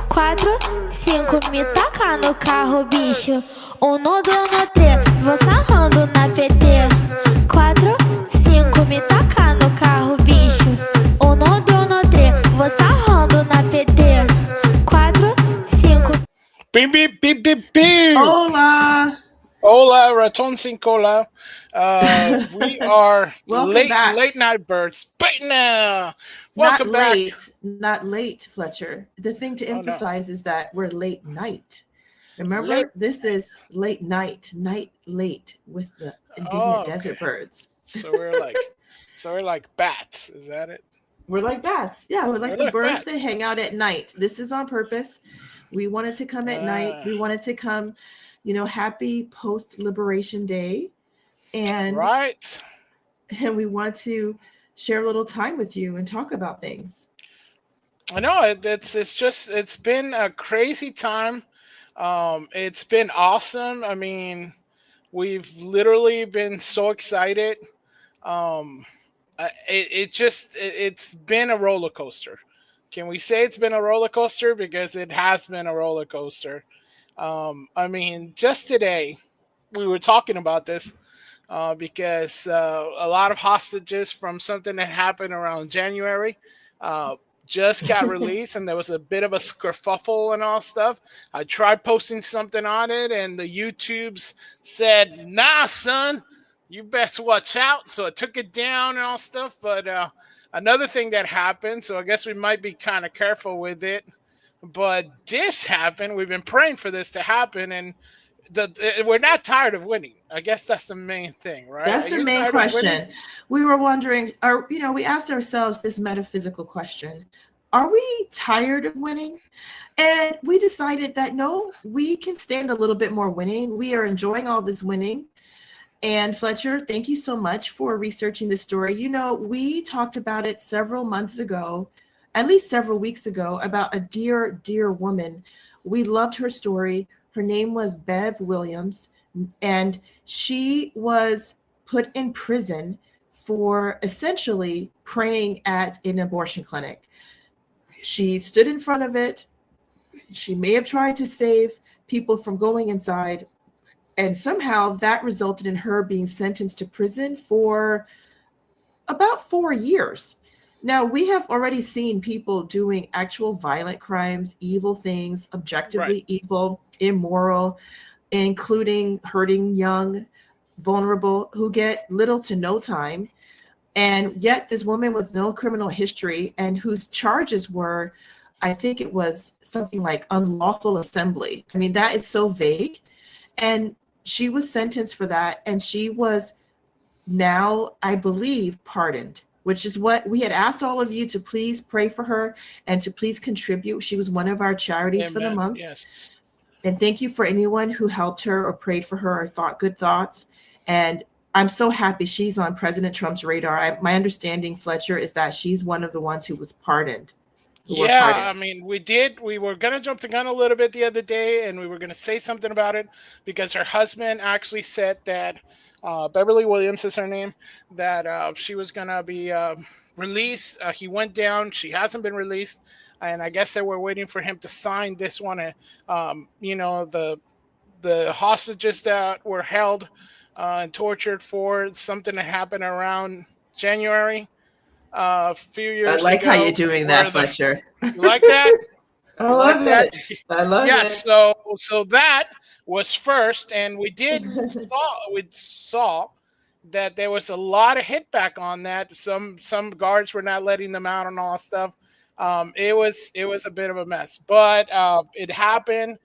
4, 5, me taca no carro, bicho. 1, 2, 3, vou sarrando na PT. 4, 5, me taca no carro, bicho. 1, 2, 3, vou sarrando na PT. 4, 5. Bim, bim, bim, bim, bim. Hola. Hola, Raton sin cola. We are Welcome back. late night birds. Welcome back. Not late, Fletcher. The thing to emphasize is that we're late night. Remember, this is late night late with the indignant desert birds. So we're like bats. Is that it? We're like bats. Yeah, we're like the birds bats. that hang out at night. This is on purpose. We wanted to come at night. We wanted to come, happy post-Liberation Day. And right. And we want to share a little time with you and talk about things. I know it's been a crazy time. It's been awesome. I mean, we've literally been so excited. It's been a roller coaster. Can we say it's been a roller coaster? Because it has been a roller coaster. I mean, just today we were talking about this because a lot of hostages from something that happened around January just got released, and there was a bit of a kerfuffle and all stuff. I tried posting something on it, and the YouTubes said, "Nah, son, you best watch out." So I took it down and all stuff. But another thing that happened, so I guess we might be kind of careful with it. But this happened. We've been praying for this to happen, and we're not tired of winning. I guess that's the main thing, right? That's the main question. We were wondering, we asked ourselves this metaphysical question: are we tired of winning? And we decided that no, we can stand a little bit more winning. We are enjoying all this winning. And Fletcher, thank you so much for researching this story. We talked about it several months ago, at least several weeks ago, about a dear, dear woman. We loved her story. Her name was Bev Williams, and she was put in prison for essentially praying at an abortion clinic. She stood in front of it. She may have tried to save people from going inside, and somehow that resulted in her being sentenced to prison for about 4 years. Now, we have already seen people doing actual violent crimes, evil things, objectively evil, immoral, including hurting young, vulnerable, who get little to no time. And yet this woman with no criminal history and whose charges were, I think it was something like unlawful assembly. I mean, that is so vague. And she was sentenced for that. And she was now, I believe, pardoned, which is what we had asked all of you to please pray for her and to please contribute. She was one of our charities for the month. Yes. And thank you for anyone who helped her or prayed for her or thought good thoughts. And I'm so happy she's on President Trump's radar. My understanding, Fletcher, is that she's one of the ones who was pardoned. I mean, we were going to jump the gun a little bit the other day, and we were going to say something about it because her husband actually said that Beverly Williams is her name, that she was going to be released. He went down. She hasn't been released. And I guess they were waiting for him to sign this one. The hostages that were held and tortured for something that happened around January a few years ago. I like how you're doing that, Fletcher. You like that? I love it. I love it. Yeah, so that was first, and we saw that there was a lot of hit back on that. Some guards were not letting them out and all that stuff. It was a bit of a mess, but it happened.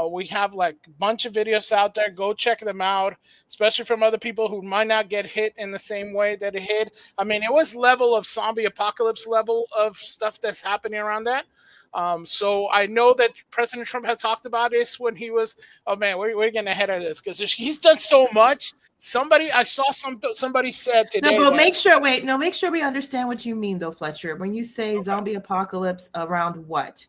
We have like a bunch of videos out there. Go check them out, especially from other people who might not get hit in the same way that it hit. I mean, it was level of zombie apocalypse level of stuff that's happening around that. So I know that President Trump had talked about this when he was, oh man, we're getting ahead of this because he's done so much. I saw somebody said today. No, but make sure we understand what you mean though, Fletcher. When you say zombie apocalypse, around what?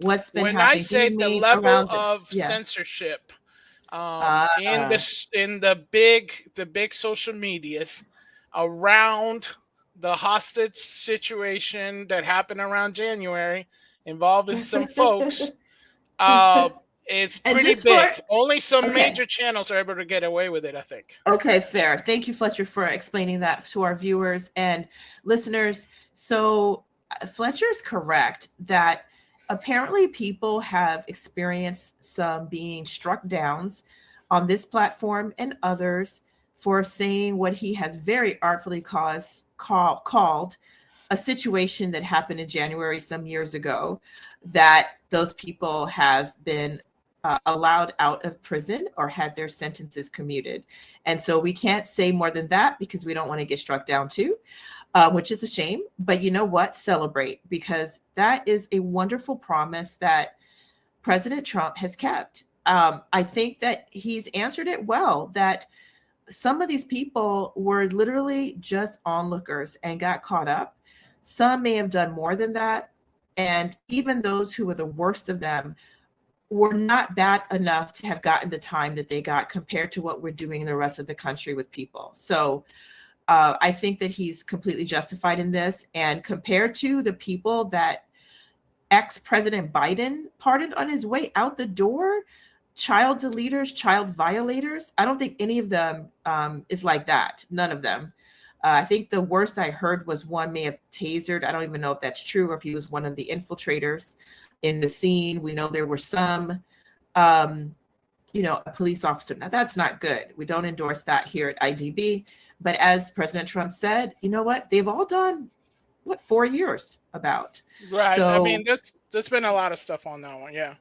What's been happening? When I say the level of censorship in the big social medias around the hostage situation that happened around January, involving some folks. It's And pretty just big. for- Only some Okay. major channels are able to get away with it, I think. Okay, fair. Thank you, Fletcher, for explaining that to our viewers and listeners. So Fletcher is correct that apparently people have experienced some being struck downs on this platform and others for saying what he has very artfully called a situation that happened in January some years ago, that those people have been allowed out of prison or had their sentences commuted. And so we can't say more than that because we don't want to get struck down too, which is a shame. But you know what? Celebrate, because that is a wonderful promise that President Trump has kept. I think that he's answered it well, that some of these people were literally just onlookers and got caught up. Some may have done more than that. And even those who were the worst of them were not bad enough to have gotten the time that they got compared to what we're doing in the rest of the country with people. So I think that he's completely justified in this. And compared to the people that ex-President Biden pardoned on his way out the door, child deleters, child violators, I don't think any of them is like that. None of them. I think the worst I heard was one may have tasered. I don't even know if that's true or if he was one of the infiltrators in the scene. We know there were some, a police officer. Now that's not good. We don't endorse that here at IDB. But as President Trump said, you know what? They've all done, 4 years about. Right. So, I mean, there's been a lot of stuff on that one. Yeah.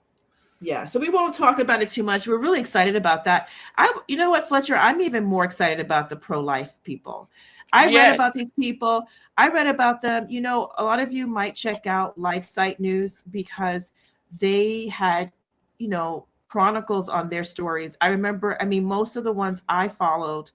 Yeah. So we won't talk about it too much. We're really excited about that. You know what, Fletcher? I'm even more excited about the pro-life people. I read about these people. I read about them. You know, a lot of you might check out LifeSite News because they had, chronicles on their stories. I remember, most of the ones I followed,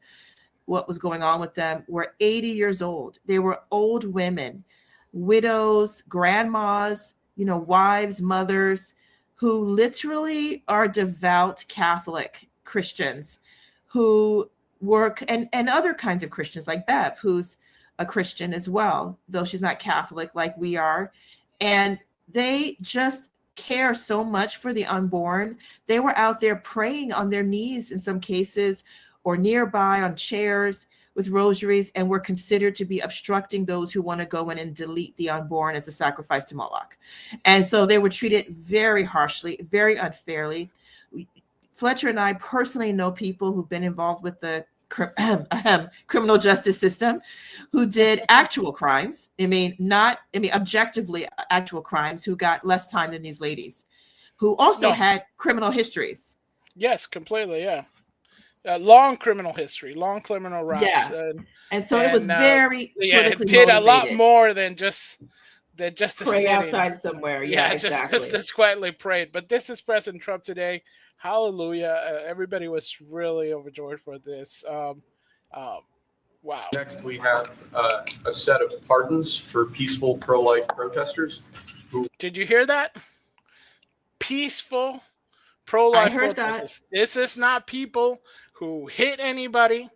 what was going on with them, were 80 years old. They were old women, widows, grandmas, wives, mothers, who literally are devout Catholic Christians who work, and other kinds of Christians like Bev, who's a Christian as well, though she's not Catholic like we are. And they just care so much for the unborn. They were out there praying on their knees in some cases, or nearby on chairs with rosaries, and were considered to be obstructing those who want to go in and delete the unborn as a sacrifice to Moloch. And so they were treated very harshly, very unfairly. Fletcher and I personally know people who've been involved with the criminal justice system who did actual crimes. Objectively actual crimes, who got less time than these ladies, who also had criminal histories. Yes, completely. Yeah. Long criminal history, long criminal raps. Yeah. And so it was very it did a lot more than just pray outside somewhere. Yeah, exactly. just quietly prayed. But this is President Trump today. Hallelujah. Everybody was really overjoyed for this. Wow. Next, we have a set of pardons for peaceful pro-life protesters. Did you hear that? Peaceful pro-life protesters. This is not people who hit anybody,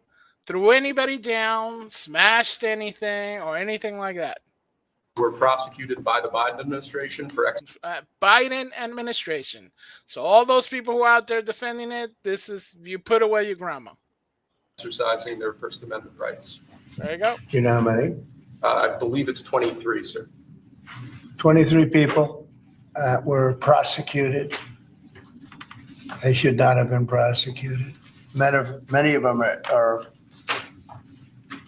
threw anybody down, smashed anything, or anything like that. Were prosecuted by the Biden administration for Biden administration. So all those people who are out there defending it, this is, you put away your grandma. Exercising their First Amendment rights. There you go. Do you know how many? I believe it's 23, sir. 23 people were prosecuted. They should not have been prosecuted. Many of them are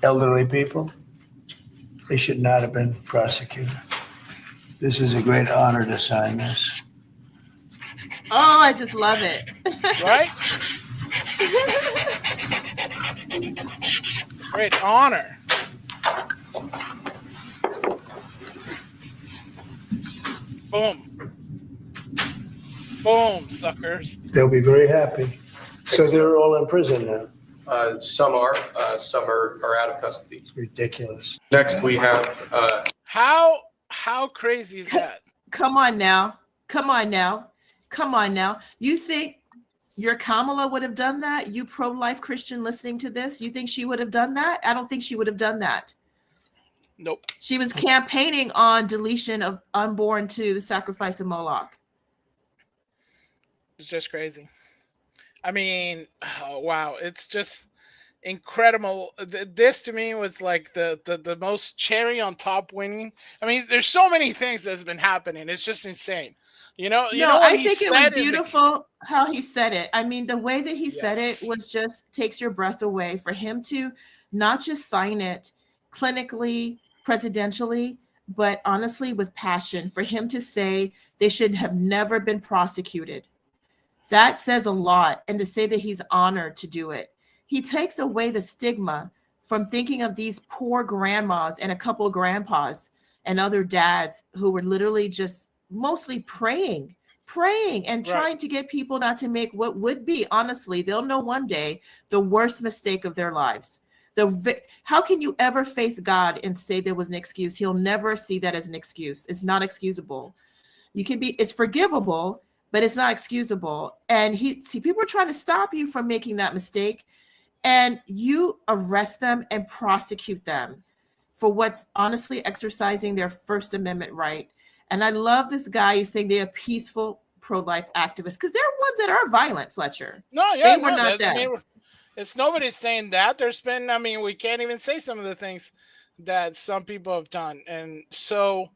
elderly people. They should not have been prosecuted. This is a great honor to sign this. Oh, I just love it. Right? Great honor. Boom. Boom, suckers. They'll be very happy. So they're all in prison now. Some are out of custody. It's ridiculous. Next, we have how crazy is that? Come on now. You think your Kamala would have done that? You pro-life Christian listening to this, you think she would have done that? I don't think she would have done that. Nope. She was campaigning on deletion of unborn to the sacrifice of Moloch. It's just crazy. I mean, oh, wow. It's just incredible. This to me was like the most cherry on top winning. I mean, there's so many things that's been happening. It's just insane. You No, know what I he think it was said in the beautiful how he said it. I mean, the way that he said it yes. was just takes your breath away for him to not just sign it clinically, presidentially, but honestly with passion. For him to say they should have never been prosecuted. That says a lot. And to say that he's honored to do it, he takes away the stigma from thinking of these poor grandmas and a couple of grandpas and other dads who were literally just mostly praying and Right. trying to get people not to make what would be, honestly, they'll know one day, the worst mistake of their lives. How can you ever face God and say there was an excuse? He'll never see that as an excuse. It's not excusable. It's forgivable, but it's not excusable. And people are trying to stop you from making that mistake, and you arrest them and prosecute them for what's honestly exercising their First Amendment right. And I love this guy. He's saying they're peaceful pro-life activists, because they're ones that are violent, Fletcher. No, yeah, They were no, not I that. mean, it's nobody's saying that. There's been, I mean, we can't even say some of the things that some people have done. And so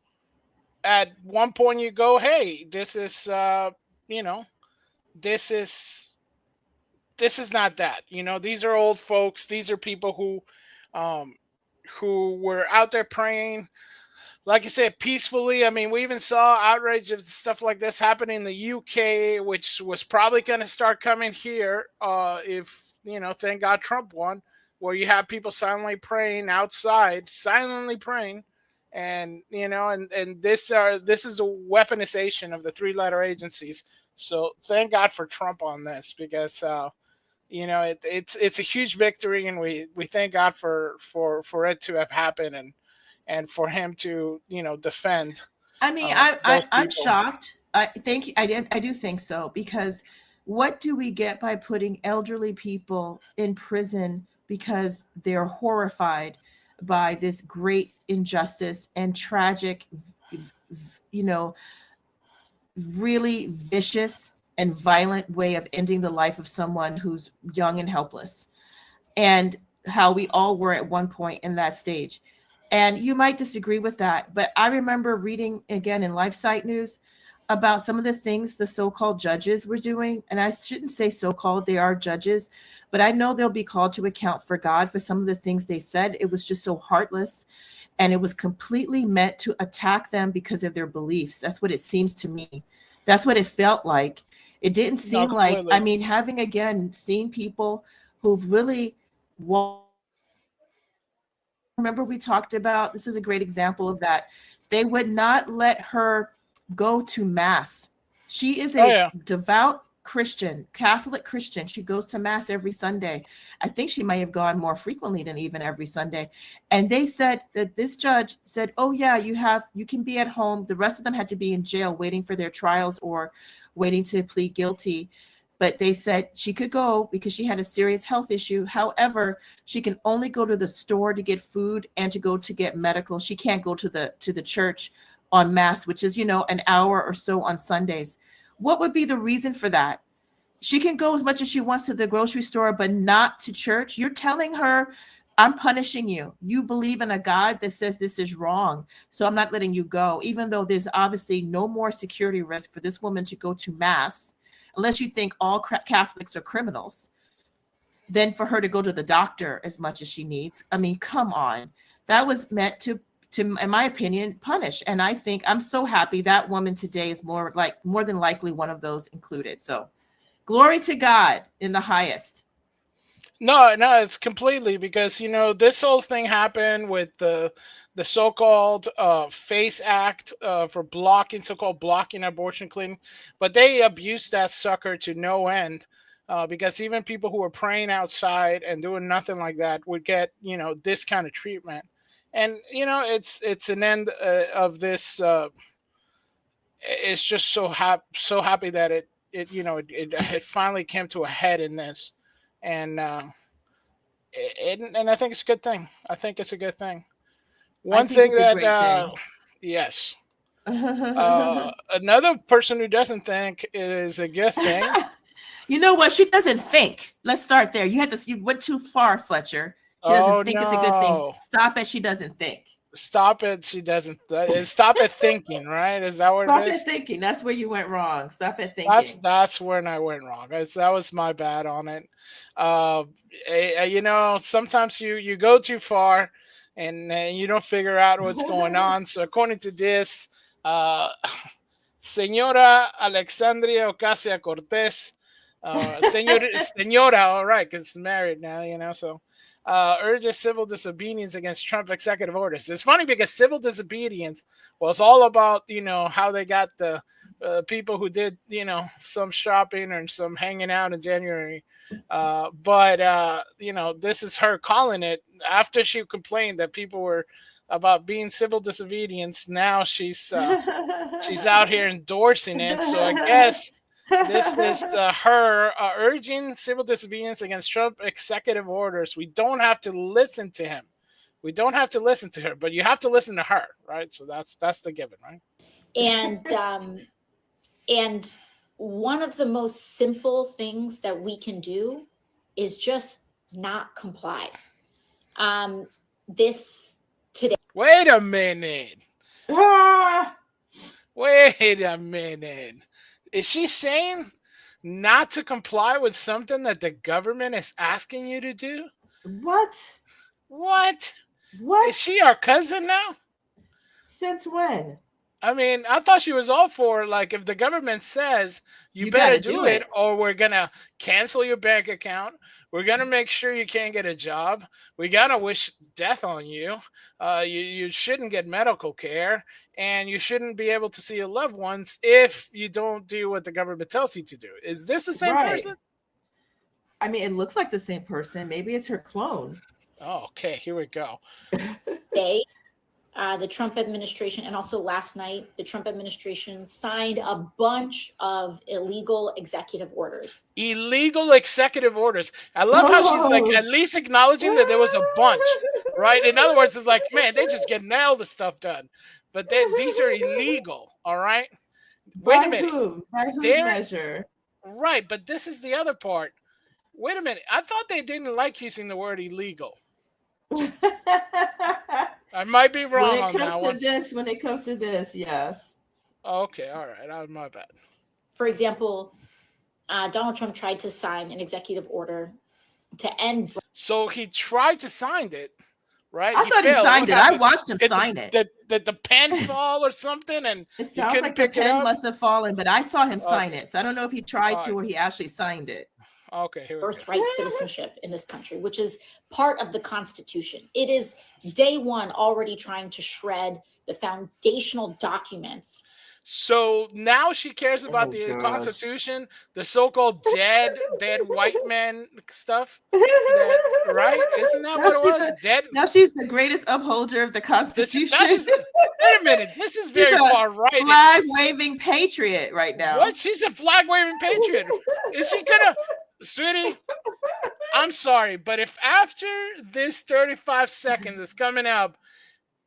at one point you go, hey, this is, you know, this is not that. These are old folks. These are people who were out there praying, like I said, peacefully. I mean, we even saw outrage of stuff like this happen in the UK, which was probably going to start coming here if, thank God Trump won, where you have people silently praying outside, silently praying. And, and this is the weaponization of the three-letter agencies. So thank God for Trump on this, because, it's a huge victory, and we thank God for it to have happened, and for him to defend. I mean, I'm shocked. I do think so, because what do we get by putting elderly people in prison because they're horrified by this great injustice and tragic, really vicious and violent way of ending the life of someone who's young and helpless, and how we all were at one point in that stage. And you might disagree with that, but I remember reading again in LifeSite News about some of the things the so-called judges were doing. And I shouldn't say so-called, they are judges, but I know they'll be called to account for God for some of the things they said. It was just so heartless, and it was completely meant to attack them because of their beliefs. That's what it seems to me. That's what it felt like. It didn't seem like, I mean, having again seen people who've really remember we talked about, this is a great example of that. They would not let her go to mass. She is a devout Christian, Catholic Christian. She goes to mass every Sunday. I think she may have gone more frequently than even every Sunday. And they said that this judge said, oh yeah, you can be at home. The rest of them had to be in jail waiting for their trials or waiting to plead guilty. But they said she could go because she had a serious health issue. However, she can only go to the store to get food and to go to get medical. She can't go to the church on mass, which is, an hour or so on Sundays. What would be the reason for that? She can go as much as she wants to the grocery store, but not to church. You're telling her, I'm punishing you. You believe in a God that says this is wrong, so I'm not letting you go, even though there's obviously no more security risk for this woman to go to mass, unless you think all Catholics are criminals, than for her to go to the doctor as much as she needs. I mean, come on. That was meant to, in my opinion, punish. And I think I'm so happy that woman today is more than likely one of those included. So glory to God in the highest. No, it's completely, because, this whole thing happened with the so-called FACE Act for so-called blocking abortion clinic, but they abused that sucker to no end, because even people who were praying outside and doing nothing like that would get, this kind of treatment. And, it's an end of this. It's just so happy that it finally came to a head in this. And I think it's a good thing. I think it's a good thing. One think thing it's a that, great thing. yes. Another person who doesn't think it is a good thing. You know what? She doesn't think. Let's start there. You went too far, Fletcher. She doesn't Oh, think it's a good thing. no. Stop it. She doesn't think. Stop it. She doesn't. Stop it thinking, right? Is that what Stop it it is? thinking. That's where you went wrong. Stop it thinking. That's when I went wrong. That was my bad on it. Sometimes you go too far, and you don't figure out what's going on. So according to this, Señora Alexandria Ocasio Cortez, Señora, all right, because married now, so. Urges civil disobedience against Trump executive orders. It's funny because civil disobedience was all about, how they got the people who did, some shopping and some hanging out in January. But this is her calling it after she complained that people were about being civil disobedience. Now she's out here endorsing it. So I guess this is her urging civil disobedience against Trump executive orders. We don't have to listen to him. We don't have to listen to her, but you have to listen to her, right? So that's the given, right? And one of the most simple things that we can do is just not comply. This today. Wait a minute. Ah! Wait a minute. Is she saying not to comply with something that the government is asking you to do? What? What? What? Is she our cousin now? Since when? I mean, I thought she was all for, like, if the government says you better gotta do it or we're going to cancel your bank account. We're going to make sure you can't get a job. We got to wish death on you. You shouldn't get medical care, and you shouldn't be able to see your loved ones if you don't do what the government tells you to do. Is this the same person? I mean, it looks like the same person. Maybe it's her clone. Oh, okay, here we go. The Trump administration, and also last night, the Trump administration signed a bunch of illegal executive orders. Illegal executive orders. I love how she's like at least acknowledging that there was a bunch, right? In other words, it's like, man, they just get all the stuff done. But these are illegal, all right? Wait a minute. By whose measure? Right, but this is the other part. Wait a minute. I thought they didn't like using the word illegal. I might be wrong on that one. When it comes to this, yes. Okay, all right. My bad. For example, Donald Trump tried to sign an executive order to end. So he tried to sign it, right? I thought he signed it. I watched him sign it. Did the pen fall or something? And it sounds like the pen must have fallen, but I saw him sign it. So I don't know if he tried to or he actually signed it. Okay, here we birthright citizenship in this country, which is part of the Constitution. It is day one already trying to shred the foundational documents. So now she cares about the Constitution, the so-called dead white man stuff, right? Isn't that what it was? Dead. Now she's the greatest upholder of the Constitution. Wait a minute, this is very far right. Flag-waving patriot right now. What? She's a flag-waving patriot. Is she gonna, sweetie? I'm sorry, but if after this 35 seconds is coming up,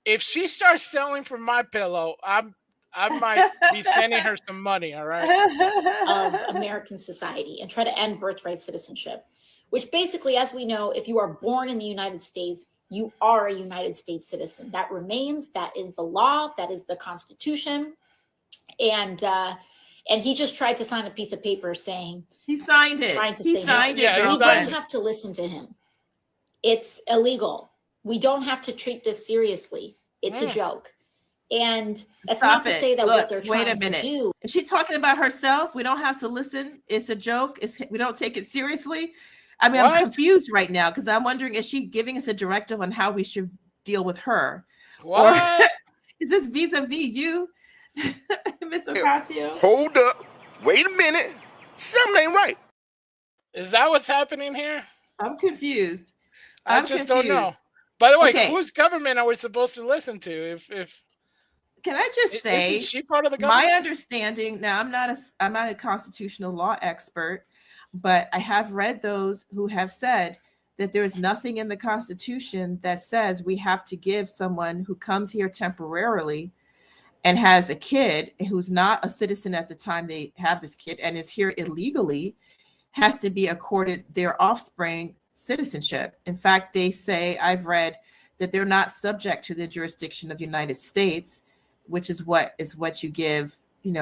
if she starts selling for My Pillow, I might be sending her some money, all right? Of American society and try to end birthright citizenship, which basically, as we know, if you are born in the United States, you are a United States citizen. That remains, that is the law, that is the Constitution. And he just tried to sign a piece of paper saying he signed it. He signed it. We don't have to listen to him. It's illegal. We don't have to treat this seriously. It's a joke. And that's not to say that what they're trying to do. Is she talking about herself? We don't have to listen. It's a joke. We don't take it seriously. I mean, I'm confused right now because I'm wondering, is she giving us a directive on how we should deal with her? What? Or is this vis-a-vis you, Ms. Ocasio? Hold up. Wait a minute. Something ain't right. Is that what's happening here? I'm confused. I just don't know. By the way, whose government are we supposed to listen to? If can I just say, isn't she part of the government? My understanding, now I'm not a constitutional law expert, but I have read those who have said that there is nothing in the Constitution that says we have to give someone who comes here temporarily and has a kid who's not a citizen at the time they have this kid and is here illegally, has to be accorded their offspring citizenship. In fact, they say, I've read, that they're not subject to the jurisdiction of the United States, which is what you give,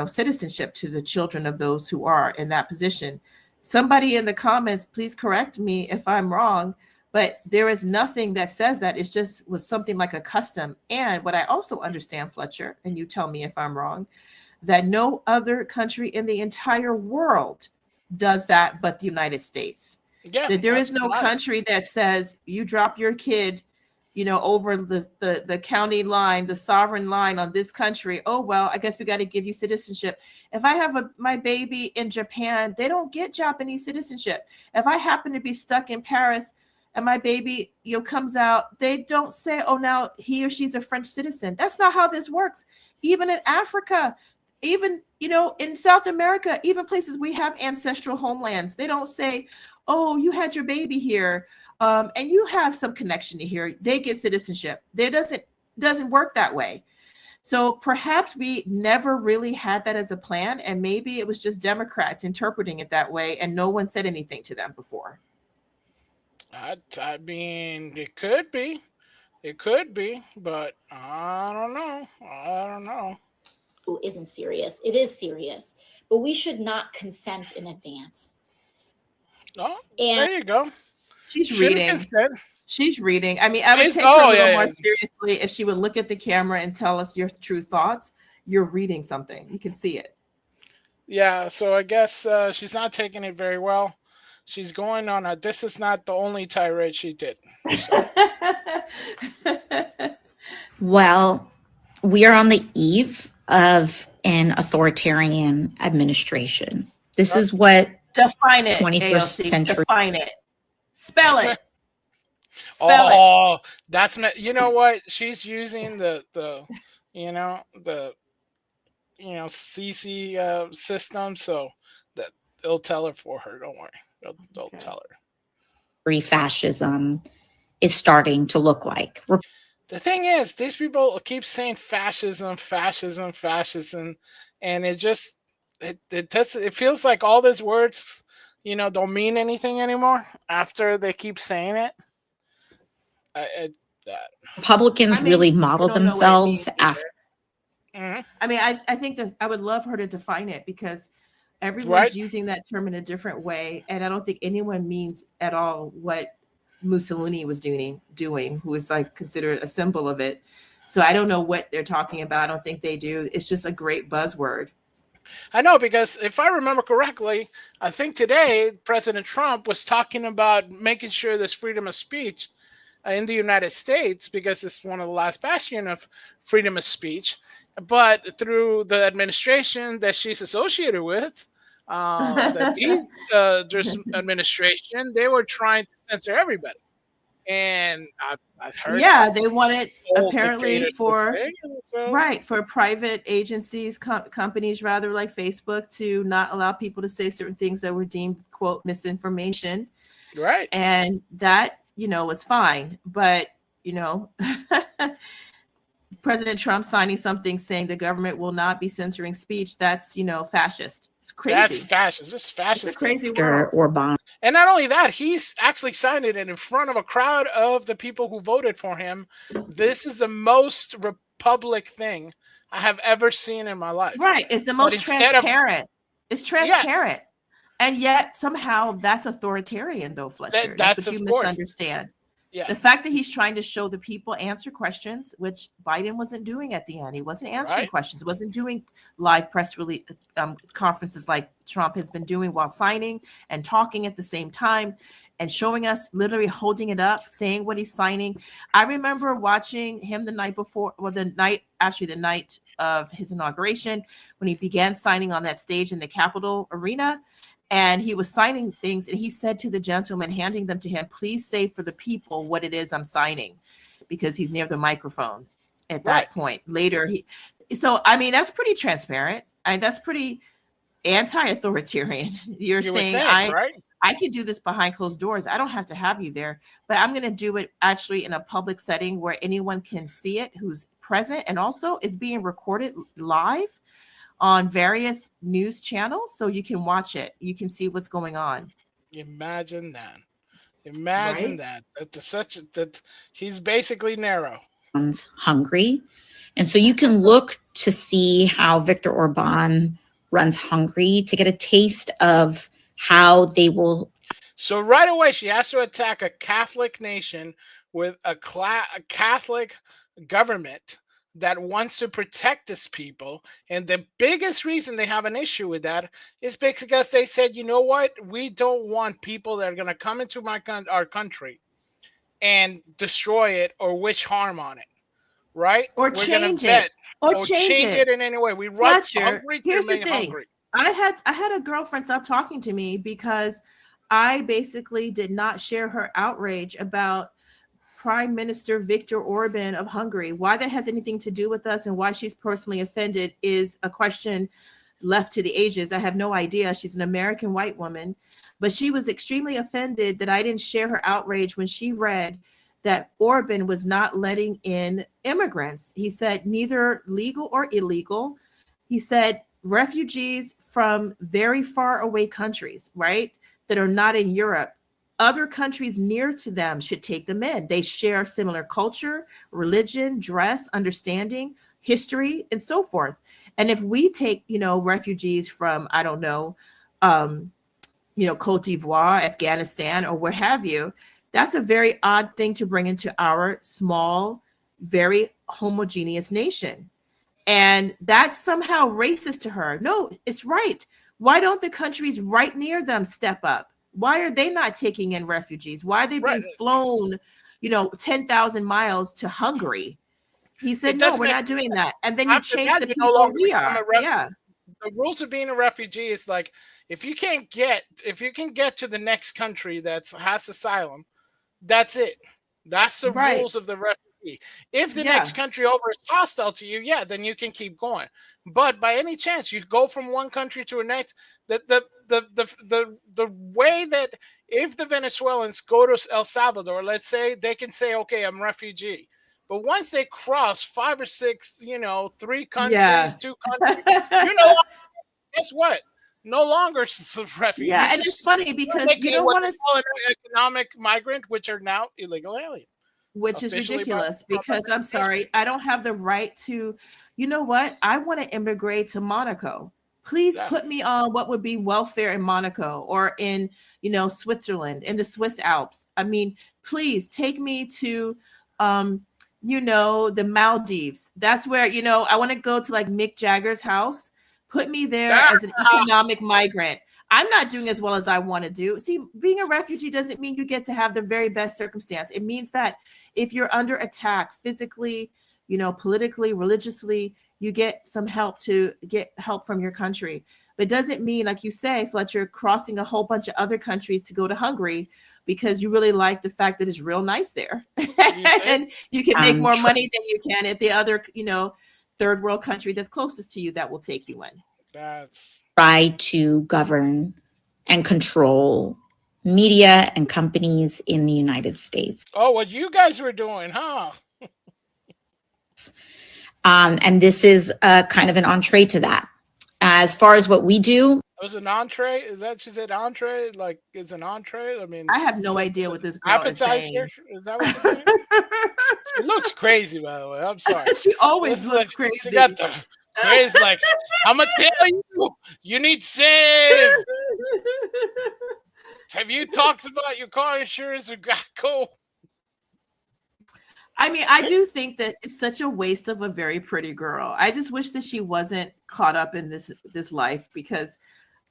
citizenship to the children of those who are in that position. Somebody in the comments, please correct me if I'm wrong, but there is nothing that says that. It's just was something like a custom. And what I also understand, Fletcher, and you tell me if I'm wrong, that no other country in the entire world does that but the United States. Yeah, that there is no country that says you drop your kid, over the county line, the sovereign line on this country. Oh, well, I guess we got to give you citizenship. If I have my baby in Japan, they don't get Japanese citizenship. If I happen to be stuck in Paris and my baby, comes out, they don't say, oh, now he or she's a French citizen. That's not how this works. Even in Africa, even, in South America, even places we have ancestral homelands, they don't say, oh, you had your baby here, and you have some connection to here, they get citizenship. There doesn't work that way. So perhaps we never really had that as a plan, and maybe it was just Democrats interpreting it that way, and no one said anything to them before. I mean, it could be, but I don't know. Who isn't serious? It is serious, but we should not consent in advance. Oh, And there you go. She's Shouldn't reading. consent. She's reading. I mean, I would She's- take her a oh, little yeah, more yeah. seriously if she would look at the camera and tell us your true thoughts. You're reading something. You can see it. Yeah, so I guess she's not taking it very well. She's going on a, this is not the only tirade she did. Well, we are on the eve of an authoritarian administration. This is what Define it. 21st AOC. century. Define it. Spell it. Spell it. Oh, that's not, you know what? She's using the CC system, so that they'll tell her for her. Don't worry. They'll Okay. tell her. fascism is starting to look like. The thing is, these people keep saying fascism, and it feels like all these words, don't mean anything anymore after they keep saying it. Republicans I mean, really we model don't know what it themselves means after. either. Mhm. I mean, I think that I would love her to define it because everyone's Right. using that term in a different way. And I don't think anyone means at all what Mussolini was doing, who is like considered a symbol of it. So I don't know what they're talking about. I don't think they do. It's just a great buzzword. I know, because if I remember correctly, I think today President Trump was talking about making sure there's freedom of speech in the United States because it's one of the last bastion of freedom of speech. But through the administration that she's associated with, just administration, they were trying to censor everybody. And I've heard, Yeah, they wanted whole apparently dictator for thing, so- right for private agencies, companies rather like Facebook to not allow people to say certain things that were deemed quote misinformation, right. and that was fine. But President Trump signing something saying the government will not be censoring speech, that's fascist. It's crazy. That's fascist. It's It's fascist. a crazy After world. Orban. And not only that, he's actually signed it in front of a crowd of the people who voted for him. This is the most republic thing I have ever seen in my life. Right. It's the most instead of- transparent. It's transparent. And yet somehow that's authoritarian though, Fletcher. That's what of you course. misunderstand. Yeah. The fact that he's trying to show the people answer questions, which Biden wasn't doing at the end. He wasn't answering Right. questions. He wasn't doing live press release conferences like Trump has been doing while signing and talking at the same time and showing us literally holding it up, saying what he's signing. I remember watching him the night the night of his inauguration when he began signing on that stage in the Capitol Arena. And he was signing things, and he said to the gentleman handing them to him, please say for the people what it is I'm signing, because he's near the microphone at that Right. point. Later, I mean, that's pretty transparent. That's pretty anti-authoritarian. You're You would saying, think, right? I could do this behind closed doors. I don't have to have you there, but I'm going to do it actually in a public setting where anyone can see it who's present, and also it's being recorded live on various news channels, so you can watch it. You can see what's going on. Imagine that. Imagine Right? that he's basically Nero. Hungary. And so you can look to see how Viktor Orban runs Hungary to get a taste of how they will. So right away, she has to attack a Catholic nation with a Catholic government that wants to protect its people. And the biggest reason they have an issue with that is because they said, you know what? We don't want people that are going to come into our country and destroy it or wish harm on it. Right? Or change it. Or change it in any way. We run Hungary here's to the thing. Hungry. I had a girlfriend stop talking to me because I basically did not share her outrage about Prime Minister Viktor Orban of Hungary. Why that has anything to do with us and why she's personally offended is a question left to the ages. I have no idea. She's an American white woman, but she was extremely offended that I didn't share her outrage when she read that Orban was not letting in immigrants. He said neither legal or illegal. He said refugees from very far away countries, right, that are not in Europe. Other countries near to them should take them in. They share similar culture, religion, dress, understanding, history, and so forth. And if we take, refugees from, I don't know, Cote d'Ivoire, Afghanistan, or what have you, that's a very odd thing to bring into our small, very homogeneous nation. And that's somehow racist to her. No, it's right. Why don't the countries right near them step up? Why are they not taking in refugees? Why are they being flown, 10,000 miles to Hungary? He said, no, we're not doing that. And then you change the people we are. Yeah. The rules of being a refugee is like, if you can get to the next country that has asylum, that's it. That's the rules of the refugee. If the next country over is hostile to you, then you can keep going. But by any chance you go from one country to the next, the way that if the Venezuelans go to El Salvador, let's say, they can say, okay, I'm a refugee. But once they cross 5 or 6, 3 countries, 2 countries, guess what? No longer refugee. Yeah, and it's funny because you don't want to call an economic migrant, which are now illegal alien. Which is ridiculous because I'm sorry, I don't have the right to, you know what? I want to immigrate to Monaco. Please put me on what would be welfare in Monaco or in, Switzerland, in the Swiss Alps. I mean, please take me to, the Maldives. That's where, I want to go to like Mick Jagger's house. Put me there as an economic migrant. I'm not doing as well as I want to do. See, being a refugee doesn't mean you get to have the very best circumstance. It means that if you're under attack physically, politically, religiously, you get some help to get help from your country. But it doesn't mean, like you say, Fletcher, crossing a whole bunch of other countries to go to Hungary because you really like the fact that it's real nice there. And you can make more money than you can at the other, third world country that's closest to you that will take you in. Try to govern and control media and companies in the United States. Oh, what you guys were doing, huh? And this is kind of an entree to that. As far as what we do. It was an entree? Is that, she said entree? Like, it's an entree? I mean, I have no idea what this girl is saying. Is that what you're saying? She looks crazy, by the way. I'm sorry. She always looks crazy. She got the face like, I'm going to tell you, you need save. Have you talked about your car insurance with Geico? I mean, I do think that it's such a waste of a very pretty girl. I just wish that she wasn't caught up in this life, because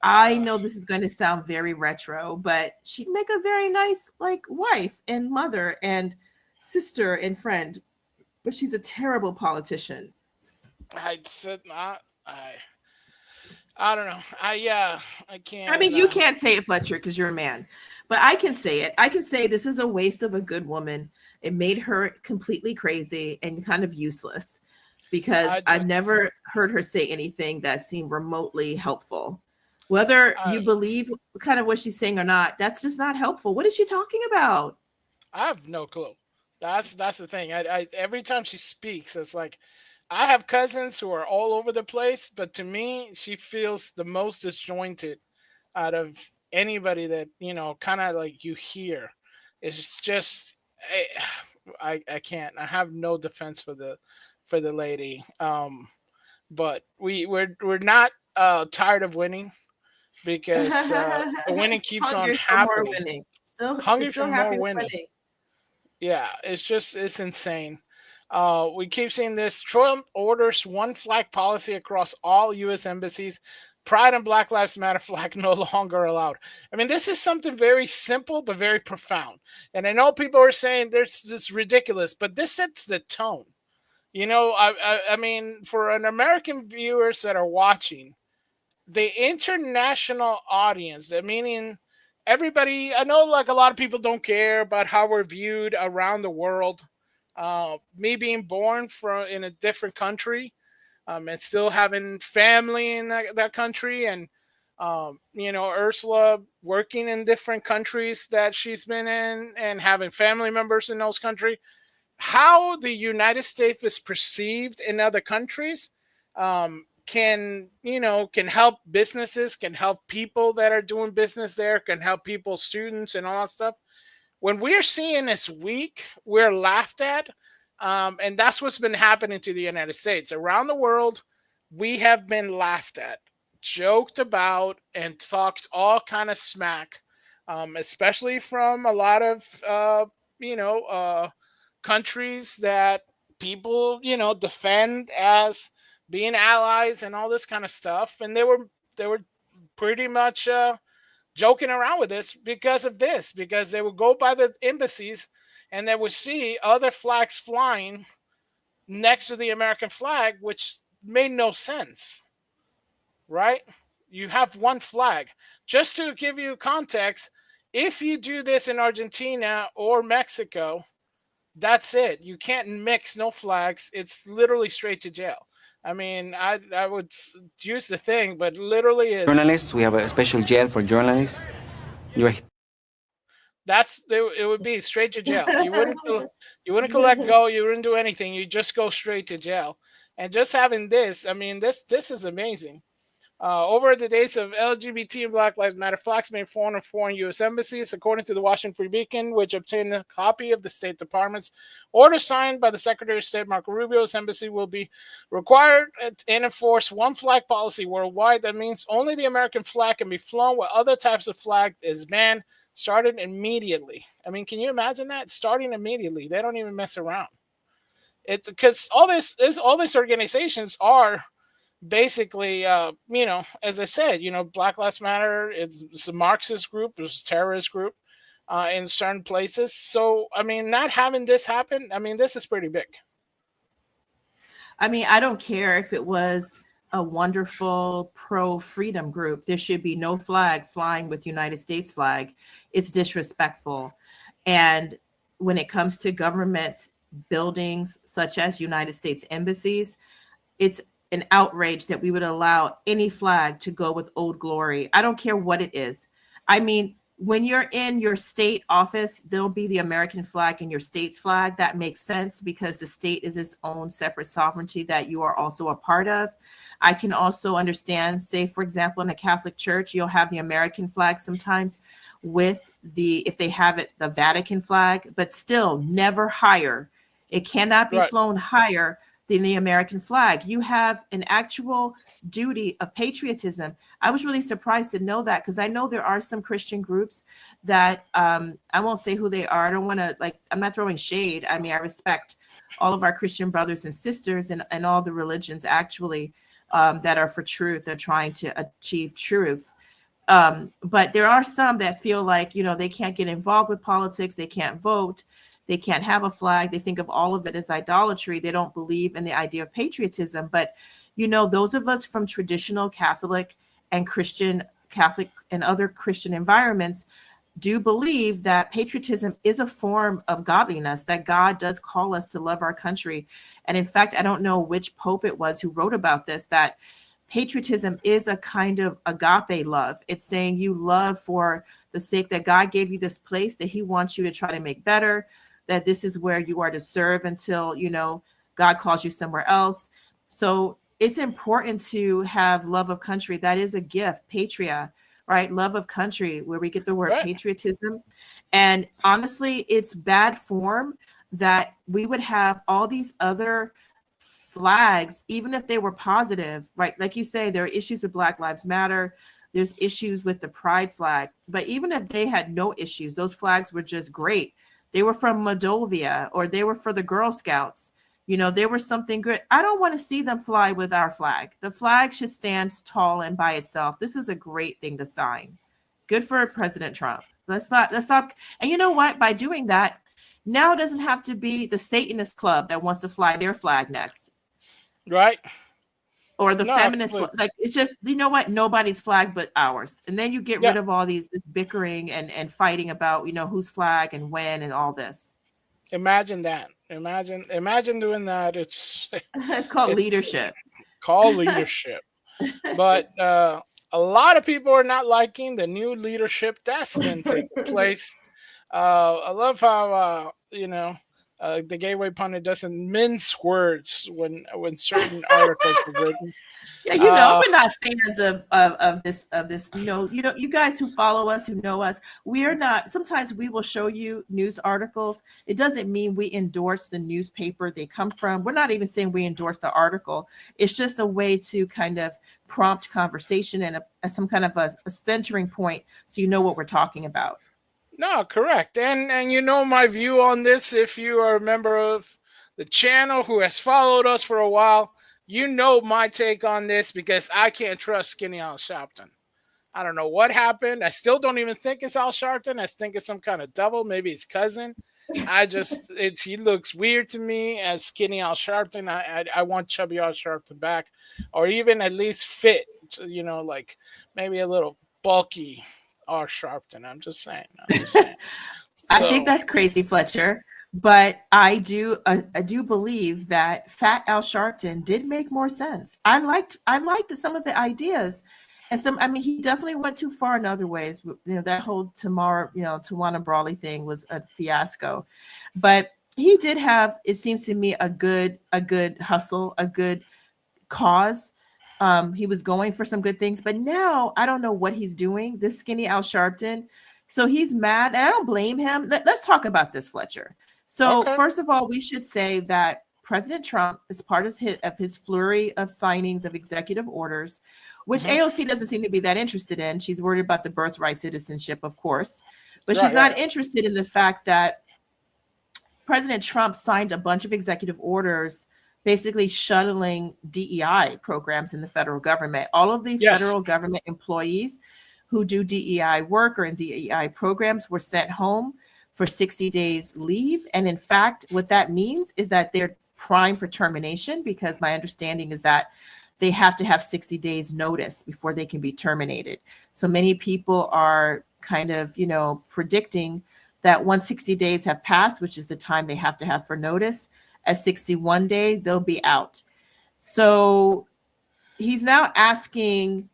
I know this is going to sound very retro, but she'd make a very nice wife and mother and sister and friend. But she's a terrible politician. I don't know. I can't. I mean, you can't say it, Fletcher, because you're a man. But I can say it. I can say this is a waste of a good woman. It made her completely crazy and kind of useless, because I've never heard her say anything that seemed remotely helpful. Whether you believe kind of what she's saying or not, that's just not helpful. What is she talking about? I have no clue. That's the thing. I every time she speaks, it's like I have cousins who are all over the place, but to me, she feels the most disjointed out of anybody that kind of like you hear. It's just I can't. I have no defense for the lady. But we're not tired of winning because the winning keeps on Hungry for more happening. winning. Still Hungry still for happy more with winning. Yeah, it's insane. We keep seeing this. Trump orders one flag policy across all U.S. embassies. Pride and Black Lives Matter flag no longer allowed. I mean, this is something very simple but very profound. And I know people are saying this is ridiculous, but this sets the tone. I mean, for an American viewers that are watching, the international audience, meaning everybody, I know like a lot of people don't care about how we're viewed around the world. Me being born in a different country, and still having family in that country, and Ursula working in different countries that she's been in and having family members in those countries. How the United States is perceived in other countries can help businesses, can help people that are doing business there, can help people, students, and all that stuff. When we're seeing this weak, we're laughed at, and that's what's been happening to the United States. Around the world, we have been laughed at, joked about, and talked all kind of smack, especially from a lot of countries that people defend as being allies and all this kind of stuff, and they were pretty much joking around with this because they would go by the embassies and they would see other flags flying next to the American flag, which made no sense, right? You have one flag. Just to give you context, if you do this in Argentina or Mexico, that's it. You can't mix no flags. It's literally straight to jail. I mean, I would use the thing, but literally it's... Journalists, we have a special jail for journalists. It would be straight to jail. You wouldn't collect go. You wouldn't do anything. You just go straight to jail. And just having this, I mean, this is amazing. Over the days of LGBT and Black Lives Matter flags being flown in foreign U.S. embassies, according to the Washington Free Beacon, which obtained a copy of the State Department's order signed by the Secretary of State Marco Rubio's embassy will be required and enforce one flag policy worldwide. That means only the American flag can be flown, while other types of flag is banned, started immediately. I mean, can you imagine that? Starting immediately. They don't even mess around. Because all these organizations are basically, as I said, Black Lives Matter, it's a Marxist group, it's a terrorist group in certain places. So, I mean, not having this happen, I mean, this is pretty big. I mean, I don't care if it was a wonderful pro-freedom group. There should be no flag flying with United States flag. It's disrespectful. And when it comes to government buildings such as United States embassies, it's an outrage that we would allow any flag to go with Old Glory. I don't care what it is. I mean, when you're in your state office, there'll be the American flag and your state's flag. That makes sense because the state is its own separate sovereignty that you are also a part of. I can also understand, say, for example, in a Catholic church, you'll have the American flag sometimes with if they have it, the Vatican flag, but still never higher. It cannot be flown higher than the American flag. You have an actual duty of patriotism. I was really surprised to know that because I know there are some Christian groups that I won't say who they are. I don't want to I'm not throwing shade. I mean, I respect all of our Christian brothers and sisters and all the religions actually that are for truth. They're trying to achieve truth. But there are some that feel like, they can't get involved with politics. They can't vote. They can't have a flag. They think of all of it as idolatry. They don't believe in the idea of patriotism. But, those of us from traditional Catholic and other Christian environments do believe that patriotism is a form of godliness, that God does call us to love our country. And in fact, I don't know which pope it was who wrote about this, that patriotism is a kind of agape love. It's saying you love for the sake that God gave you this place that he wants you to try to make better, that this is where you are to serve until, God calls you somewhere else. So it's important to have love of country. That is a gift, patria, right? Love of country, where we get the word patriotism. And honestly, it's bad form that we would have all these other flags, even if they were positive, right? Like you say, there are issues with Black Lives Matter. There's issues with the pride flag. But even if they had no issues, those flags were just great. They were from Moldova, or they were for the Girl Scouts. They were something good. I don't want to see them fly with our flag. The flag should stand tall and by itself. This is a great thing to sign. Good for President Trump. Let's stop. And you know what? By doing that, now it doesn't have to be the Satanist club that wants to fly their flag next. Right. Or the feminist, like, it's just, you know what? Nobody's flag but ours. And then you get rid of all this bickering and fighting about, whose flag and when and all this. Imagine that. Imagine doing that. It's called leadership. Called leadership. But a lot of people are not liking the new leadership that's been taking place. I love how the Gateway Pundit doesn't mince words when certain articles are written. Yeah, we're not fans of this. You guys who follow us, who know us, we are not. Sometimes we will show you news articles. It doesn't mean we endorse the newspaper they come from. We're not even saying we endorse the article. It's just a way to kind of prompt conversation and some kind of a centering point, so you know what we're talking about. No, correct. And my view on this, if you are a member of the channel who has followed us for a while, my take on this, because I can't trust Skinny Al Sharpton. I don't know what happened. I still don't even think it's Al Sharpton. I think it's some kind of double, maybe his cousin. He looks weird to me as Skinny Al Sharpton. I want Chubby Al Sharpton back, or even at least fit, like maybe a little bulky Al Sharpton. I'm just saying. I think that's crazy, Fletcher. But I do believe that Fat Al Sharpton did make more sense. I liked some of the ideas, and he definitely went too far in other ways. That whole Tawana Brawley thing was a fiasco, but he did have, it seems to me, a good hustle, a good cause. He was going for some good things, but now I don't know what he's doing. This Skinny Al Sharpton. So he's mad, and I don't blame him. Let's talk about this, Fletcher. So First of all, we should say that President Trump is part of his flurry of signings of executive orders, which AOC doesn't seem to be that interested in. She's worried about the birthright citizenship, of course, but she's not interested in the fact that President Trump signed a bunch of executive orders basically shuttling DEI programs in the federal government. All of the federal government employees who do DEI work or in DEI programs were sent home for 60 days leave. And in fact, what that means is that they're prime for termination, because my understanding is that they have to have 60 days notice before they can be terminated. So many people are kind of, predicting that once 60 days have passed, which is the time they have to have for notice, at 61 days, they'll be out. So he's now asking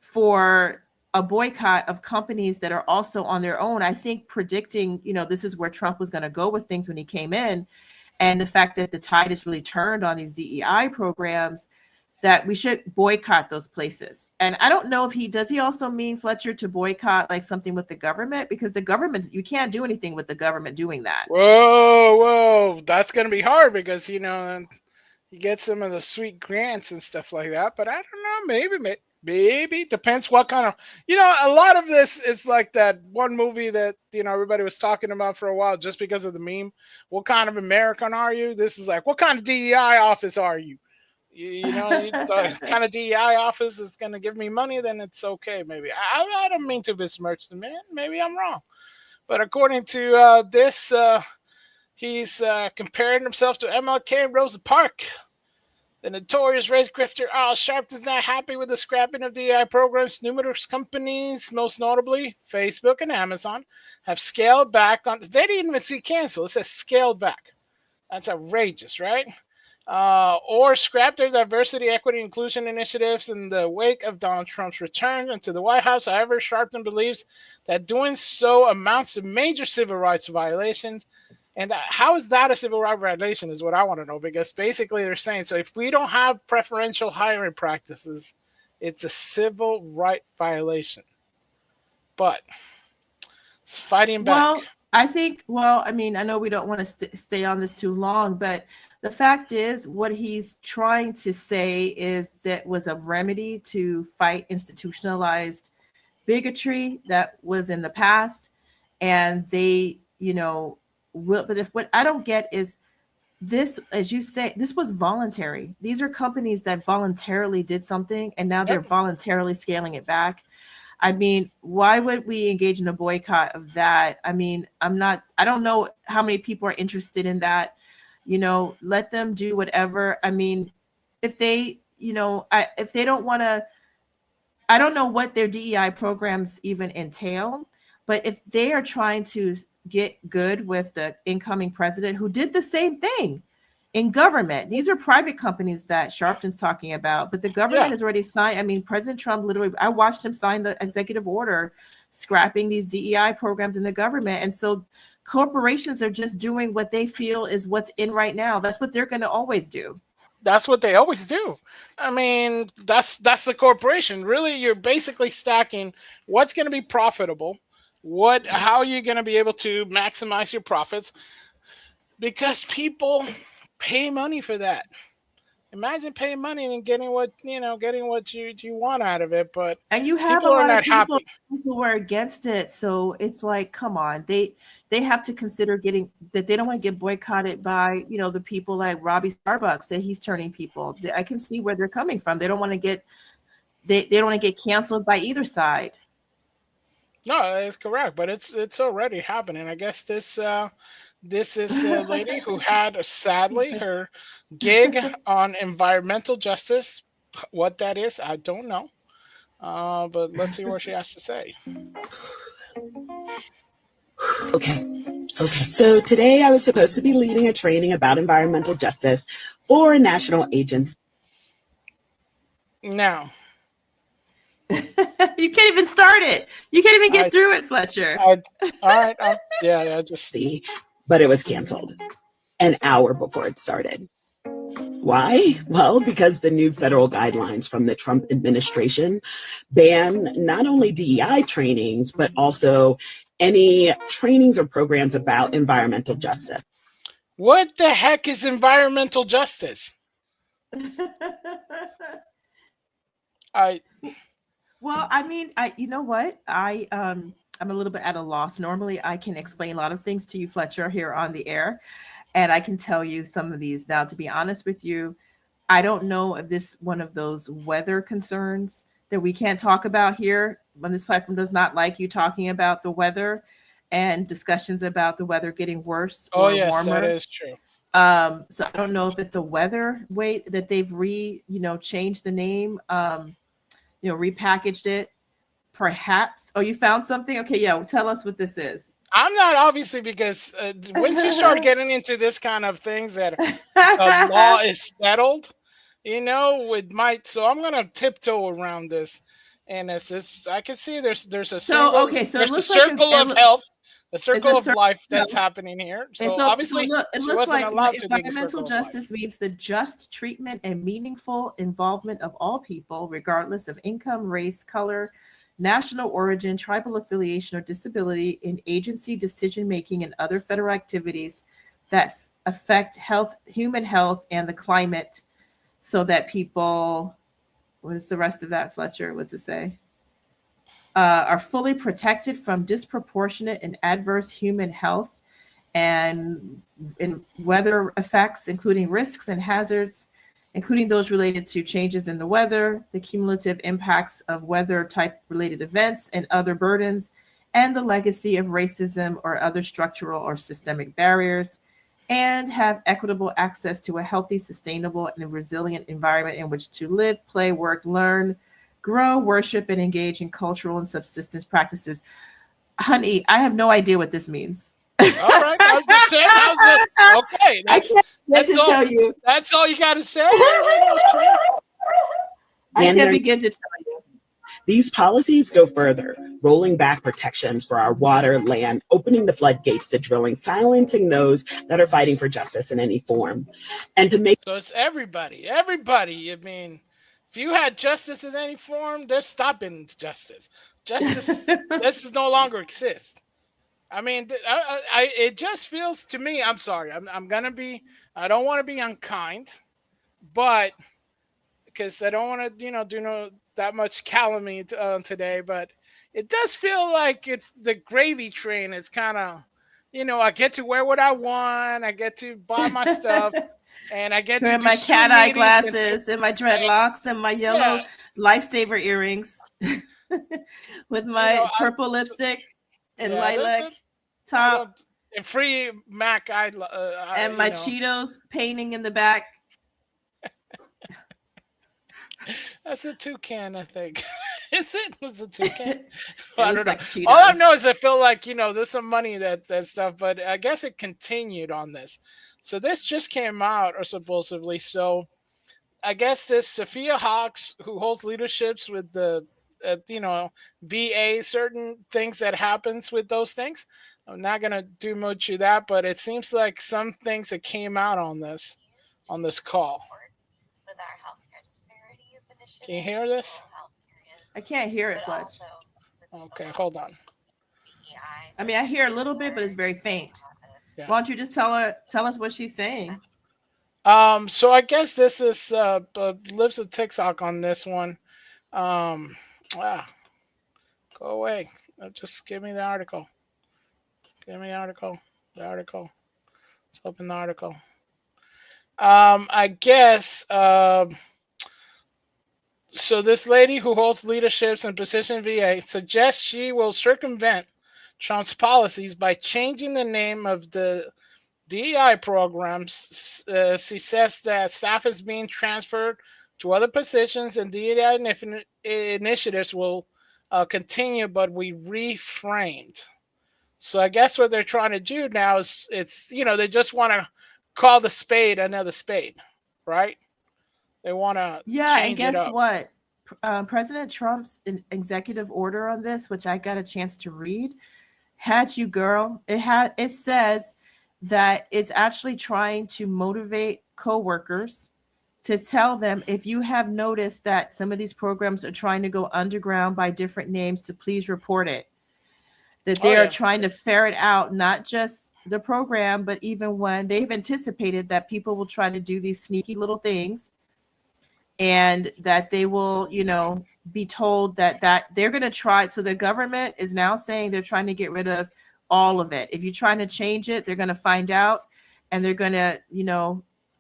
for a boycott of companies that are also on their own. I think predicting, this is where Trump was going to go with things when he came in. And the fact that the tide is really turned on these DEI programs, that we should boycott those places. And I don't know if does he also mean, Fletcher, to boycott like something with the government? Because the government, you can't do anything with the government doing that. Whoa. That's going to be hard, because, you get some of the sweet grants and stuff like that. But I don't know, maybe depends what kind of, a lot of this is like that one movie that, everybody was talking about for a while just because of the meme. What kind of American are you? This is like, what kind of DEI office are you? The kind of DEI office is going to give me money, then it's okay. Maybe I don't mean to besmirch the man. Maybe I'm wrong. But according to this, he's comparing himself to MLK and Rosa Parks. The notorious race grifter Al Sharpton is not happy with the scrapping of DEI programs. Numerous companies, most notably Facebook and Amazon, have scaled back on. They didn't even see cancel. It says scaled back. That's outrageous, right? or scrap their diversity, equity, inclusion initiatives in the wake of Donald Trump's return into the White House. However, Sharpton believes that doing so amounts to major civil rights violations. And how is that a civil rights violation is what I want to know, because basically they're saying, so if we don't have preferential hiring practices, it's a civil right violation. But it's fighting back. Well, I think, I mean, I know we don't want to stay on this too long, but the fact is what he's trying to say is that was a remedy to fight institutionalized bigotry that was in the past. And they, but what I don't get is this, as you say, this was voluntary. These are companies that voluntarily did something, and now they're voluntarily scaling it back. I mean, why would we engage in a boycott of that? I mean, I don't know how many people are interested in that. Let them do whatever. I mean, if they, if they don't want to, I don't know what their DEI programs even entail, but if they are trying to get good with the incoming president who did the same thing in government. These are private companies that Sharpton's talking about, but the government has already signed. I mean, President Trump literally, I watched him sign the executive order scrapping these DEI programs in the government. And so corporations are just doing what they feel is what's in right now. That's what they're going to always do. That's what they always do. I mean, that's the corporation. Really, you're basically stacking what's going to be profitable. How are you going to be able to maximize your profits? Because people pay money for that. Imagine paying money and getting what you want out of it. But and you have a lot of people who are against it. So it's like, come on, they have to consider getting that. They don't want to get boycotted by the people like Robbie Starbucks that he's turning people. I can see where they're coming from. They don't want to get they don't want to get canceled by either side. No, that's correct, but it's already happening. I guess this is a lady who had sadly her gig on environmental justice. What that is, I don't know. But let's see what she has to say. Okay. So today I was supposed to be leading a training about environmental justice for a national agency. Now. You can't even start it. You can't even get through it, Fletcher. All right. I just see. But it was canceled an hour before it started. Why? Well, because the new federal guidelines from the Trump administration ban not only DEI trainings, but also any trainings or programs about environmental justice. What the heck is environmental justice? Well, I mean, you know what? I'm a little bit at a loss. Normally, I can explain a lot of things to you, Fletcher, here on the air, and I can tell you some of these. Now, to be honest with you, I don't know if this one of those weather concerns that we can't talk about here when this platform does not like you talking about the weather and discussions about the weather getting worse or warmer. Yes, that is true. So I don't know if it's a weather way that they've changed the name. Repackaged it, perhaps. Oh, you found something? Okay, yeah. Well, tell us what this is. I'm not, obviously, because once you start getting into this kind of things that the law is settled, it might. So I'm gonna tiptoe around this, and it's this. I can see there's a so there's a circle of health. The circle of life that's happening here. So obviously, it looks like environmental justice means the just treatment and meaningful involvement of all people, regardless of income, race, color, national origin, tribal affiliation, or disability, in agency decision-making and other federal activities that affect human health, and the climate, so that people, what is the rest of that, Fletcher? What's it say? Are fully protected from disproportionate and adverse human health and weather effects, including risks and hazards, including those related to changes in the weather, the cumulative impacts of weather type related events and other burdens, and the legacy of racism or other structural or systemic barriers, and have equitable access to a healthy, sustainable, and resilient environment in which to live, play, work, learn, grow, worship, and engage in cultural and subsistence practices. Honey, I have no idea what this means. All right, I'm just saying. How's it? Okay, I can't begin to all. tell you. That's all you got to say. I And can't they're- begin to tell you. These policies go further, rolling back protections for our water, land, opening the floodgates to drilling, silencing those that are fighting for justice in any form. And to make So it's everybody. Everybody. I mean, if you had justice in any form, they're stopping justice. Justice no longer exists. I mean, it just feels to me. I'm sorry. I'm gonna be. I don't want to be unkind, but because I don't want to, do that much calumny today. But it does feel like the gravy train is kind of, I get to wear what I want. I get to buy my stuff, and I get to Wearing do my Zoom cat eye meetings glasses and my dreadlocks and my yellow lifesaver earrings with my purple lipstick and lilac top and free Mac and my Cheetos painting in the back. That's a toucan, I think. Is it? Was a toucan? It I looks don't know. like Cheetos. All I know is I feel like, there's some money that stuff, but I guess it continued on this. So this just came out, or supposedly. So I guess this Sophia Hawks, who holds leaderships with the, VA, certain things that happens with those things. I'm not going to do much of that, but it seems like some things that came out on this call. Can you hear this? I can't hear it, Fletch. Okay, hold on. I mean, I hear a little bit, but it's very faint. Yeah. Why don't you just tell us what she's saying? So I guess this is lives a TikTok on this one. Go away. Just give me the article. Give me the article. The article. Let's open the article. I guess so this lady who holds leaderships and position VA suggests she will circumvent Trump's policies by changing the name of the DEI programs. She says that staff is being transferred to other positions and DEI initiatives will continue, but we reframed. So I guess what they're trying to do now is they just want to call the spade another spade, right? They want to and guess what? President Trump's executive order on this, which I got a chance to read, had you, girl. It says that it's actually trying to motivate coworkers to tell them, if you have noticed that some of these programs are trying to go underground by different names, to please report it. That they are trying to ferret out not just the program, but even when they've anticipated that people will try to do these sneaky little things, and that they will, be told that they're going to try. So the government is now saying they're trying to get rid of all of it. If you're trying to change it, they're going to find out, and they're going to,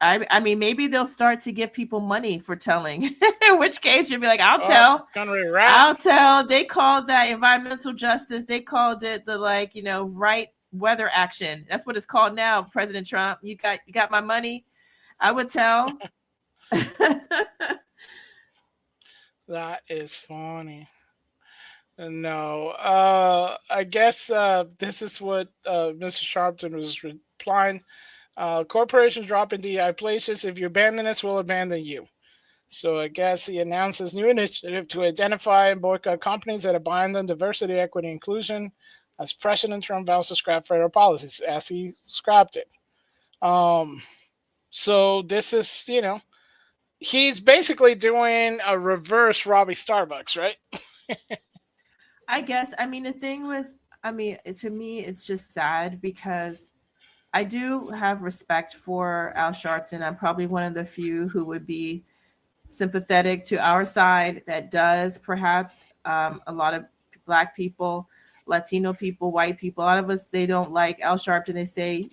I mean, maybe they'll start to give people money for telling, in which case you'll be like, I'll tell. They called that environmental justice. They called it the right weather action. That's what it's called now. President Trump, you got my money. I would tell. That is funny. No, I guess this is what Mr. Sharpton was replying. Corporations dropping DEI places. If you abandon us, we'll abandon you. So I guess he announces new initiative to identify and boycott companies that abandon diversity, equity, inclusion, as President Trump vows to scrap federal policies, as he scrapped it. So this is, he's basically doing a reverse Robbie Starbucks, right? I guess. I mean, to me, it's just sad because I do have respect for Al Sharpton. I'm probably one of the few who would be sympathetic to our side that does, perhaps. A lot of Black people, Latino people, white people, a lot of us, they don't like Al Sharpton. They say,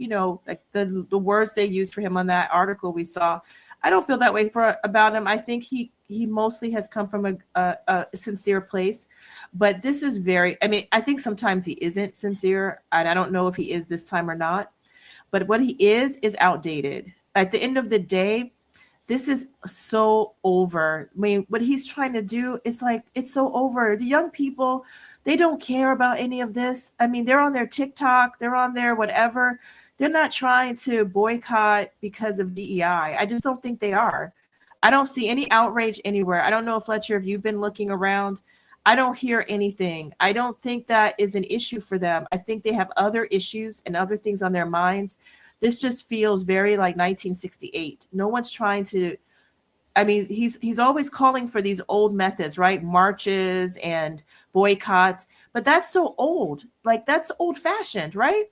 like the words they used for him on that article we saw. I don't feel that way about him. I think he mostly has come from a sincere place, but this is I think sometimes he isn't sincere, and I don't know if he is this time or not, but what he is outdated. At the end of the day, this is so over. I mean, what he's trying to do is like, it's so over. The young people, they don't care about any of this. I mean, they're on their TikTok, they're on their whatever. They're not trying to boycott because of DEI. I just don't think they are. I don't see any outrage anywhere. I don't know, Fletcher, if you've been looking around. I don't hear anything. I don't think that is an issue for them. I think they have other issues and other things on their minds. This just feels very like 1968. No one's trying to, I mean, he's always calling for these old methods, right? Marches and boycotts, but that's so old. Like, that's old fashioned, right?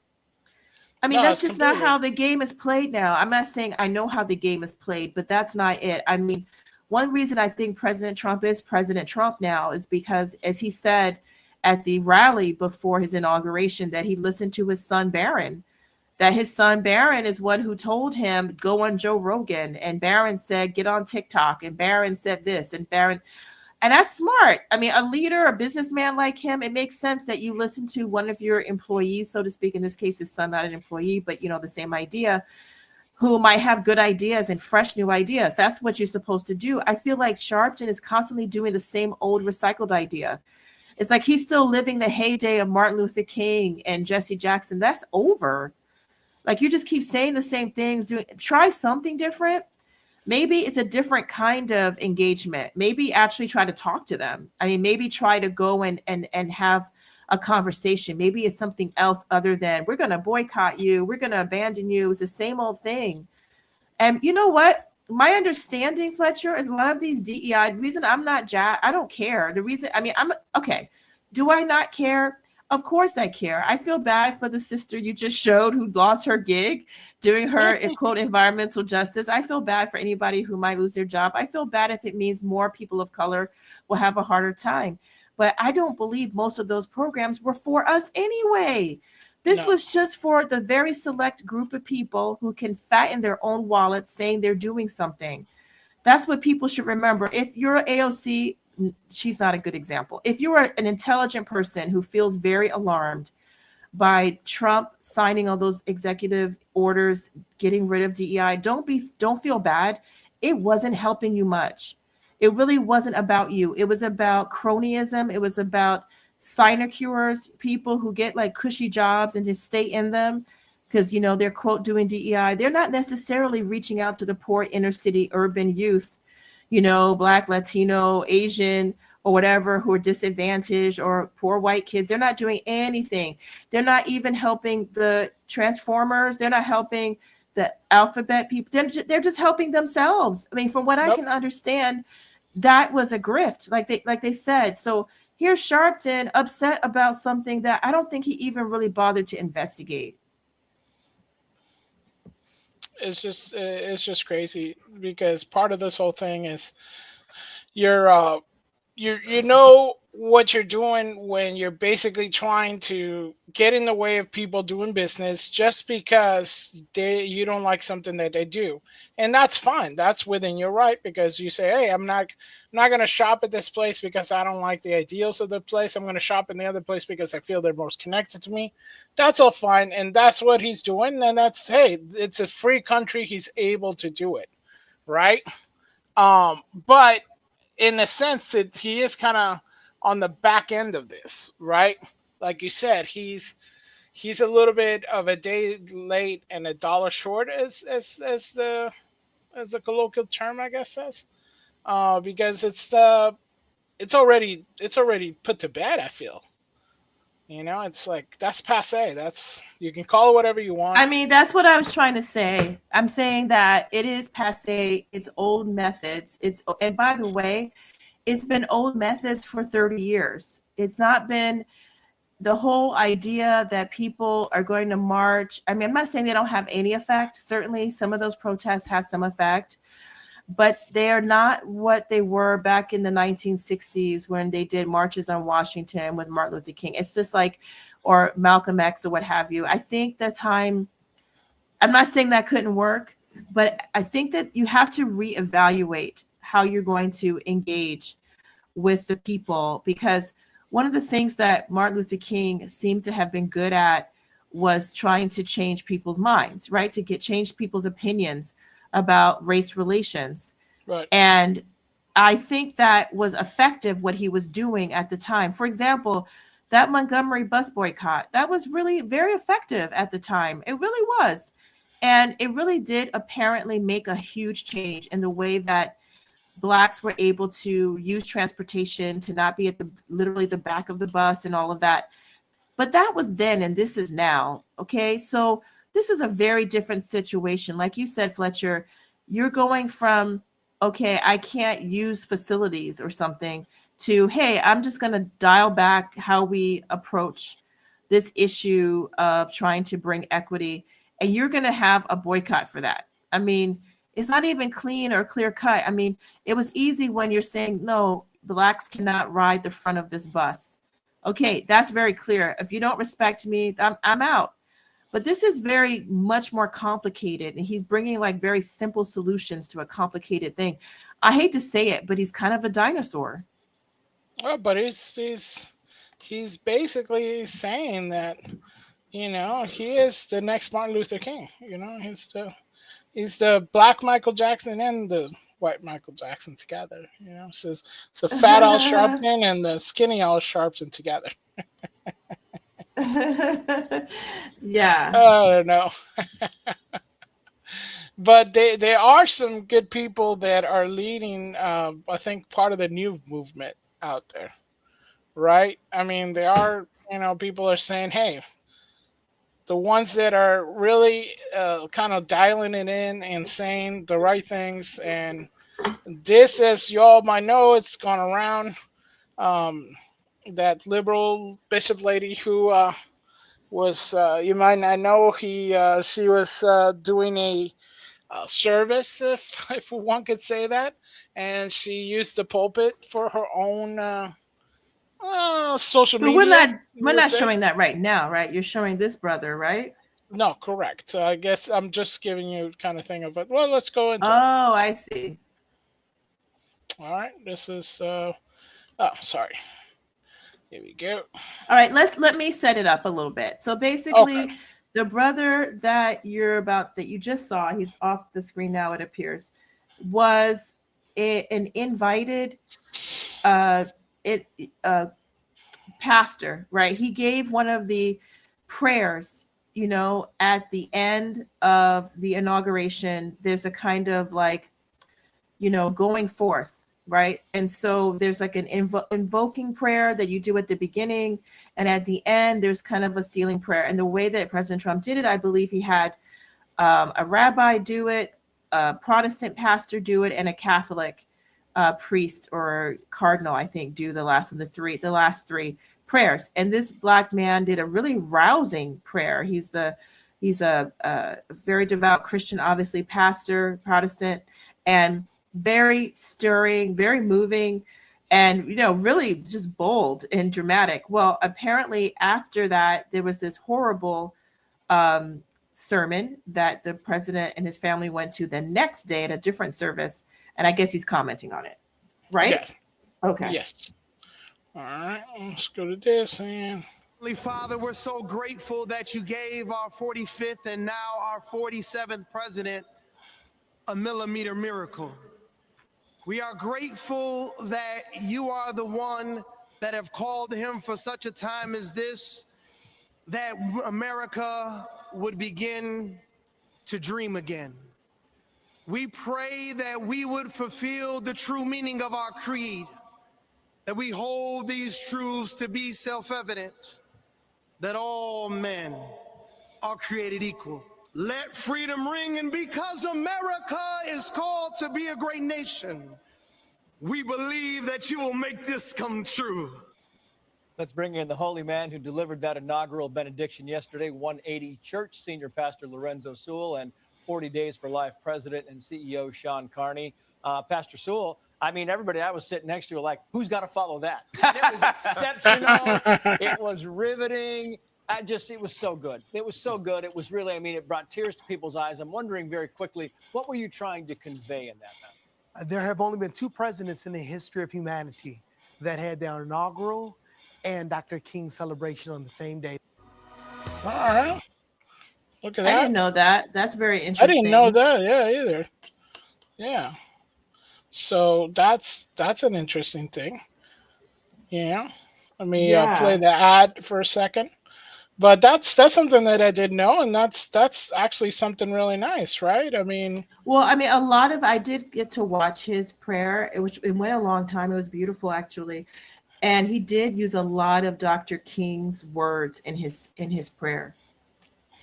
I mean, No, that's it's just not completely. how the game is played now. I'm not saying I know how the game is played, but that's not it. I mean, one reason I think President Trump is President Trump now is because, as he said at the rally before his inauguration, that he listened to his son Barron, that his son Barron is one who told him, go on Joe Rogan. And Barron said, get on TikTok. And Barron said this, and Barron, and that's smart. I mean, a leader, a businessman like him, it makes sense that you listen to one of your employees, so to speak. In this case, his son, not an employee, but, you know, the same idea, who might have good ideas and fresh new ideas. That's what you're supposed to do. I feel like Sharpton is constantly doing the same old recycled idea. It's like he's still living the heyday of Martin Luther King and Jesse Jackson. That's over. Like, you just keep saying the same things. Try something different. Maybe it's a different kind of engagement. Maybe actually try to talk to them. I mean, maybe try to go and have a conversation. Maybe it's something else other than, we're going to boycott you, we're going to abandon you. It's the same old thing. And you know what? My understanding, Fletcher, is a lot of these DEI, the reason I'm not I don't care. The reason, I mean, I'm okay. Do I not care? Of course I care. I feel bad for the sister you just showed who lost her gig doing her quote environmental justice. I feel bad for anybody who might lose their job. I feel bad if it means more people of color will have a harder time. But I don't believe most of those programs were for us anyway. This was just for the very select group of people who can fatten their own wallets saying they're doing something. That's what people should remember. If you're an AOC, she's not a good example. If you are an intelligent person who feels very alarmed by Trump signing all those executive orders, getting rid of DEI, don't feel bad. It wasn't helping you much. It really wasn't about you. It was about cronyism. It was about sinecures, people who get like cushy jobs and just stay in them because, you know, they're quote doing DEI. They're not necessarily reaching out to the poor inner city urban youth, you know, Black, Latino, Asian, or whatever, who are disadvantaged, or poor white kids. They're not doing anything. They're not even helping the Transformers. They're not helping the alphabet people. They're just helping themselves. I mean, from what I can understand, that was a grift, like they said. So here's Sharpton upset about something that I don't think he even really bothered to investigate. It's just crazy, because part of this whole thing is you know what you're doing when you're basically trying to get in the way of people doing business just because you don't like something that they do. And that's fine. That's within your right, because you say, hey, I'm not going to shop at this place because I don't like the ideals of the place. I'm going to shop in the other place because I feel they're most connected to me. That's all fine. And that's what he's doing. And that's, hey, it's a free country. He's able to do it. Right. But in the sense that he is kind of on the back end of this, right? Like you said, he's a little bit of a day late and a dollar short, as the colloquial term, I guess, says, because it's already put to bed. I feel, you know, it's like that's passé. That's, you can call it whatever you want. I mean, that's what I was trying to say. I'm saying that it is passé. It's old methods. And by the way, it's been old methods for 30 years. It's not been the whole idea that people are going to march. I mean, I'm not saying they don't have any effect. Certainly some of those protests have some effect, but they are not what they were back in the 1960s when they did marches on Washington with Martin Luther King. It's just like, or Malcolm X or what have you. I think that time, I'm not saying that couldn't work, but I think that you have to reevaluate how you're going to engage with the people, because one of the things that Martin Luther King seemed to have been good at was trying to change people's minds, right? To change people's opinions about race relations. Right. And I think that was effective what he was doing at the time. For example, that Montgomery bus boycott, that was really very effective at the time. It really was. And it really did apparently make a huge change in the way that Blacks were able to use transportation, to not be at the literally the back of the bus and all of that. But that was then and this is now. Okay. So this is a very different situation. Like you said, Fletcher, you're going from, okay, I can't use facilities or something, to, hey, I'm just going to dial back how we approach this issue of trying to bring equity. And you're going to have a boycott for that. I mean, it's not even clean or clear cut. I mean, it was easy when you're saying, no, Blacks cannot ride the front of this bus. Okay, that's very clear. If you don't respect me, I'm out. But this is very much more complicated, and he's bringing like very simple solutions to a complicated thing. I hate to say it, but he's kind of a dinosaur. Oh, but he's basically saying that, you know, he is the next Martin Luther King. You know, he's the Black Michael Jackson and the white Michael Jackson together. You know, so it's the fat Al Sharpton and the skinny Al Sharpton together. Yeah. I don't know. But there are some good people that are leading, I think, part of the new movement out there, right? I mean, there are, you know, people are saying, hey, the ones that are really kind of dialing it in and saying the right things. And this, as you all might know, it's gone around, that liberal bishop lady who was, you might not know, she was doing a service, if one could say that, and she used the pulpit for her own social But media. we're not showing that right now, right? You're showing this brother, right? No, correct. I guess I'm just giving you kind of thing of it. Well, let's go into it. Oh, I see. All right, this is oh, sorry. Here we go. All right, let me set it up a little bit. So basically, Okay. the brother that you just saw, he's off the screen now, it appears, was an invited pastor, right? He gave one of the prayers, you know, at the end of the inauguration. There's a kind of like, you know, going forth, right? And so there's like an invoking prayer that you do at the beginning, and at the end there's kind of a sealing prayer. And the way that President Trump did it, I believe he had a rabbi do it, a Protestant pastor do it, and a Catholic priest or cardinal, I think, do the last three prayers. And this Black man did a really rousing prayer. He's a very devout Christian, obviously, pastor, Protestant, and very stirring, very moving, and, you know, really just bold and dramatic. Well, apparently after that, there was this horrible sermon that the president and his family went to the next day at a different service, and I guess he's commenting on it, right? Yes. Okay. Yes. All right, let's go to this. And Heavenly Father, we're so grateful that you gave our 45th and now our 47th president a millimeter miracle. We are grateful that you are the one that have called him for such a time as this, that America would begin to dream again. We pray that we would fulfill the true meaning of our creed, that we hold these truths to be self-evident, that all men are created equal. Let freedom ring, and because America is called to be a great nation, we believe that you will make this come true. Let's bring in the holy man who delivered that inaugural benediction yesterday, 180 Church Senior Pastor Lorenzo Sewell and 40 Days for Life President and CEO Sean Carney. Pastor Sewell, I mean, everybody I was sitting next to were like, who's got to follow that? It was exceptional. It was riveting. It was so good. It was so good. It was really, I mean, it brought tears to people's eyes. I'm wondering very quickly, what were you trying to convey in that message? There have only been two presidents in the history of humanity that had their inaugural and Dr. King's celebration on the same day. all right. Look at I that. didn't know that. That's very I interesting. didn't know that. Yeah, either. Yeah. So that's an interesting thing. Yeah. Let me play Yeah. the ad for a second. But that's something that I didn't know, and that's actually something really nice, right? I mean, Well, I mean, I did get to watch his prayer. It went a long time. It was beautiful, actually, and he did use a lot of Dr. King's words in his prayer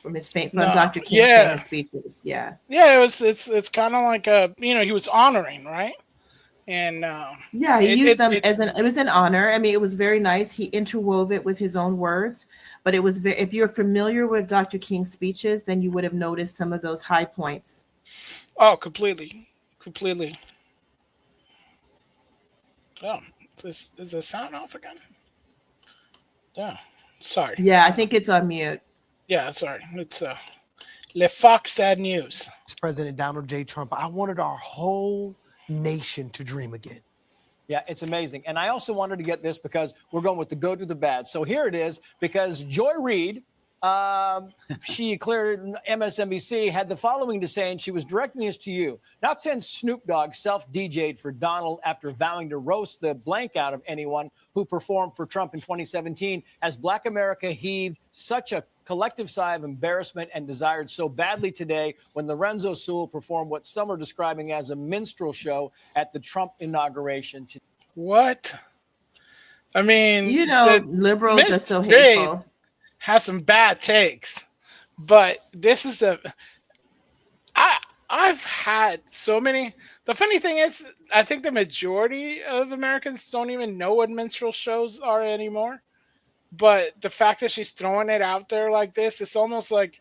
from no, Dr. King's yeah, famous speeches. Yeah. yeah. It's kind of like he was honoring, right? And Yeah, he it used it, them it as it was an honor. I mean, it was very nice. He interwove it with his own words, but it was if you're familiar with Dr. King's speeches, then you would have noticed some of those high points. oh, completely. Oh, is the sound off again? Yeah, sorry. Yeah, I think it's on mute. Yeah, sorry. It's Le Fox News. President Donald J. Trump, I wanted our whole nation to dream again. Yeah, it's amazing. And I also wanted to get this because we're going with the good to the bad. So here it is, because Joy Reid, she cleared MSNBC, had the following to say, and she was directing this to you. Not since Snoop Dogg self-DJ'd for Donald after vowing to roast the blank out of anyone who performed for Trump in 2017 has Black America heaved such a collective sigh of embarrassment and desired so badly today when Lorenzo Sewell performed what some are describing as a minstrel show at the Trump inauguration. What? I mean, You know, the liberals are Miss so Reid hateful. has some bad takes, but this is I've had so many. The funny thing is, I think the majority of Americans don't even know what minstrel shows are anymore. But the fact that she's throwing it out there like this, it's almost like,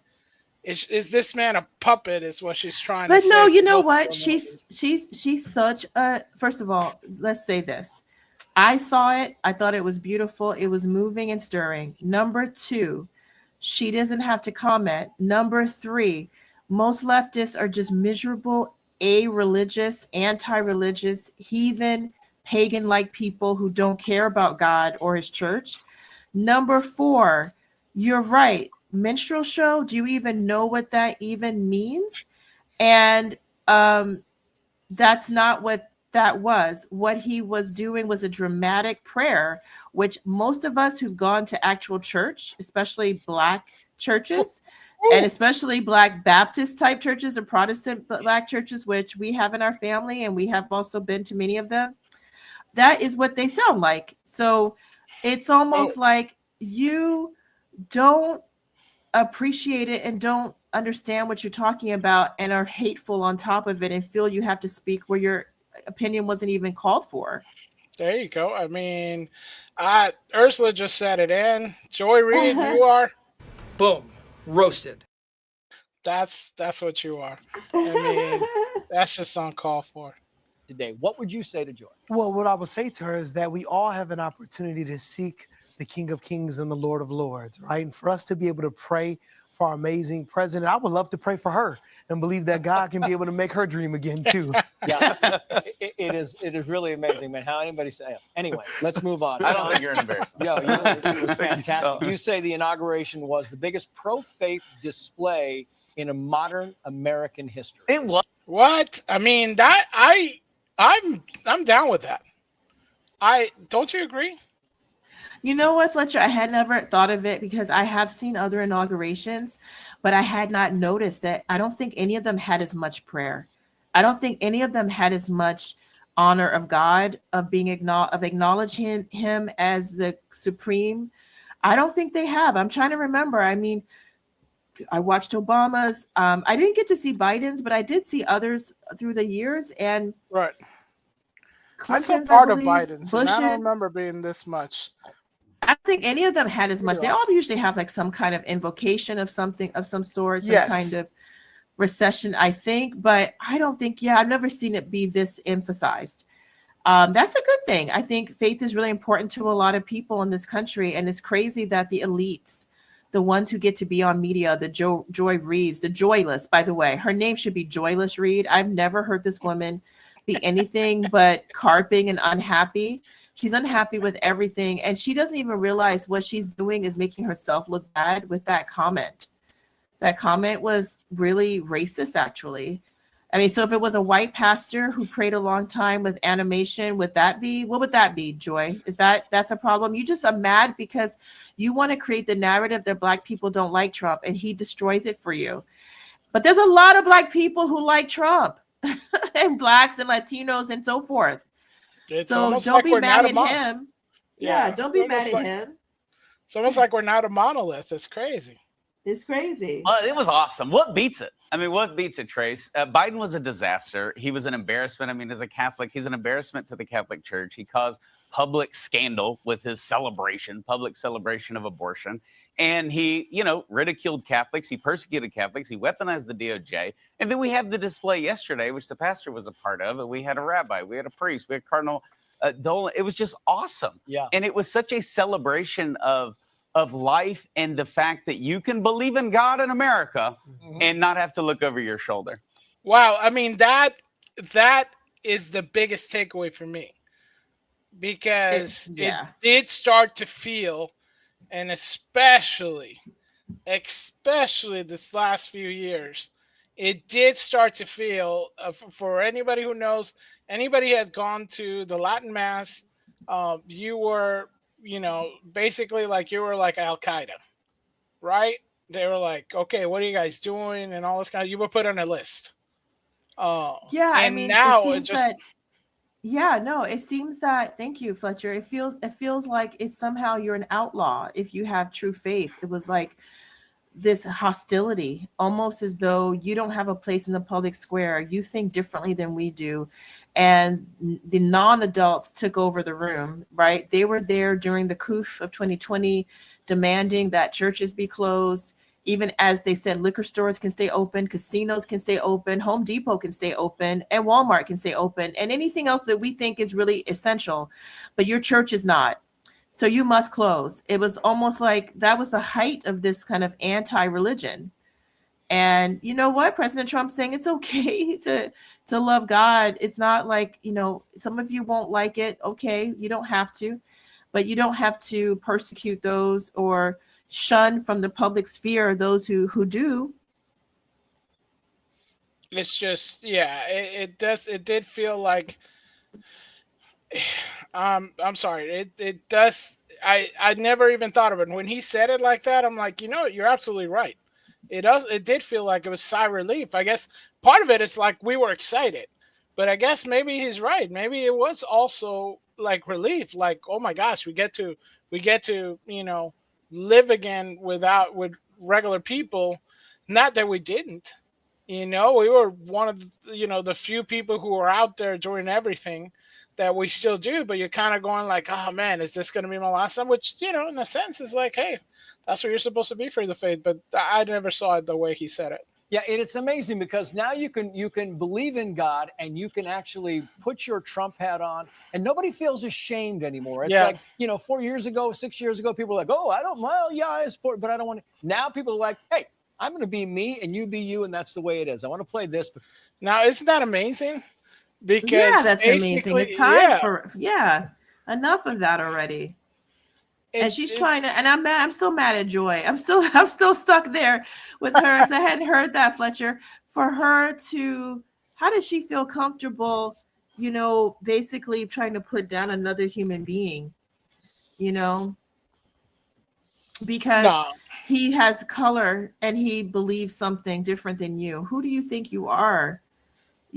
is this man a puppet? Is what she's trying to But say. no, you know to what? Americans. She's such a. First of all, let's say this. I saw it. I thought it was beautiful. It was moving and stirring. Number 2, she doesn't have to comment. Number 3, most leftists are just miserable, a-religious, anti-religious, heathen, pagan-like people who don't care about God or his church. Number 4, you're right. Minstrel show. Do you even know what that even means? And that's not what that was. What he was doing was a dramatic prayer, which most of us who've gone to actual church, especially Black churches, and especially Black Baptist type churches or Protestant Black churches, which we have in our family, and we have also been to many of them, that is what they sound like. So it's almost like you don't appreciate it and don't understand what you're talking about and are hateful on top of it and feel you have to speak where your opinion wasn't even called for. There you go. I mean, Ursula just said it, and Joy Reid, you are boom, roasted. That's what you are. I mean, that's just uncalled for. Today, what would you say to Joy? Well, what I would say to her is that we all have an opportunity to seek the King of Kings and the Lord of Lords, right? And for us to be able to pray for our amazing president, I would love to pray for her and believe that God can be able to make her dream again too. Yeah, it is really amazing, man. How anybody say it? Anyway, let's move on. I don't think you're an embarrassment. Yo, it was fantastic. You say the inauguration was the biggest pro-faith display in a modern American history. It was. What? I mean, that I'm down with that. Don't you agree? You know what, Fletcher? I had never thought of it because I have seen other inaugurations, but I had not noticed that. I don't think any of them had as much prayer. I don't think any of them had as much honor of God, of being acknowledging him as the supreme. I don't think they have. I'm trying to remember. I mean, I watched Obama's. I didn't get to see Biden's, but I did see others through the years. And right. Clinton's, I saw part of believe, Biden's, and I don't Bush's. remember being this much. I don't think any of them had as much. They all usually have like some kind of invocation of something of some sort, some Yes. kind of recession, I think. But I don't think, I've never seen it be this emphasized. That's a good thing. I think faith is really important to a lot of people in this country. And it's crazy that the elites, the ones who get to be on media, the Joy Reids, the Joyless, by the way, her name should be Joyless Reid. I've never heard this woman be anything but carping and unhappy. She's unhappy with everything, and she doesn't even realize what she's doing is making herself look bad with that comment. That comment was really racist, actually. I mean, so if it was a white pastor who prayed a long time with animation, what would that be, Joy? That's a problem? You just are mad because you want to create the narrative that Black people don't like Trump, and he destroys it for you. But there's a lot of Black people who like Trump and Blacks and Latinos and so forth. So don't be mad at him. Yeah, don't be mad at him. It's almost like we're not a monolith. It's crazy. It's crazy. Well, it was awesome. What beats it? I mean, what beats it, Trace? Biden was a disaster. He was an embarrassment. I mean, as a Catholic, he's an embarrassment to the Catholic Church. He caused public scandal with his public celebration of abortion. And he, ridiculed Catholics. He persecuted Catholics. He weaponized the DOJ. And then we have the display yesterday, which the pastor was a part of. And we had a rabbi, we had a priest, we had Cardinal Dolan. It was just awesome. Yeah. And it was such a celebration of life and the fact that you can believe in God in America and not have to look over your shoulder. Wow. I mean, that is the biggest takeaway for me, because it did start to feel, and especially this last few years, it did start to feel, for anybody who knows, anybody who has gone to the Latin Mass, you were, basically like you were like Al Qaeda, right? They were like, okay, what are you guys doing? And all this kind of, you were put on a list. Yeah, and I mean, now it seems that, thank you, Fletcher. It feels like it's somehow you're an outlaw if you have true faith. It was like this hostility, almost as though you don't have a place in the public square. You think differently than we do. And the non-adults took over the room, right? They were there during the coup of 2020, demanding that churches be closed, even as they said liquor stores can stay open, casinos can stay open, Home Depot can stay open, and Walmart can stay open, and anything else that we think is really essential. But your church is not. So you must close. It was almost like that was the height of this kind of anti-religion. And you know what? President Trump saying it's okay to love God. It's not like, some of you won't like it. Okay, you don't have to, but you don't have to persecute those or shun from the public sphere those who do. It's just, it did feel like, I'm sorry. It does. I never even thought of it. When he said it like that, I'm like, you're absolutely right. It did feel like it was sigh of relief. I guess part of it is like we were excited, but I guess maybe he's right. Maybe it was also like relief. Like, oh my gosh, we get to, live again with regular people. Not that we didn't, we were one of the few people who were out there doing everything that we still do, but you're kind of going like, oh man, is this going to be my last time? Which, in a sense is like, hey, that's what you're supposed to be for the faith. But I never saw it the way he said it. Yeah, and it's amazing because now you can believe in God and you can actually put your Trump hat on and nobody feels ashamed anymore. It's like, 4 years ago, 6 years ago, people were like, oh, I support, but I don't want to. Now people are like, hey, I'm going to be me and you be you, and that's the way it is. I want to play this. Now, isn't that amazing? Because that's amazing. It's time for enough of that already. And she's trying to, and I'm mad. I'm still mad at Joy. I'm still stuck there with her because I hadn't heard that, Fletcher. For her to, how does she feel comfortable? Basically trying to put down another human being. Because he has color and he believes something different than you. Who do you think you are?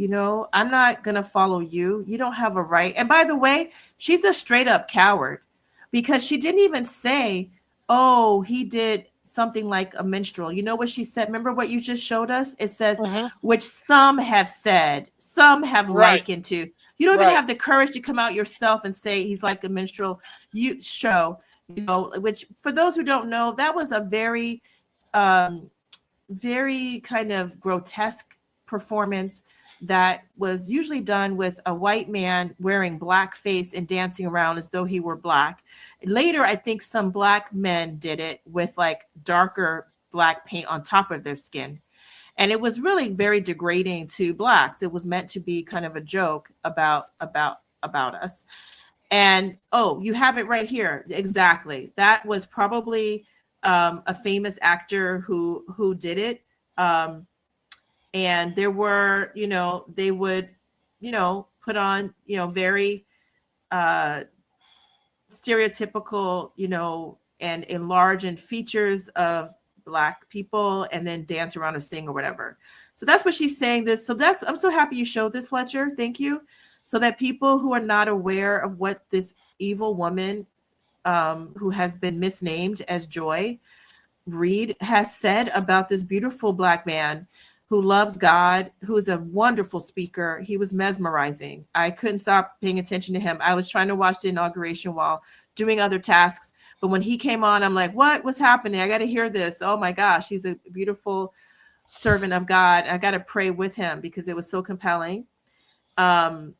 I'm not going to follow you. You don't have a right. And by the way, she's a straight up coward because she didn't even say, oh, he did something like a minstrel. You know what she said? Remember what you just showed us? It says, which some have said, some have likened to. You don't even have the courage to come out yourself and say he's like a minstrel. You show, which for those who don't know, that was a very, very kind of grotesque performance that was usually done with a white man wearing blackface and dancing around as though he were black. Later, I think some black men did it with like darker black paint on top of their skin. And it was really very degrading to blacks. It was meant to be kind of a joke about us. And, oh, you have it right here. Exactly. That was probably a famous actor who did it. And there were, they would, put on, very stereotypical, and enlarge in features of Black people, and then dance around or sing or whatever. So that's what she's saying this. So I'm so happy you showed this, Fletcher. Thank you. So that people who are not aware of what this evil woman, who has been misnamed as Joy Reid, has said about this beautiful Black man who loves God, who's a wonderful speaker. He was mesmerizing. I couldn't stop paying attention to him. I was trying to watch the inauguration while doing other tasks. But when he came on, I'm like, what's happening? I got to hear this. Oh my gosh, he's a beautiful servant of God. I got to pray with him because it was so compelling. And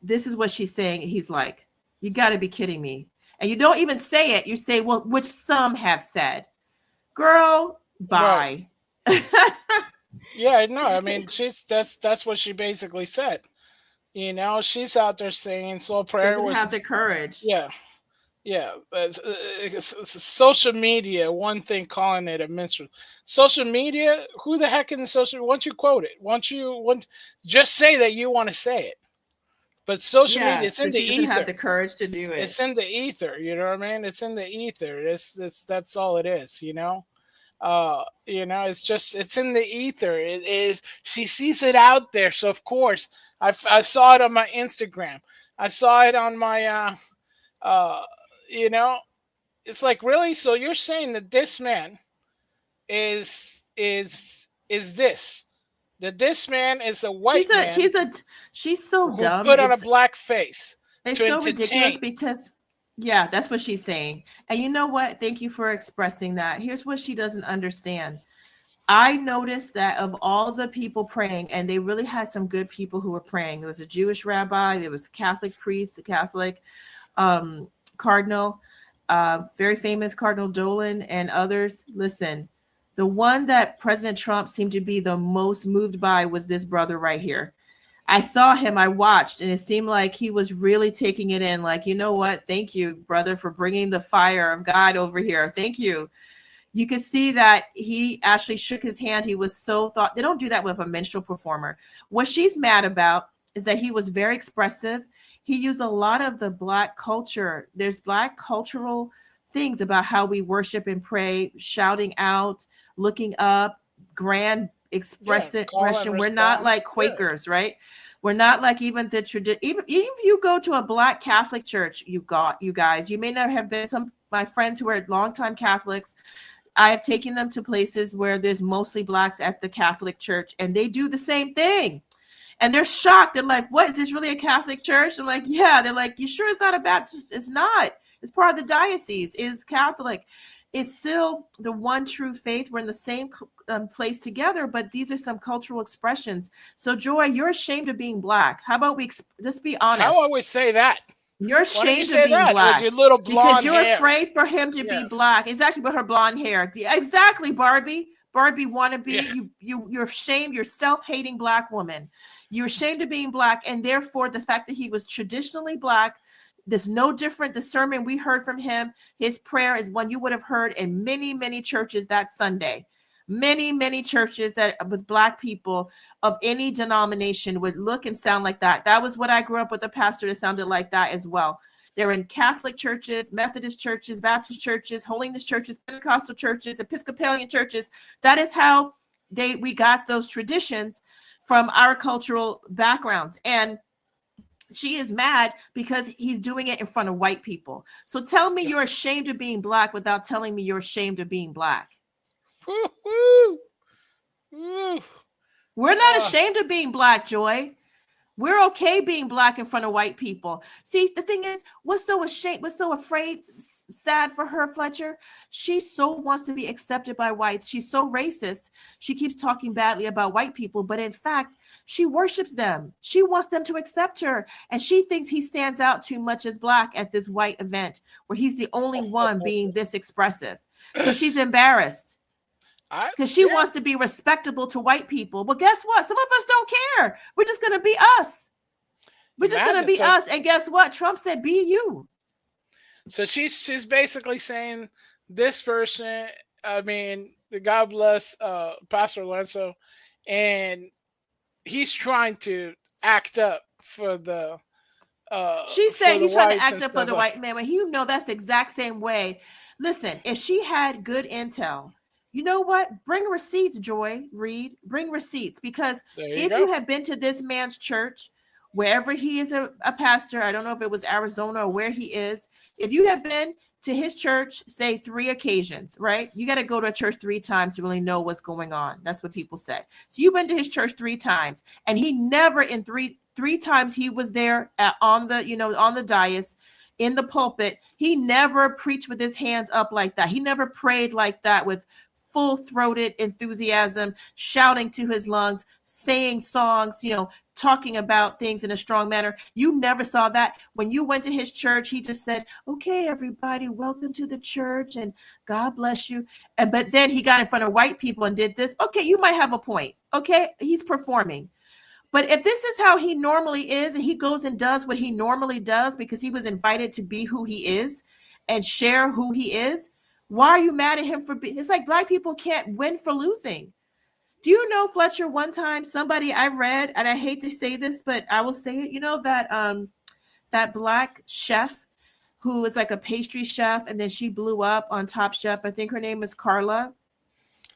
this is what she's saying. He's like, you got to be kidding me. And you don't even say it. You say, well, which some have said. Girl, bye. Right. Yeah, no, I mean, that's what she basically said. She's out there saying soul prayer Doesn't was have the courage. Yeah. It's social media, one thing calling it a minstrel. Social media, who the heck in the social? Once you quote it, just say that you want to say it. But social media, it's in the ether. She doesn't have the courage to do it. It's in the ether. You know what I mean? It's in the ether. That's all it is. It's in the ether. It is. She sees it out there. So of course, I saw it on my Instagram. I saw it on my. It's like, really? So you're saying that this man is this? That this man is a white man? She's so dumb. Put on a black face. It's so ridiculous because, yeah, that's what she's saying. And you know what? Thank you for expressing that. Here's what she doesn't understand. I noticed that of all the people praying, and they really had some good people who were praying. There was a Jewish rabbi, there was a Catholic priest, a Catholic cardinal, very famous Cardinal Dolan, and others. Listen, the one that President Trump seemed to be the most moved by was this brother right here. I saw him, I watched, and it seemed like he was really taking it in. Like, you know what? Thank you, brother, for bringing the fire of God over here. Thank you. You could see that he actually shook his hand. He was so they don't do that with a minstrel performer. What she's mad about is that he was very expressive. He used a lot of the Black culture. There's Black cultural things about how we worship and pray, shouting out, looking up, grand expression. We're not like Quakers, right? We're not like even the tradition. Even if you go to a Black Catholic church, you guys, you may not have been. Some my friends who are longtime Catholics, I have taken them to places where there's mostly Blacks at the Catholic church, and they do the same thing. And they're shocked. They're like, what, is this really a Catholic church? I'm like, yeah. They're like, you sure it's not a Baptist? It's not. It's part of the diocese. It's Catholic. It's still the one true faith. We're in the same place together, but these are some cultural expressions. So, Joy, you're ashamed of being Black. How about we just be honest? I always say that. You're ashamed of being Black with your little blonde because you're hair. afraid for him to be Black. It's actually with her blonde hair. Exactly, Barbie wannabe. Yeah. You're ashamed. You're self-hating Black woman. You're ashamed of being Black, and therefore the fact that he was traditionally Black. There's no different. The sermon we heard from him, his prayer is one you would have heard in many, many churches that Sunday. Many, many churches that with Black people of any denomination would look and sound like that. That was what I grew up with, a pastor that sounded like that as well. They're in Catholic churches, Methodist churches, Baptist churches, Holiness churches, Pentecostal churches, Episcopalian churches. That is how we got those traditions from our cultural backgrounds. And she is mad because he's doing it in front of white people. So tell me you're ashamed of being Black without telling me you're ashamed of being Black. We're not ashamed of being Black, Joy. We're okay being Black in front of white people. See, the thing is, what's so ashamed, what's so afraid, sad for her, Fletcher? She so wants to be accepted by whites. She's so racist. She keeps talking badly about white people, but in fact, she worships them. She wants them to accept her. And she thinks he stands out too much as Black at this white event where he's the only one being this expressive. So she's embarrassed. Because she wants to be respectable to white people. Well, guess what? Some of us don't care. We're just going to be us. We're just going to be us. And guess what? Trump said, be you. So she's basically saying this person, I mean, God bless Pastor Lorenzo, and he's trying to act up for the She's for saying the he's trying to whites act and up for stuff. the white man. When you know that's the exact same way. Listen, if she had good intel, you know what? Bring receipts, Joy Reid. Bring receipts, because There you if go. you had been to this man's church, wherever he is a pastor, I don't know if it was Arizona or where he is. If you have been to his church, say 3 occasions, right? You got to go to a church 3 times to really know what's going on. That's what people say. So you've been to his church 3 times, and he never in three times he was there on the dais in the pulpit, he never preached with his hands up like that. He never prayed like that with full-throated enthusiasm, shouting to his lungs, saying songs, talking about things in a strong manner. You never saw that. When you went to his church, he just said, "Okay, everybody, welcome to the church and God bless you." But then he got in front of white people and did this. Okay, you might have a point. Okay, he's performing. But if this is how he normally is, and he goes and does what he normally does because he was invited to be who he is and share who he is, why are you mad at him for being? It's like Black people can't win for losing. Do you know, Fletcher, one time somebody I read, and I hate to say this, but I will say it, that Black chef who was like a pastry chef, and then she blew up on Top Chef. I think her name is Carla.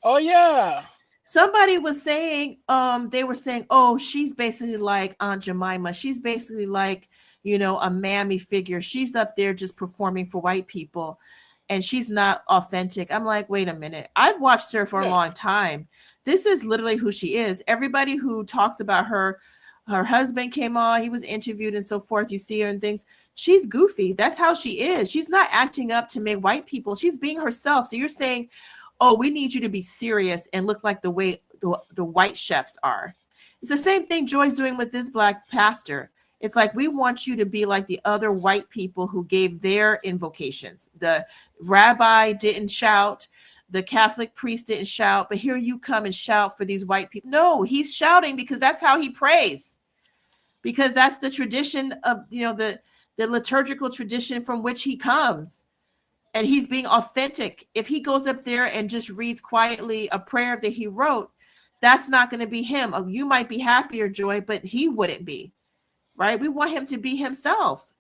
Oh yeah. Somebody was saying, they were saying, oh, she's basically like Aunt Jemima. She's basically like, a mammy figure. She's up there just performing for white people, and she's not authentic. I'm like, wait a minute. I've watched her for a long time. This is literally who she is. Everybody who talks about her husband came on, he was interviewed and so forth. You see her and things. She's goofy. That's how she is. She's not acting up to make white people. She's being herself. So you're saying, oh, we need you to be serious and look like the way the white chefs are. It's the same thing Joy's doing with this Black pastor. It's like, we want you to be like the other white people who gave their invocations. The rabbi didn't shout. The Catholic priest didn't shout. But here you come and shout for these white people. No, he's shouting because that's how he prays. Because that's the tradition of, the liturgical tradition from which he comes. And he's being authentic. If he goes up there and just reads quietly a prayer that he wrote, that's not going to be him. You might be happier, Joy, but he wouldn't be, right? We want him to be himself.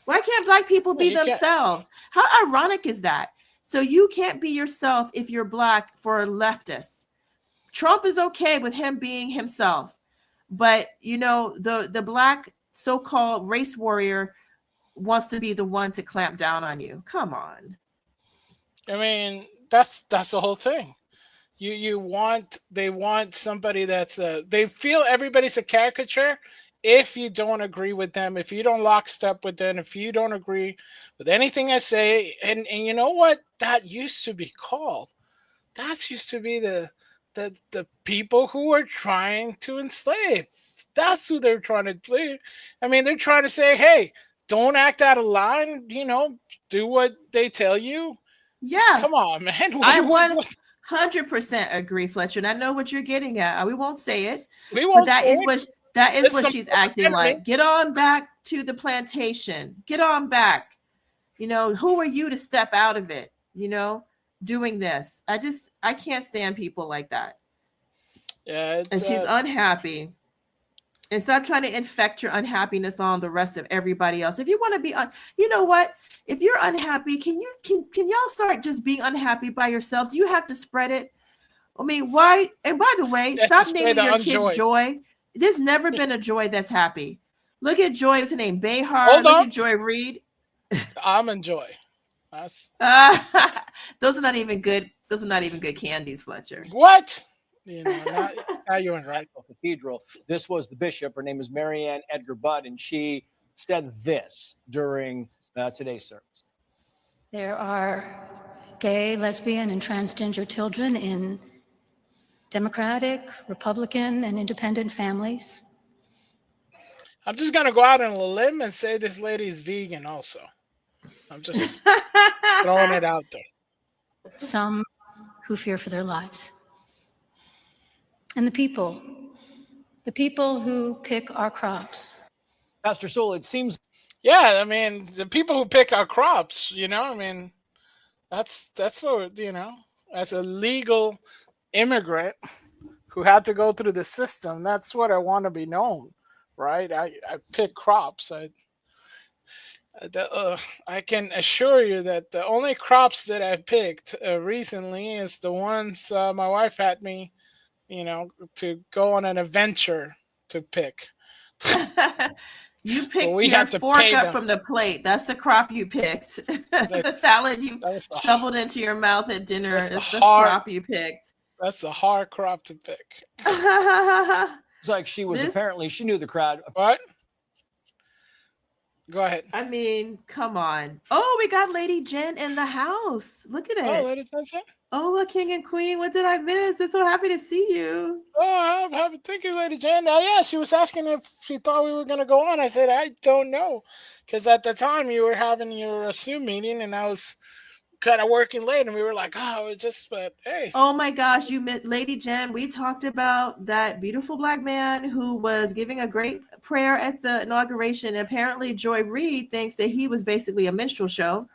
Why can't Black people be themselves? How ironic is that? So you can't be yourself if you're Black for leftists. Trump is okay with him being himself. But, the Black so-called race warrior wants to be the one to clamp down on you. Come on. I mean, that's the whole thing. They want somebody that's they feel everybody's a caricature if you don't agree with them, if you don't lockstep with them, if you don't agree with anything I say. And you know what that used to be called? That used to be the people who are trying to enslave. That's who they're trying to play. I mean, they're trying to say, hey, don't act out of line, do what they tell you. Yeah. Come on, man. I 100% agree, Fletcher. And I know what you're getting at. We won't say it. We won't. But that is what she's acting enemy. like. Get on back to the plantation. Get on back. Who are you to step out of it? Doing this. I can't stand people like that. Yeah. And she's unhappy. And stop trying to infect your unhappiness on the rest of everybody else. If you want to be, you know what? If you're unhappy, can y'all start just being unhappy by yourselves? Do you have to spread it? I mean, why? And by the way, stop naming your kids Joy. There's never been a Joy that's happy. Look at Joy. What's her name? Behar. Look at Joy Reid. I'm in Joy. Those are not even good. Those are not even good candies, Fletcher. What? Now you're in right. Cathedral. This was the bishop. Her name is Marianne Edgar Budd, and she said this during today's service. There are gay, lesbian, and transgender children in Democratic, Republican, and independent families. I'm just going to go out on a limb and say this lady is vegan also. I'm just throwing it out there. Some who fear for their lives. And the people who pick our crops. Pastor Sewell, it seems. Yeah, I mean, the people who pick our crops, That's what, as a legal immigrant who had to go through the system, that's what I want to be known, right? I pick crops. I can assure you that the only crops that I picked recently is the ones my wife had me, to go on an adventure to pick. You But picked we your had to fork pay up them. from the plate. That's the crop you picked. The salad you shoveled into your mouth at dinner is the crop you picked. That's a hard crop to pick. It's like she was apparently, she knew the crowd. What? Go ahead. I mean, come on. Oh, we got Lady Jen in the house. Look at it. Oh, Lady Jen's here? Oh, look, King and Queen. What did I miss? I'm so happy to see you. Oh, I'm happy. Thank you, Lady Jen. Yeah, she was asking if she thought we were going to go on. I said, I don't know. Because at the time you were having your Zoom meeting and I was kind of working late and we were like, but hey. Oh my gosh, you met Lady Jen. We talked about that beautiful Black man who was giving a great prayer at the inauguration. Apparently, Joy Reid thinks that he was basically a minstrel show.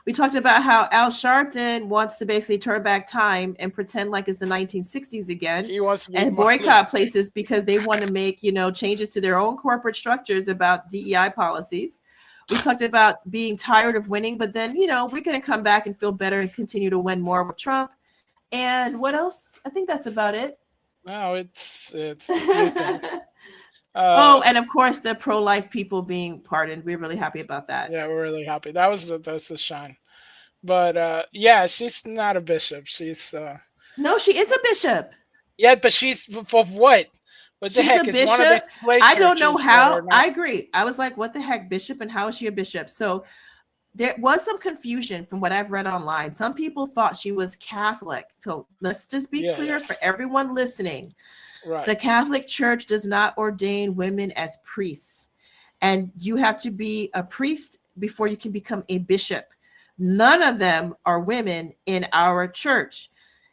We talked about how Al Sharpton wants to basically turn back time and pretend like it's the 1960s again. He wants to be and boycott places because they want to make, changes to their own corporate structures about DEI policies. We talked about being tired of winning, but then, we're going to come back and feel better and continue to win more with Trump. And what else? I think that's about it. No, it's a few things. And of course, the pro-life people being pardoned. We're really happy about that. Yeah, we're really happy. That's a shine. But yeah, she's not a bishop. She's no, she is a bishop. Yeah, but she's for what? What the She's heck? a It's one of bishop. these play I don't know churches how. that are not- I agree. I was like, what the heck, bishop, and how is she a bishop? So there was some confusion from what I've read online. Some people thought she was Catholic. So let's just be clear for everyone listening. Right. The Catholic Church does not ordain women as priests. And you have to be a priest before you can become a bishop. None of them are women in our church.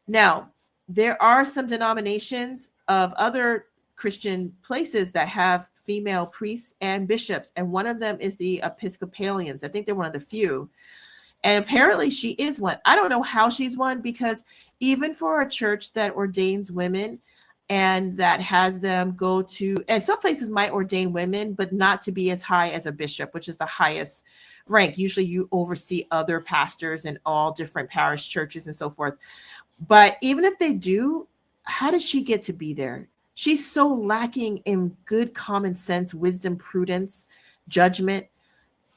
Now, there are some denominations of other Christian places that have female priests and bishops, and one of them is the Episcopalians. I think they're one of the few. And apparently she is one. I don't know how she's one, because even for a church that ordains women and that has them go to, and some places might ordain women, but not to be as high as a bishop, which is the highest rank. Usually you oversee other pastors in all different parish churches and so forth. But even if they do, how does she get to be there? She's so lacking in good common sense, wisdom, prudence, judgment.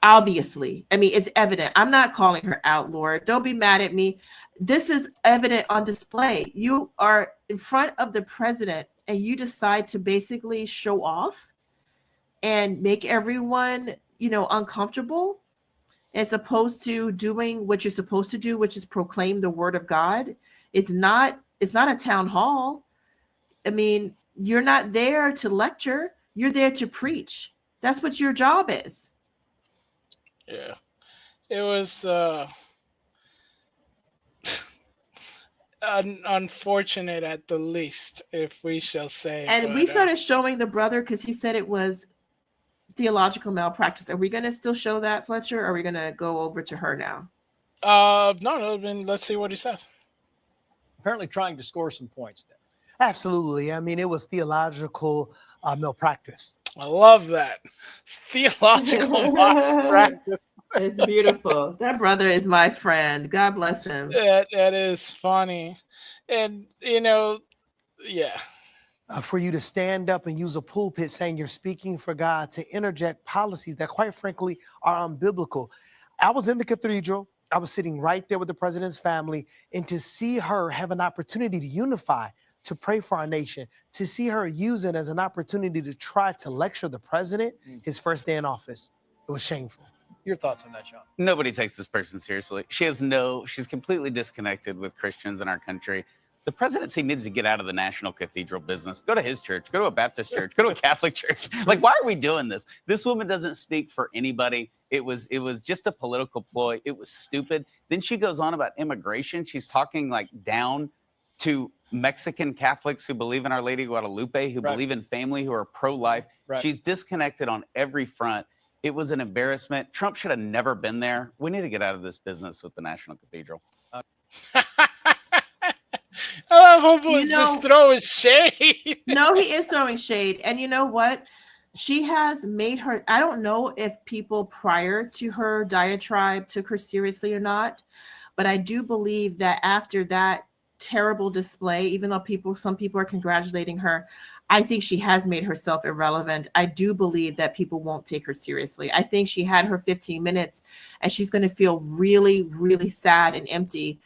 Obviously, I mean, it's evident. I'm not calling her out, Lord. Don't be mad at me. This is evident on display. You are in front of the president and you decide to basically show off and make everyone, uncomfortable, as opposed to doing what you're supposed to do, which is proclaim the word of God. It's not a town hall. I mean, you're not there to lecture. You're there to preach. That's what your job is. Yeah, it was unfortunate at the least, if we shall say. And but, we started showing the brother because he said it was theological malpractice. Are we going to still show that, Fletcher? Or are we going to go over to her now? No. Let's see what he says. Apparently trying to score some points there. Absolutely. I mean, it was theological malpractice. I love that. It's theological malpractice. It's beautiful. That brother is my friend. God bless him. That is funny. And, yeah. For you to stand up and use a pulpit saying you're speaking for God, to interject policies that quite frankly are unbiblical. I was in the cathedral. I was sitting right there with the president's family, and to see her have an opportunity to unify, to pray for our nation, to see her use it as an opportunity to try to lecture the president his first day in office, it was shameful. Your thoughts on that, Sean? Nobody takes this person seriously. She's completely disconnected with Christians in our country. The presidency needs to get out of the national cathedral business. Go to his church, go to a Baptist church, go to a Catholic church. Like, why are we doing this? This woman doesn't speak for anybody. It was just a political ploy. It was stupid. Then she goes on about immigration. She's talking like down to Mexican Catholics who believe in Our Lady of Guadalupe, who believe in family, who are pro-life. She's disconnected on every front. It was an embarrassment. Trump should have never been there. We need to get out of this business with the National Cathedral. He's just throwing shade. No, he is throwing shade. And you know what? She has made her, I don't know if people prior to her diatribe took her seriously or not, but I do believe that after that terrible display, even though some people are congratulating her, I think she has made herself irrelevant. I do believe that people won't take her seriously. I think she had her 15 minutes and she's going to feel really, really sad and empty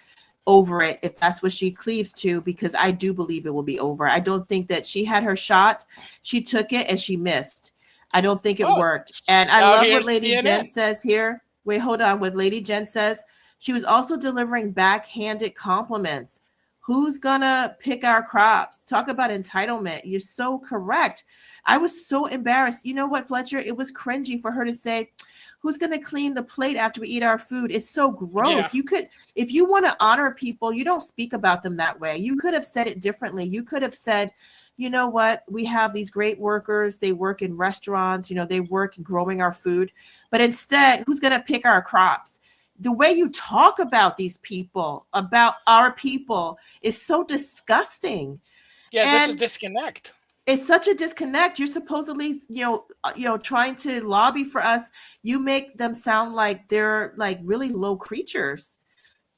over it if that's what she cleaves to, because I do believe it will be over. I don't think that she had her shot. She took it and she missed. I don't think it worked. And I love what Lady Jen says here. Wait, hold on. What Lady Jen says, she was also delivering backhanded compliments. Who's gonna pick our crops? Talk about entitlement. You're so correct. I was so embarrassed. You know what, Fletcher? It was cringy for her to say, who's gonna clean the plate after we eat our food? It's so gross. Yeah. You could, if you want to honor people, you don't speak about them that way. You could have said it differently. You could have said, you know what? We have these great workers. They work in restaurants. You know, they work in growing our food. But instead, who's gonna pick our crops? The way you talk about these people, about our people, is so disgusting. Yeah, there's a disconnect. It's such a disconnect. You're supposedly, trying to lobby for us. You make them sound like they're like really low creatures.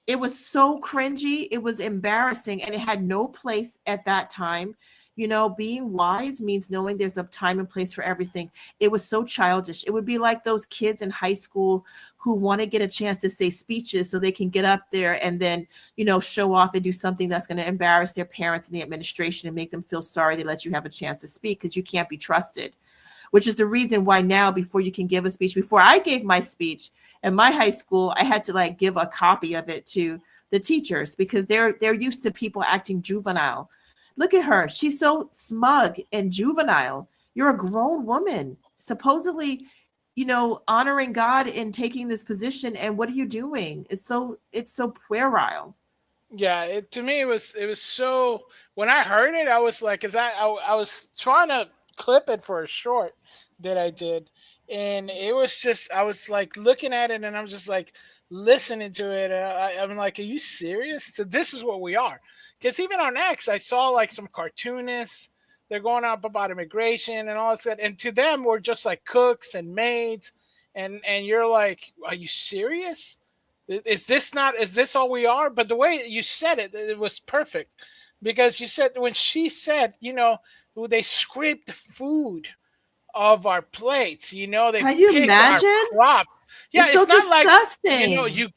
It was so cringy. It was embarrassing, and it had no place at that time. You know, being wise means knowing there's a time and place for everything. It was so childish. It would be like those kids in high school who want to get a chance to say speeches so they can get up there and then, show off and do something that's going to embarrass their parents and the administration and make them feel sorry they let you have a chance to speak because you can't be trusted, which is the reason why now, before you can give a speech, before I gave my speech in my high school, I had to give a copy of it to the teachers because they're used to people acting juvenile. Look at her. She's so smug and juvenile. You're a grown woman, supposedly, honoring God and taking this position. And what are you doing? It's so puerile. Yeah, to me, it was so, when I heard it, I was like, I was trying to clip it for a short that I did. And it was just, I was like looking at it and I was just like listening to it. I'm like, are you serious? So this is what we are. Because even on X, I saw like some cartoonists, they're going up about immigration and all that. And to them, we're just like cooks and maids. And you're like, are you serious? Is this all we are? But the way you said it, it was perfect. Because you said, when she said, they scrape the food of our plates, they can you imagine? Our crops. Yeah, it's so not disgusting. Like, you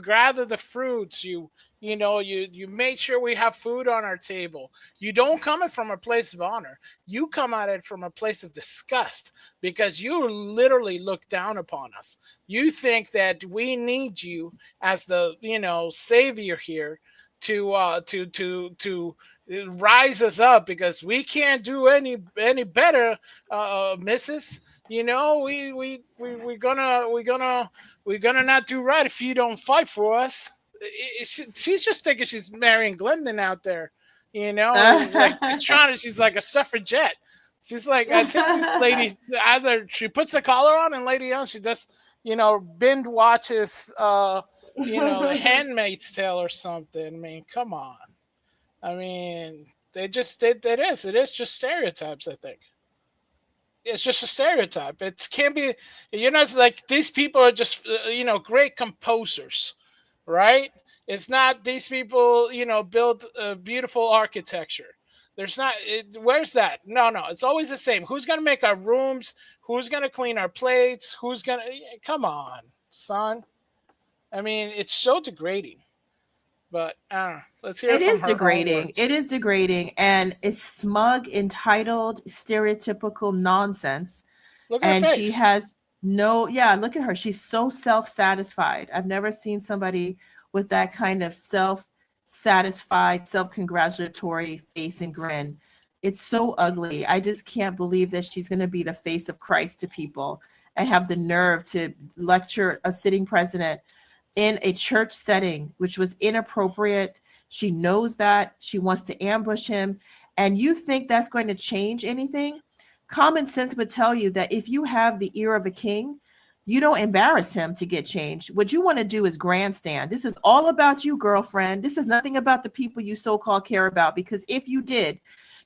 gather the fruits, you make sure we have food on our table. You don't come it from a place of honor. You come at it from a place of disgust because you literally look down upon us. You think that we need you as the, savior here to rise us up because we can't do any better, missus. We're gonna not do right if you don't fight for us. She's just thinking she's marrying Glendon out there, she's like a suffragette. She's like, I think this lady, either she puts a collar on and later on she just, binge watches, The Handmaid's Tale or something. I mean, come on. I mean, it is just stereotypes, I think. It's just a stereotype. It can't be, it's like these people are just, great composers, right? It's not these people, build beautiful architecture. There's not, where's that? No, it's always the same. Who's going to make our rooms? Who's going to clean our plates? Come on, son. I mean, it's so degrading. But let's hear it. It is degrading. It is degrading, and it's smug, entitled, stereotypical nonsense. Look at her face. She has look at her. She's so self-satisfied. I've never seen somebody with that kind of self-satisfied, self-congratulatory face and grin. It's so ugly. I just can't believe that she's going to be the face of Christ to people and have the nerve to lecture a sitting president in a church setting, which was inappropriate. She knows that. She wants to ambush him. And you think that's going to change anything? common sense would tell you that if you have the ear of a king, you don't embarrass him to get changed. What you want to do is grandstand. This is all about you, girlfriend. This is nothing about the people you so-called care about, because if you did,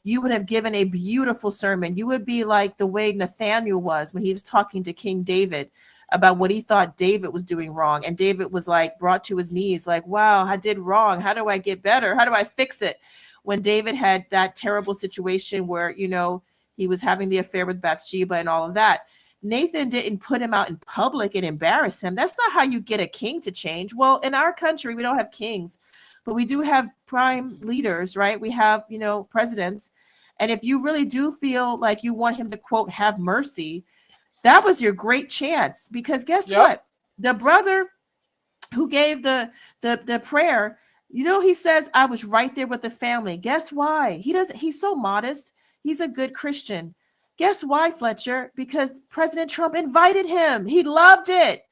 you would have given a beautiful sermon. You would be like the way Nathaniel was when he was talking to King David about what he thought David was doing wrong. And David was like brought to his knees, like, wow, I did wrong. How do I get better? How do I fix it? When David had that terrible situation where, you know, he was having the affair with Bathsheba and all of that. Nathan didn't put him out in public and embarrass him. That's not how you get a king to change. Well, in our country, we don't have kings, but we do have prime leaders, right? We have, you know, presidents. And if you really do feel like you want him to, quote, have mercy, that was your great chance. Because guess what? The brother who gave the prayer, you know, he says, I was right there with the family. Guess why? He's so modest. He's a good Christian. Guess why, Fletcher? Because President Trump invited him. He loved it.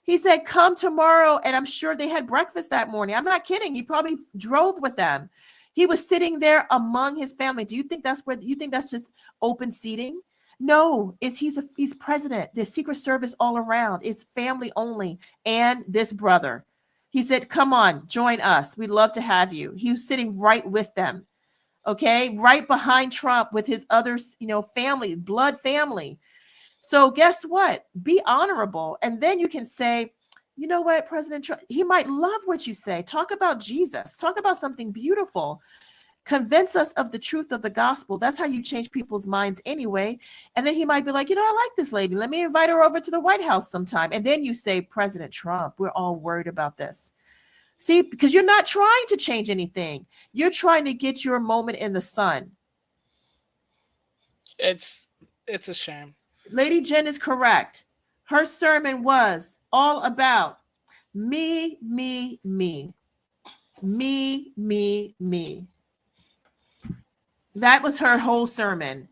He said, come tomorrow. And I'm sure they had breakfast that morning. I'm not kidding. He probably drove with them. He was sitting there among his family. Do you think that's just open seating? No, he's president. There's Secret Service all around. It's family only. And this brother, he said, come on, join us. We'd love to have you. He was sitting right with them. Okay, right behind Trump with his other, you know, family, blood family. So guess what? Be honorable. And then you can say, you know what, President Trump, he might love what you say. Talk about Jesus. Talk about something beautiful. Convince us of the truth of the gospel. That's how you change people's minds anyway. And then he might be like, you know, I like this lady. Let me invite her over to the White House sometime. And then you say, President Trump, we're all worried about this. See, because you're not trying to change anything. You're trying to get your moment in the sun. It's a shame. Lady Jen is correct. Her sermon was all about me, me, me. Me, me, me. That was her whole sermon.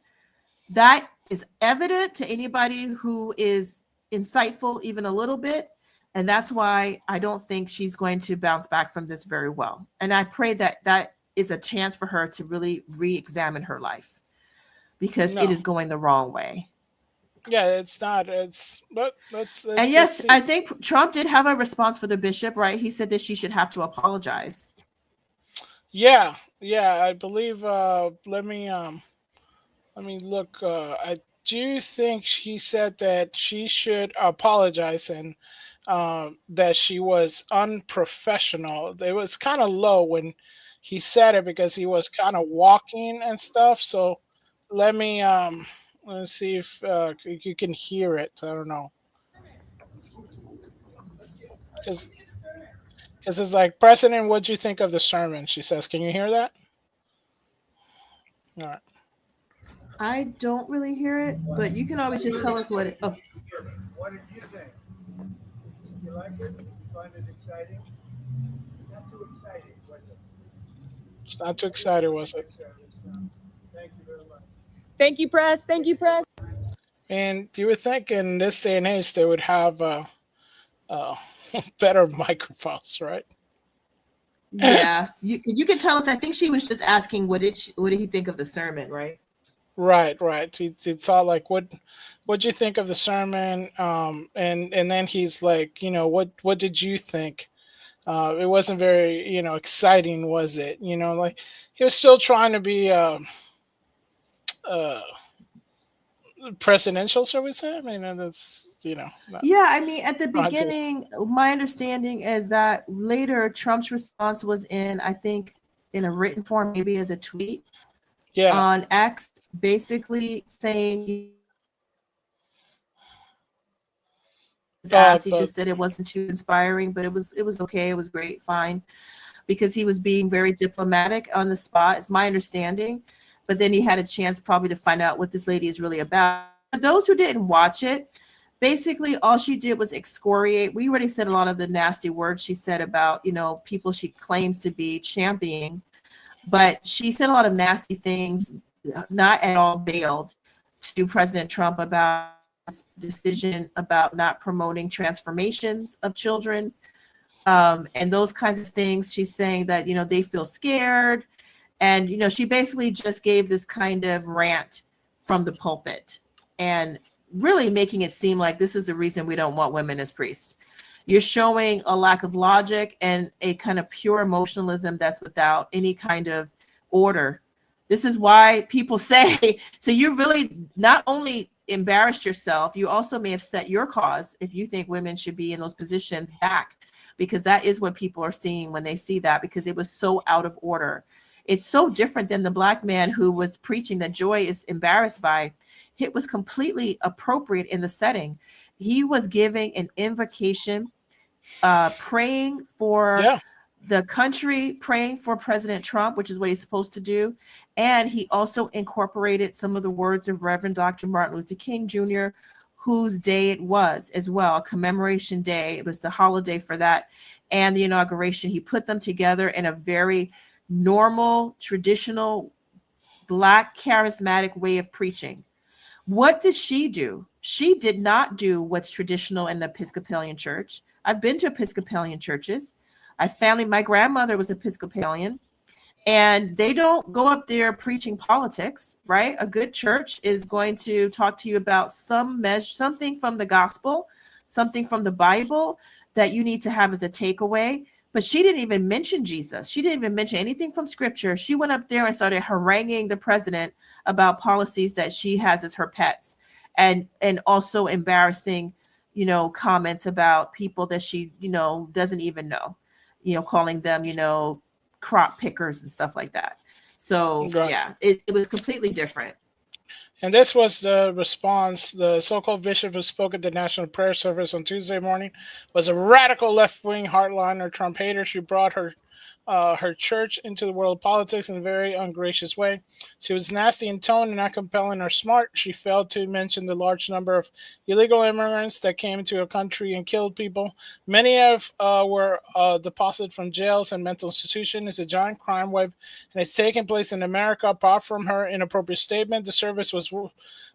That is evident to anybody who is insightful even a little bit. And that's why I don't think she's going to bounce back from this very well. And I pray that that is a chance for her to really re-examine her life, because it is going the wrong way. Yeah, it's not. And yes, I think Trump did have a response for the bishop, right? He said that she should have to apologize. Yeah, I believe. Let me look. I do think he said that she should apologize and that she was unprofessional. It was kind of low when he said it because he was kind of walking and stuff. So let's see if you can hear it. I don't know. Because it's like, President, what'd you think of the sermon? She says, can you hear that? All right. I don't really hear it, but you can always just tell us what it. Oh. What did you think? You like it? You find it exciting? Not too exciting, was it? It's not too excited, was it? Thank you very much. Thank you, press. Thank you, press. And you would think in this day and age they would have better microphones, right? Yeah, you can tell us. I think she was just asking what did he think of the sermon, right? Right. He thought like, what'd you think of the sermon? And then he's like, what did you think? It wasn't very, exciting, was it? Like he was still trying to be presidential, shall we say? I mean, that's, Yeah, I mean, at the beginning, my understanding is that later Trump's response was I think in a written form, maybe as a tweet. Yeah. On X, basically saying he just said it wasn't too inspiring, but it was okay. It was great, fine, because he was being very diplomatic on the spot. It's my understanding, but then he had a chance probably to find out what this lady is really about. For those who didn't watch it, basically all she did was excoriate. We already said a lot of the nasty words she said about people she claims to be championing. But she said a lot of nasty things, not at all veiled, to President Trump about his decision about not promoting transformations of children, and those kinds of things. She's saying that, they feel scared. And, she basically just gave this kind of rant from the pulpit and really making it seem like this is the reason we don't want women as priests. You're showing a lack of logic and a kind of pure emotionalism that's without any kind of order. This is why people say, so you really not only embarrassed yourself, you also may have set your cause, if you think women should be in those positions, back, because that is what people are seeing when they see that, because it was so out of order. It's so different than the Black man who was preaching that Joy is embarrassed by. It was completely appropriate in the setting. He was giving an invocation, praying for the country, praying for President Trump, which is what he's supposed to do. And he also incorporated some of the words of Reverend Dr. Martin Luther King Jr., whose day it was as well, a commemoration day. It was the holiday for that and the inauguration. He put them together in a very normal, traditional, Black, charismatic way of preaching. What did she do? She did not do what's traditional in the Episcopalian church. I've been to Episcopalian churches. My grandmother was Episcopalian, and they don't go up there preaching politics, right? A good church is going to talk to you about something from the gospel, something from the Bible that you need to have as a takeaway. But she didn't even mention Jesus. She didn't even mention anything from scripture. She went up there and started haranguing the president about policies that she has as her pets, and also embarrassing, comments about people that she, doesn't even know, calling them, crop pickers and stuff like that. So yeah, it was completely different. And this was the response. The so-called bishop who spoke at the National Prayer Service on Tuesday morning was a radical left-wing hardliner Trump hater. She brought her church into the world of politics in a very ungracious way. She was nasty in tone and not compelling or smart. She failed to mention the large number of illegal immigrants that came into her country and killed people. Many were deposited from jails and mental institutions. It's a giant crime wave, and it's taking place in America. Apart from her inappropriate statement, the service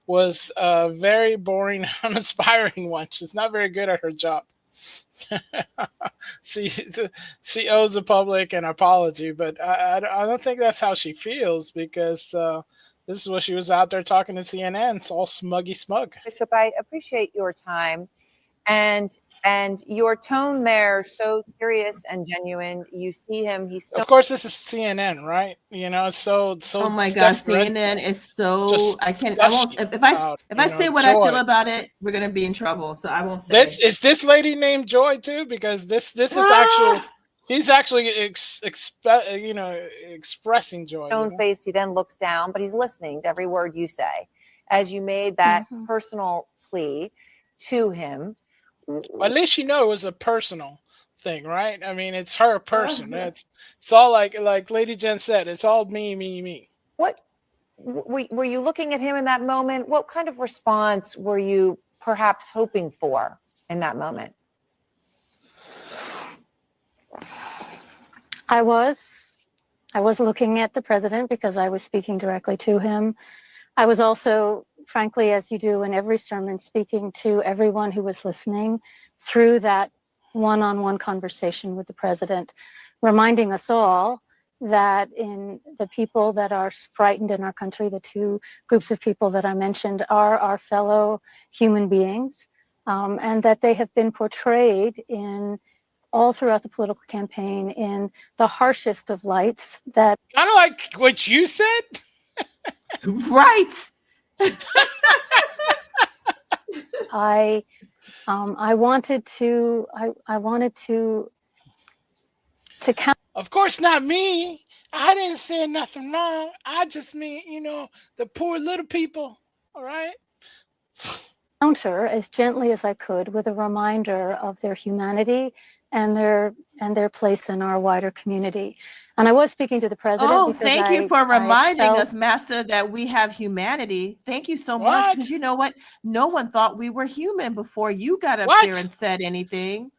was a very boring, uninspiring one. She's not very good at her job. she owes the public an apology, but I don't think that's how she feels, because this is what she was out there talking to CNN. It's all smug. Bishop, I appreciate your time and your tone there, so serious and genuine. You see him, he's so— Of course, this is CNN, right? So oh my gosh, CNN is so— I won't, if I say what Joy. I feel about it, we're gonna be in trouble, so I won't say. Is this lady named Joy too? Because this is actually— he's actually expressing joy. Stone faced, he then looks down, but he's listening to every word you say as you made that personal plea to him. Well, at least it was a personal thing, right? I mean, it's her person. It's all like Lady Jen said, it's all me. What were you looking at him in that moment? What kind of response were you perhaps hoping for in that moment? I was looking at the president because I was speaking directly to him. I was also, frankly, as you do in every sermon, speaking to everyone who was listening through that one-on-one conversation with the president, reminding us all that in the people that are frightened in our country, the two groups of people that I mentioned are our fellow human beings, and that they have been portrayed in all throughout the political campaign in the harshest of lights. That kind of like what you said. Right. I wanted to count. Of course, not me. I didn't say nothing wrong. I just mean, the poor little people. All right. Counter as gently as I could with a reminder of their humanity and their place in our wider community. And I was speaking to the president. Oh, thank you for reminding us, Master, that we have humanity. Thank you so much. Because you know what? No one thought we were human before you got up there and said anything.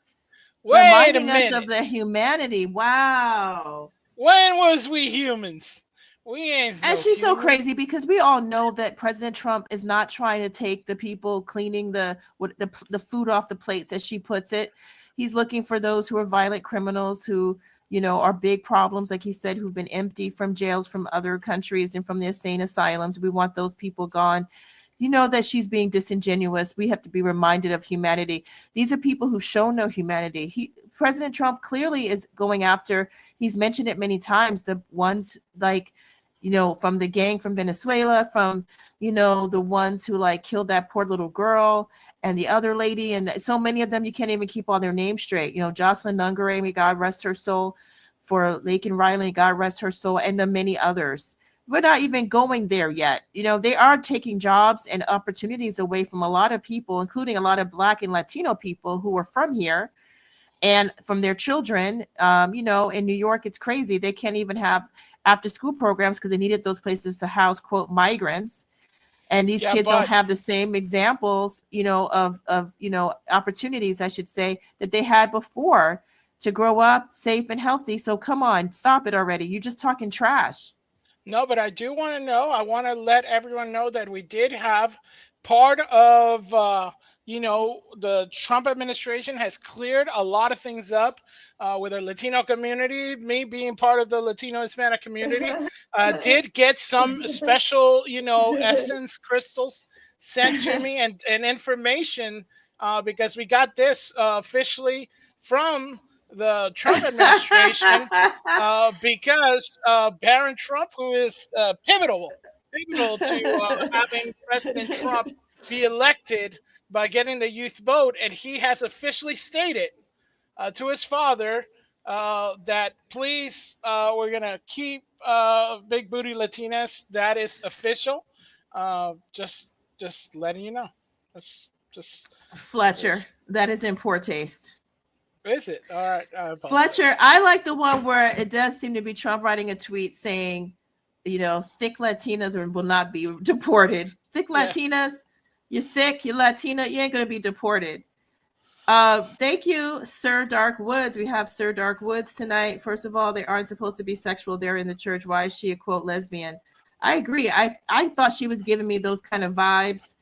Reminding us of the humanity. Wow. When was we humans? We ain't. And she's so crazy because we all know that President Trump is not trying to take the people cleaning the food off the plates, as she puts it. He's looking for those who are violent criminals who are big problems, like he said, who've been emptied from jails from other countries and from the insane asylums. We want those people gone. That she's being disingenuous. We have to be reminded of humanity. These are people who've shown no humanity. President Trump clearly is going after, he's mentioned it many times, the ones like, from the gang from Venezuela, from, the ones who like killed that poor little girl and the other lady. And so many of them, you can't even keep all their names straight. Jocelyn Nungare, may God rest her soul. For Laken Riley, God rest her soul, and the many others. We're not even going there yet. They are taking jobs and opportunities away from a lot of people, including a lot of Black and Latino people who are from here and from their children. In New York, it's crazy. They can't even have after school programs because they needed those places to house, quote, migrants. And these kids don't have the same examples, of opportunities, I should say, that they had before to grow up safe and healthy. So come on, stop it already. You're just talking trash. No, but I do want to know. I want to let everyone know that we did have part of, the Trump administration has cleared a lot of things up with the Latino community. Me being part of the Latino Hispanic community, did get some special, essence crystals sent to me and information because we got this officially from the Trump administration because Barron Trump, who is pivotal to having President Trump be elected by getting the youth vote, and he has officially stated to his father that please, we're gonna keep Big Booty Latinas. That is official. Just letting you know. Just Fletcher, that is in poor taste. Is it? All right. Fletcher, I like the one where it does seem to be Trump writing a tweet saying, thick Latinas will not be deported. Thick Latinas, you're thick, you're Latina, you ain't going to be deported. Thank you, Sir Dark Woods. We have Sir Dark Woods tonight. First of all, they aren't supposed to be sexual. They're in the church. Why is she a, quote, lesbian? I agree. I thought she was giving me those kind of vibes.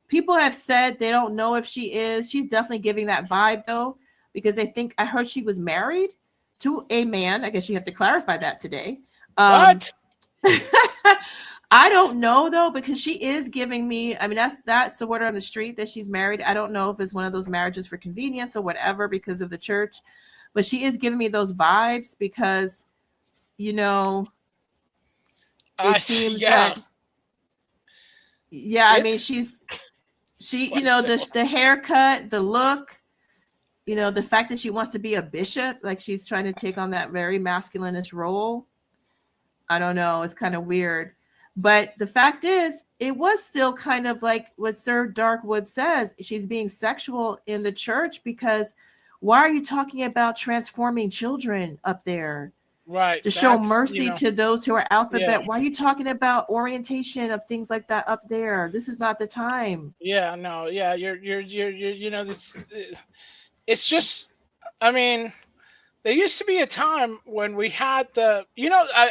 People have said they don't know if she is. She's definitely giving that vibe, though, because I heard she was married to a man. I guess you have to clarify that today. What? I don't know, though, because she is giving me, that's the word on the street that she's married. I don't know if it's one of those marriages for convenience or whatever because of the church, but she is giving me those vibes because, it seems that, the haircut, the look, the fact that she wants to be a bishop, like she's trying to take on that very masculinist role. I don't know. It's kind of weird. But the fact is, it was still kind of like what Sir Darkwood says. She's being sexual in the church because why are you talking about transforming children up there? Right. To show mercy to those who are alphabet. Yeah. Why are you talking about orientation of things like that up there? This is not the time. Yeah, no. Yeah, you're this. It's just, there used to be a time when we had I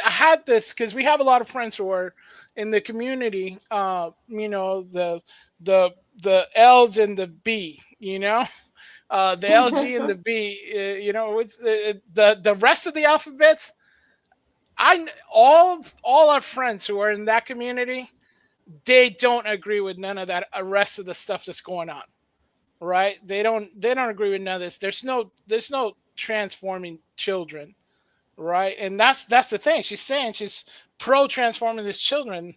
had this because we have a lot of friends who are in the community, the L's and the B, the LG and the B, it's the rest of the alphabets. All our friends who are in that community, they don't agree with none of that rest of the stuff that's going on. Right? They don't agree with none of this. There's no transforming children, right? And that's the thing. She's saying she's pro transforming these children,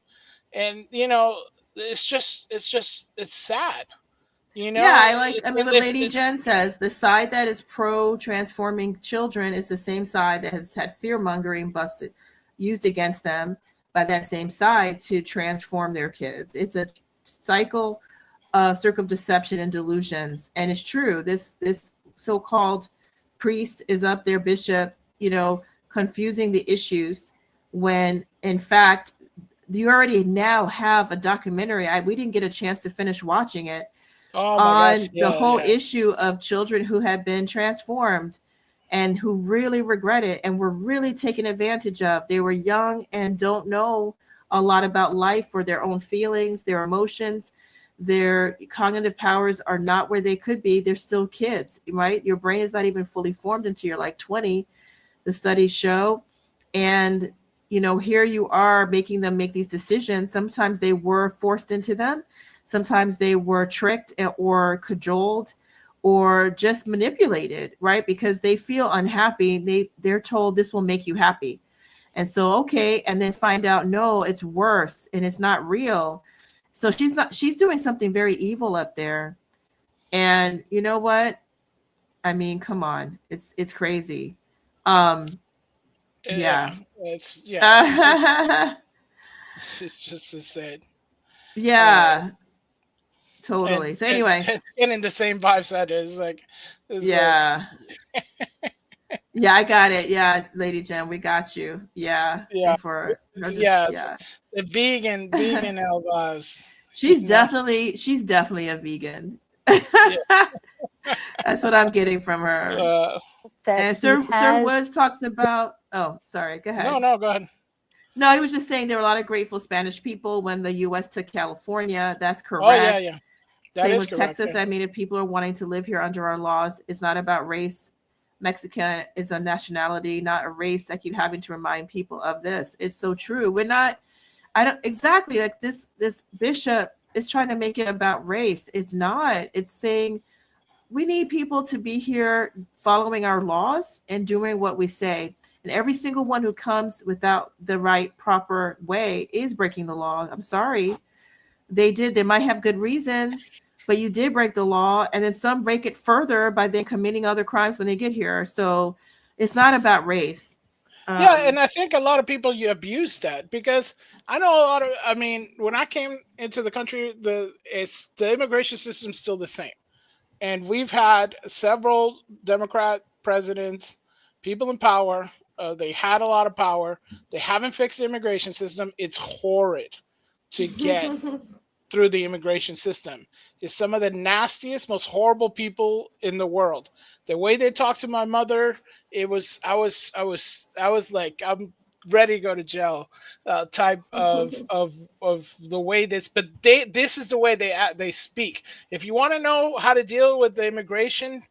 and it's sad. What Lady Jen says, the side that is pro transforming children is the same side that has had fear mongering used against them by that same side to transform their kids. It's a cycle of deception and delusions, and it's true. This so-called priest is up there, bishop, confusing the issues when in fact you already now have a documentary. We didn't get a chance to finish watching it on the whole issue of children who have been transformed and who really regret it and were really taken advantage of. They were young and don't know a lot about life or their own feelings, their emotions. Their cognitive powers are not where they could be. They're still kids, right? Your brain is not even fully formed until you're like 20. the studies show. And, you know, here you are making them make these decisions. Sometimes they were forced into them. Sometimes they were tricked or cajoled or just manipulated, right? Because they feel unhappy. They're told this will make you happy. And so, okay. And then find out, no, it's worse and it's not real. So she's doing something very evil up there. And you know what? I mean, come on. It's crazy. Yeah. It's just insane. Yeah. Totally. So anyway. And in the same vibes that is like, yeah. Yeah, I got it. Yeah, Lady Jen, we got you. Yeah. Yeah. Yeah. The vegan L vibes. She's definitely a vegan. That's what I'm getting from her. And Sir Woods talks about, oh, sorry, go ahead. No, go ahead. No, he was just saying there were a lot of grateful Spanish people when the U.S. took California. That's correct. Oh, yeah. Same with Texas. I mean, if people are wanting to live here under our laws, it's not about race. Mexican is a nationality, not a race. I keep having to remind people of this. It's so true. Exactly like this bishop is trying to make it about race. It's not. It's saying we need people to be here following our laws and doing what we say. And every single one who comes without the right, proper way is breaking the law. I'm sorry. They might have good reasons, but you did break the law. And then some break it further by then committing other crimes when they get here. So it's not about race. And I think a lot of people abuse that because I know when I came into the country, the immigration system is still the same. And we've had several Democrat presidents, people in power. They had a lot of power. They haven't fixed the immigration system. It's horrid to get through the immigration system. It's some of the nastiest, most horrible people in the world. The way they talked to my mother, I was like, I'm ready to go to jail type of the way this, but this is the way they speak. If you want to know how to deal with the immigration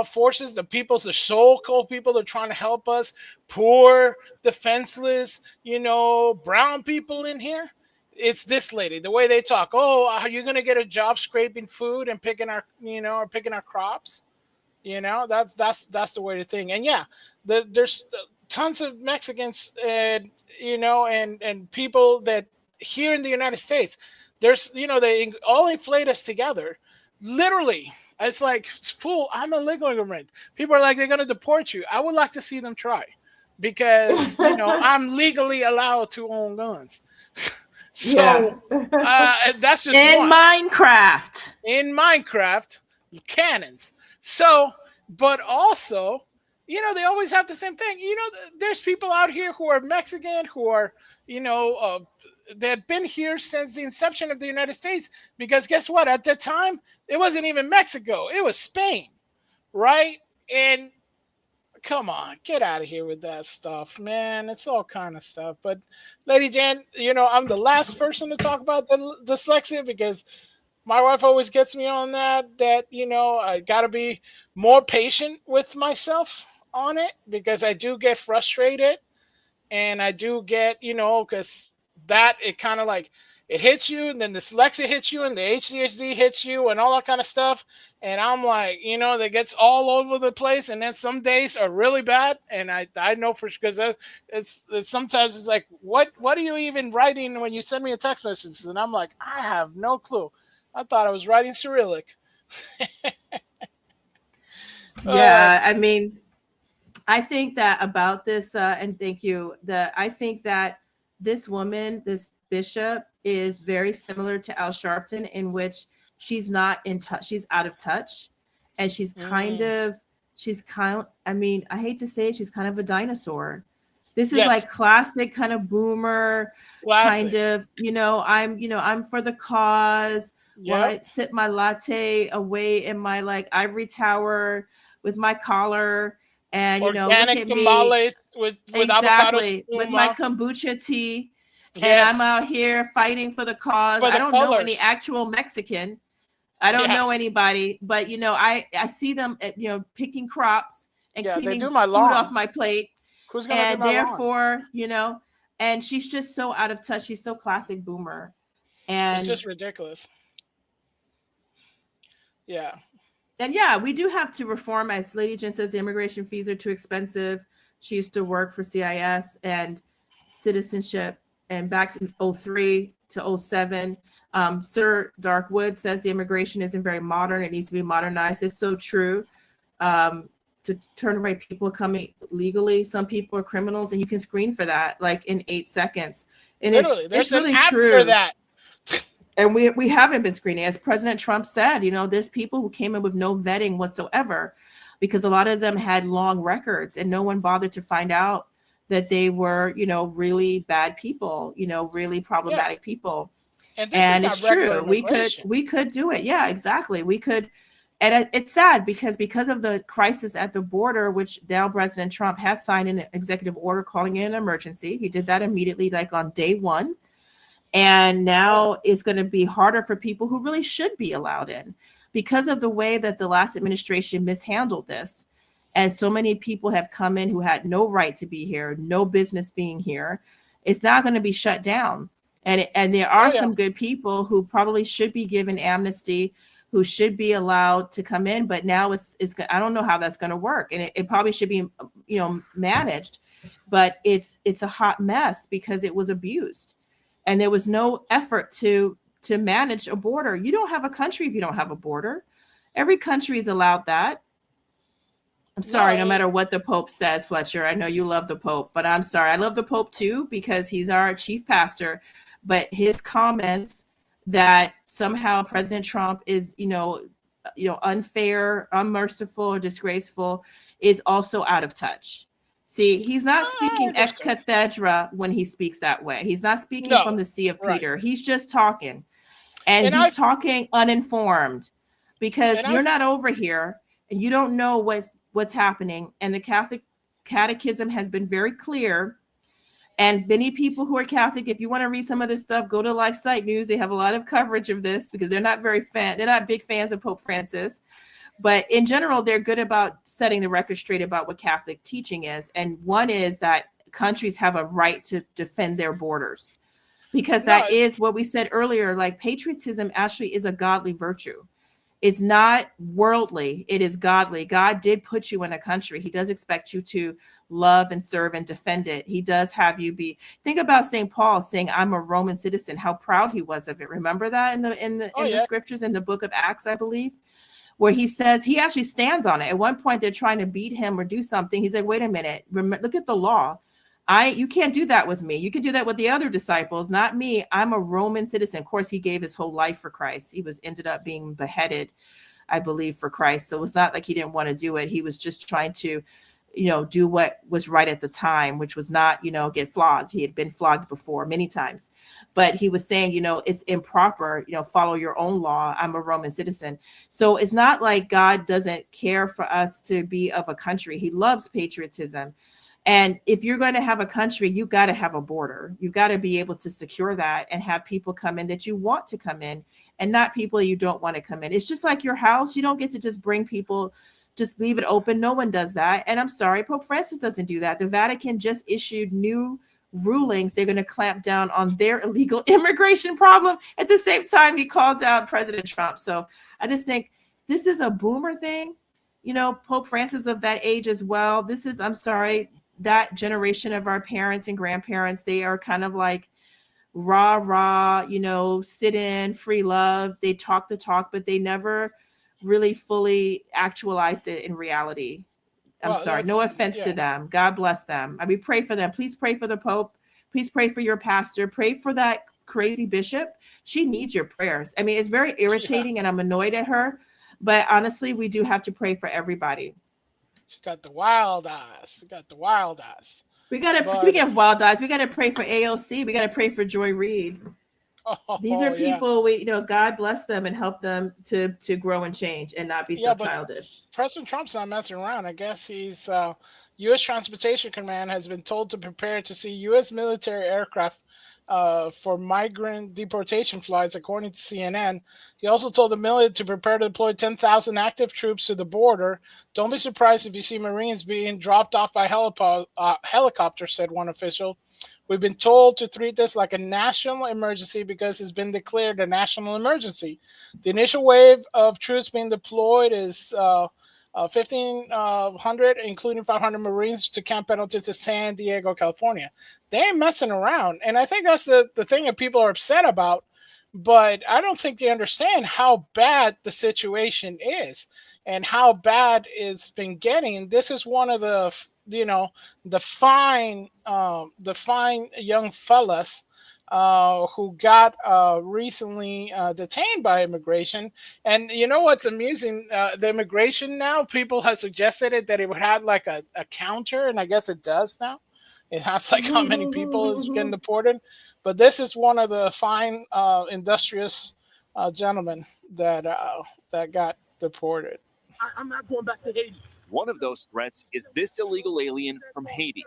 forces, the so-called people that are trying to help us, poor, defenseless, brown people in here, it's this lady, the way they talk. Oh, are you going to get a job scraping food and picking our crops? That's the way to think. And yeah, there's tons of Mexicans and people that here in the United States, there's, they all inflate us together. Literally, it's like, fool, I'm a legal immigrant. People are like, they're going to deport you. I would like to see them try because, I'm legally allowed to own guns. So that's just Minecraft. In Minecraft, cannons. So, but also, they always have the same thing. There's people out here who are Mexican, who are, they've been here since the inception of the United States. Because guess what? At that time, it wasn't even Mexico. It was Spain, right? And come on, get out of here with that stuff, man. It's all kind of stuff. But Lady Jan, I'm the last person to talk about the dyslexia because my wife always gets me on that, I got to be more patient with myself on it because I do get frustrated and I do get, because that it kind of like it hits you and then the dyslexia hits you and the ADHD hits you and all that kind of stuff. And I'm like, that gets all over the place. And then some days are really bad. And I know for sure, because it's sometimes it's like, what are you even writing when you send me a text message? And I'm like, I have no clue. I thought I was writing Cyrillic. Yeah, I mean, I think that about this, and thank you, I think that this woman, this bishop, is very similar to Al Sharpton in which she's not in touch, she's out of touch, and she's I hate to say it, she's kind of a dinosaur. This is like classic kind of boomer kind of, I'm for the cause. While I sip my latte away in my like ivory tower with my collar and, organic tamales with exactly with my kombucha tea. And I'm out here fighting for the cause. I don't know any actual Mexican. I don't know anybody, but I see them, picking crops and Yeah, they cleaning do my food lawn. off my plate. Who's gonna do And my lawn? therefore, you know, and she's just so out of touch. She's so classic boomer. It's And just ridiculous. Yeah. and yeah, we do have to reform. As Lady Jen says, the immigration fees are too expensive. She used to work for CIS and citizenship, and back to 03 to 07. Sir Darkwood says the immigration isn't very modern. It needs to be modernized. It's so true. To turn away people coming legally, some people are criminals, and you can screen for that like in 8 seconds. And Literally, it's there's an really app true. for that. And we haven't been screening. As President Trump said, you know, there's people who came in with no vetting whatsoever, because a lot of them had long records and no one bothered to find out that they were, you know, really bad people, you know, really problematic people. And, And this it's is not regular true. immigration. We could do it. Yeah, exactly. We could. And it's sad because of the crisis at the border, which now President Trump has signed an executive order calling it an emergency. He did that immediately, like on day one. And now it's going to be harder for people who really should be allowed in because of the way that the last administration mishandled this. And so many people have come in who had no right to be here, no business being here. It's not going to be shut down. And there are some good people who probably should be given amnesty, who should be allowed to come in. But now it's I don't know how that's going to work. And it probably should be, you know, managed. But it's a hot mess because it was abused. And there was no effort to manage a border. You don't have a country if you don't have a border. Every country is allowed that. I'm sorry, no matter what the Pope says, Fletcher. I know you love the Pope, but I'm sorry. I love the Pope too because he's our chief pastor. But his comments that somehow President Trump is, you know, unfair, unmerciful, or disgraceful is also out of touch. See, he's not speaking ex cathedra when he speaks that way. He's not speaking from the Sea of Peter. He's just talking. And he's talking uninformed because you're not over here and you don't know what's happening. And the Catholic Catechism has been very clear. And many people who are Catholic, if you want to read some of this stuff, go to LifeSite News. They have a lot of coverage of this because they're not big fans of Pope Francis. But in general, they're good about setting the record straight about what Catholic teaching is. And one is that countries have a right to defend their borders because that is what we said earlier, like patriotism actually is a godly virtue. It's not worldly, it is godly. God did put you in a country. He does expect you to love and serve and defend it. He does have you be, think about St. Paul saying, I'm a Roman citizen, how proud he was of it. Remember that in the scriptures in the book of Acts, I believe? Where he says he actually stands on it. At one point, they're trying to beat him or do something. He's like, wait a minute, look at the law. You can't do that with me. You can do that with the other disciples, not me. I'm a Roman citizen. Of course, he gave his whole life for Christ. He ended up being beheaded, I believe, for Christ. So it was not like he didn't want to do it. He was just trying to, you know, do what was right at the time, which was not, you know, get flogged. He had been flogged before many times, but he was saying, you know, it's improper, you know, follow your own law. I'm a Roman citizen. So it's not like God doesn't care for us to be of a country. He loves patriotism. And if you're going to have a country, you got to have a border. You've got to be able to secure that and have people come in that you want to come in and not people you don't want to come in. It's just like your house. You don't get to just bring people, just leave it open. No one does that. And I'm sorry, Pope Francis doesn't do that. The Vatican just issued new rulings. They're going to clamp down on their illegal immigration problem. At the same time, he called out President Trump. So I just think this is a boomer thing. You know, Pope Francis of that age as well. This is, I'm sorry, that generation of our parents and grandparents, they are kind of like rah, you know, sit in, free love. They talk the talk, but they never really fully actualized it in reality. I'm sorry. No offense to them. God bless them. I mean, pray for them. Please pray for the Pope. Please pray for your pastor. Pray for that crazy bishop. She needs your prayers. I mean, it's very irritating and I'm annoyed at her. But honestly, we do have to pray for everybody. She got the wild eyes. We got to, speaking of wild eyes, we got to pray for AOC. We got to pray for Joy Reid. These are people, we, you know, God bless them and help them to grow and change and not be so childish. President Trump's not messing around. I guess he's U.S. Transportation Command has been told to prepare to see U.S. military aircraft for migrant deportation flights, according to CNN. He also told the military to prepare to deploy 10,000 active troops to the border. Don't be surprised if you see Marines being dropped off by helicopter, said one official. We've been told to treat this like a national emergency because it's been declared a national emergency. The initial wave of troops being deployed is 1,500, including 500 Marines to Camp Pendleton to San Diego, California. They ain't messing around. And I think that's the thing that people are upset about. But I don't think they understand how bad the situation is and how bad it's been getting. This is one of the, the fine young fellas who got recently detained by immigration. And you know what's amusing? The immigration now, people have suggested that it would have like a counter, and I guess it does now. It has like how many people is getting deported. But this is one of the fine industrious gentlemen that got deported. I'm not going back to Haiti. One of those threats is this illegal alien from Haiti.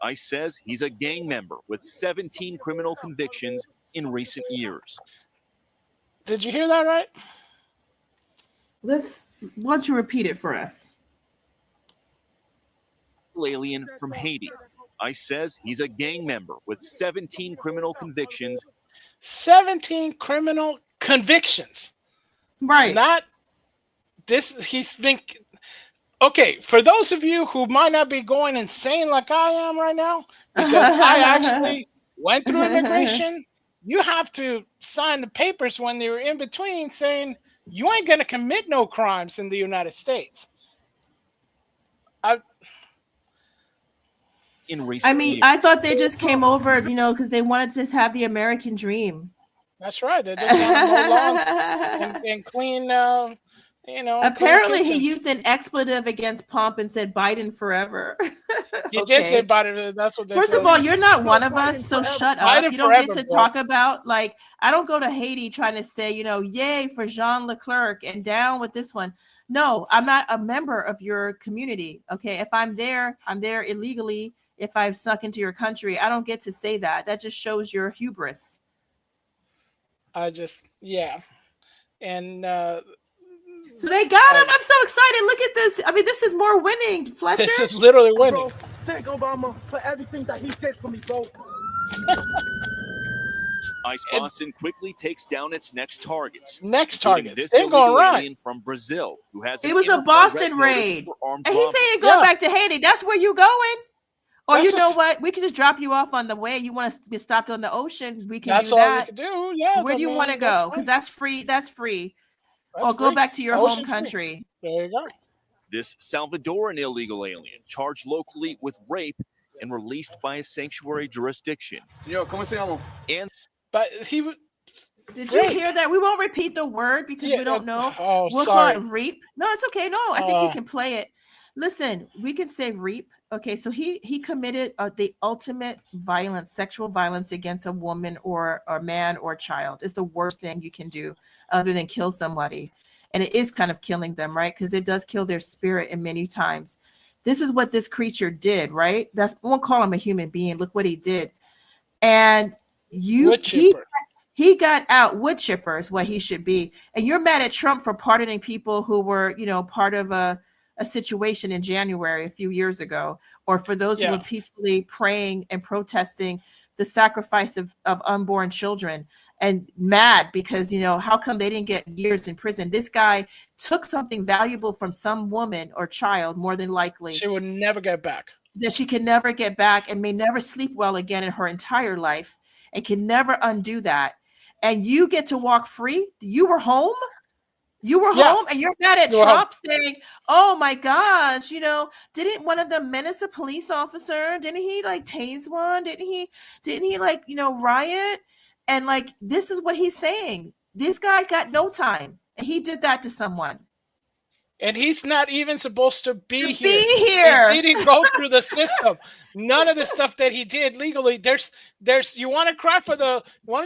ICE says he's a gang member with 17 criminal convictions in recent years. Did you hear that right? Why don't you repeat it for us? Alien from Haiti. ICE says he's a gang member with 17 criminal convictions. 17 criminal convictions. Right. Not this. He's been... Okay, for those of you who might not be going insane like I am right now, because I actually went through immigration, you have to sign the papers when you're in between saying you ain't going to commit no crimes in the United States. I thought they just came over, because they wanted to have the American dream. That's right. They just want to mow lawn and clean... apparently he used an expletive against Pomp and said Biden forever. He did say Biden. That's what they First said. of all, you're not one of us, so shut up. Biden You don't forever, get to bro. talk about, I don't go to Haiti trying to say, yay for Jean Leclerc and down with this one. No, I'm not a member of your community. Okay. If I'm there illegally. If I've snuck into your country, I don't get to say that. That just shows your hubris. Yeah. And, so they got him. I'm so excited. Look at this. I mean, this is more winning, Fletcher. This is literally winning. Bro, thank Obama for everything that he did for me, bro. ICE Boston quickly takes down its next targets. Next including targets. This They're going illegal right. alien from Brazil who has It an was a Interpol Boston red notice raid. for armed And he's robbery. saying going back to Haiti. That's where you going? Or That's you know what? We can just drop you off on the way. You want us to get stopped on the ocean? We can That's do all that. we can do. Yeah. Where do you want to go? Because that's free. That's free. Or go back to your home country. There you go. This Salvadoran illegal alien charged locally with rape and released by a sanctuary jurisdiction. But he would. Did you hear that? We won't repeat the word because we don't know. We'll sorry. call it reap. No, it's okay. No, I think you can play it. Listen, we can say reap. Okay, so he committed the ultimate violence, sexual violence against a woman or a man or a child. It's the worst thing you can do other than kill somebody. And it is kind of killing them, right? Because it does kill their spirit in many times. This is what this creature did, right? We won't call him a human being. Look what he did. And he got out. Wood chipper is what he should be. And you're mad at Trump for pardoning people who were, part of a situation in January a few years ago, or for those who were peacefully praying and protesting the sacrifice of unborn children, and mad because, how come they didn't get years in prison? This guy took something valuable from some woman or child, more than likely. She would never get back. That she can never get back and may never sleep well again in her entire life and can never undo that. And you get to walk free. You were home. You were home and you're mad at Trump saying, oh my gosh, didn't one of them menace a police officer? Didn't he tase one? Didn't he riot? And this is what he's saying. This guy got no time. And he did that to someone. And he's not even supposed to be here. He didn't go through the system. None of the stuff that he did legally. There's. You why don't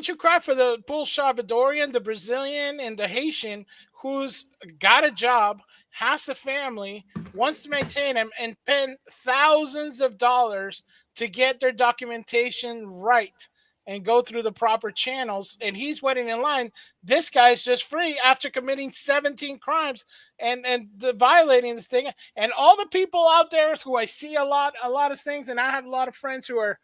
you cry for the Paul Salvadorian, the Brazilian, and the Haitian who's got a job, has a family, wants to maintain them, and spend thousands of dollars to get their documentation right and go through the proper channels, and he's waiting in line. This guy's just free after committing 17 crimes and violating this thing. And all the people out there who I see a lot of things, and I have a lot of friends who are,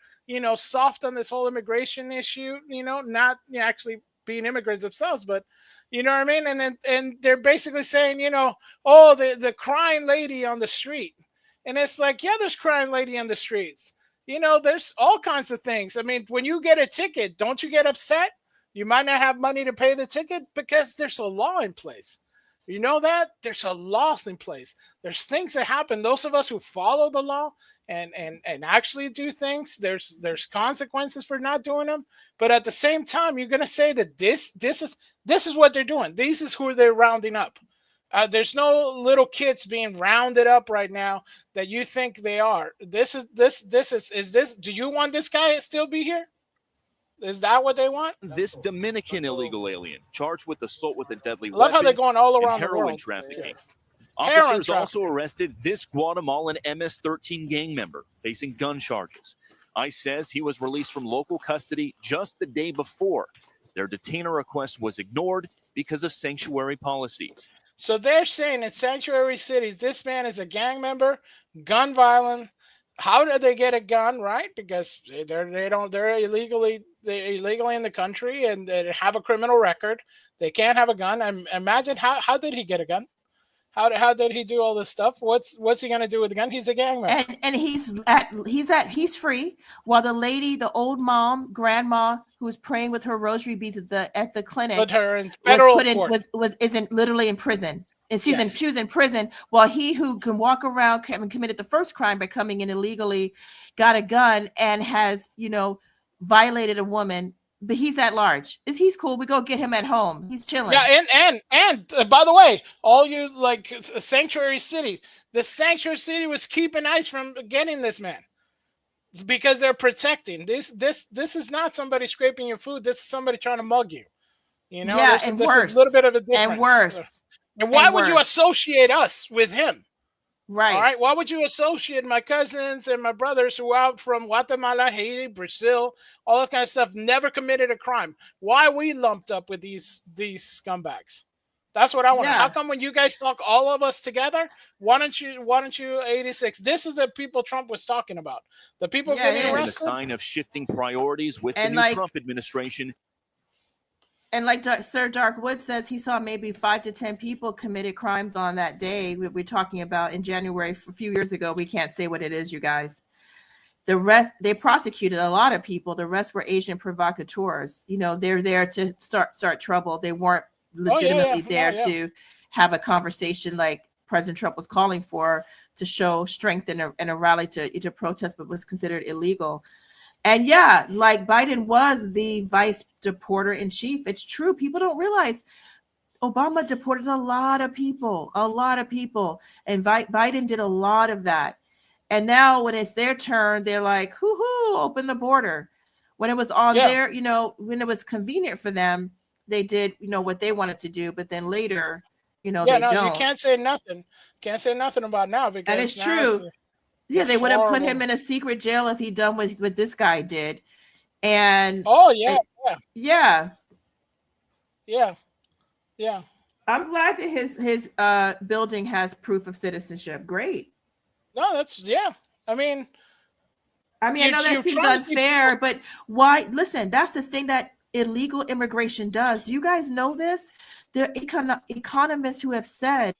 soft on this whole immigration issue, not actually being immigrants themselves, but you know what I mean? And they're basically saying, oh, the crying lady on the street. And it's like, yeah, there's crying lady on the streets. There's all kinds of things. I mean, when you get a ticket, don't you get upset? You might not have money to pay the ticket because there's a law in place. You know that? There's a law in place. There's things that happen. Those of us who follow the law and actually do things, there's consequences for not doing them. But at the same time, you're going to say that this is what they're doing. This is who they're rounding up. There's no little kids being rounded up right now that you think they are. Is this, do you want this guy to still be here? Is that what they want? This Dominican illegal alien charged with assault with a deadly I love how weapon they're going all and around the heroin world. trafficking. Heroin Officers trafficking. also arrested this Guatemalan MS-13 gang member facing gun charges. ICE says he was released from local custody just the day before. Their detainer request was ignored because of sanctuary policies. So they're saying in sanctuary cities, this man is a gang member, gun violent. How did they get a gun? Right? Because they're illegally in the country and they have a criminal record. They can't have a gun. Imagine how did he get a gun? How did he do all this stuff? What's he gonna do with the gun? He's a gang member. And he's free while the lady, the old mom, grandma who's praying with her rosary beads at the clinic, Put her in federal court. isn't literally in prison. And she was in prison while he who can walk around, having committed the first crime by coming in illegally, got a gun and has, violated a woman, but he's at large. He's cool. We go get him at home. He's chilling. Yeah, and by the way, all you like sanctuary city, the sanctuary city was keeping ICE from getting this man because they're protecting. This is not somebody scraping your food. This is somebody trying to mug you. Yeah, and worse. A little bit of a difference. And worse. And why would you associate us with him? Right. All right. Why would you associate my cousins and my brothers who are out from Guatemala, Haiti, Brazil, all that kind of stuff, never committed a crime? Why are we lumped up with these scumbags? That's what I want. Yeah. How come when you guys talk all of us together, why don't you 86? This is the people Trump was talking about. The people getting And a arrested. sign of shifting priorities with the And new Trump administration. And like Sir Dark Wood says, he saw maybe 5 to 10 people committed crimes on that day. We're talking about in January, a few years ago. We can't say what it is, you guys. The rest, they prosecuted a lot of people. The rest were Asian provocateurs. They're there to start trouble. They weren't legitimately there to have a conversation like President Trump was calling for, to show strength in a rally to protest, but was considered illegal. And yeah, like Biden was the vice deporter in chief. It's true. People don't realize Obama deported a lot of people. And Biden did a lot of that. And now when it's their turn, they're like, hoo-hoo, open the border. When it was on there, when it was convenient for them, they did, what they wanted to do. But then later, they don't. You can't say nothing. Can't say nothing about now because And it's now true. Yeah, they would have put horrible. him in a secret jail if he'd done what this guy did. And yeah. I'm glad that his building has proof of citizenship. Great. No, that's I mean, I know that seems unfair, but why? Listen, that's the thing that illegal immigration does. Do you guys know this? There are economists who have said,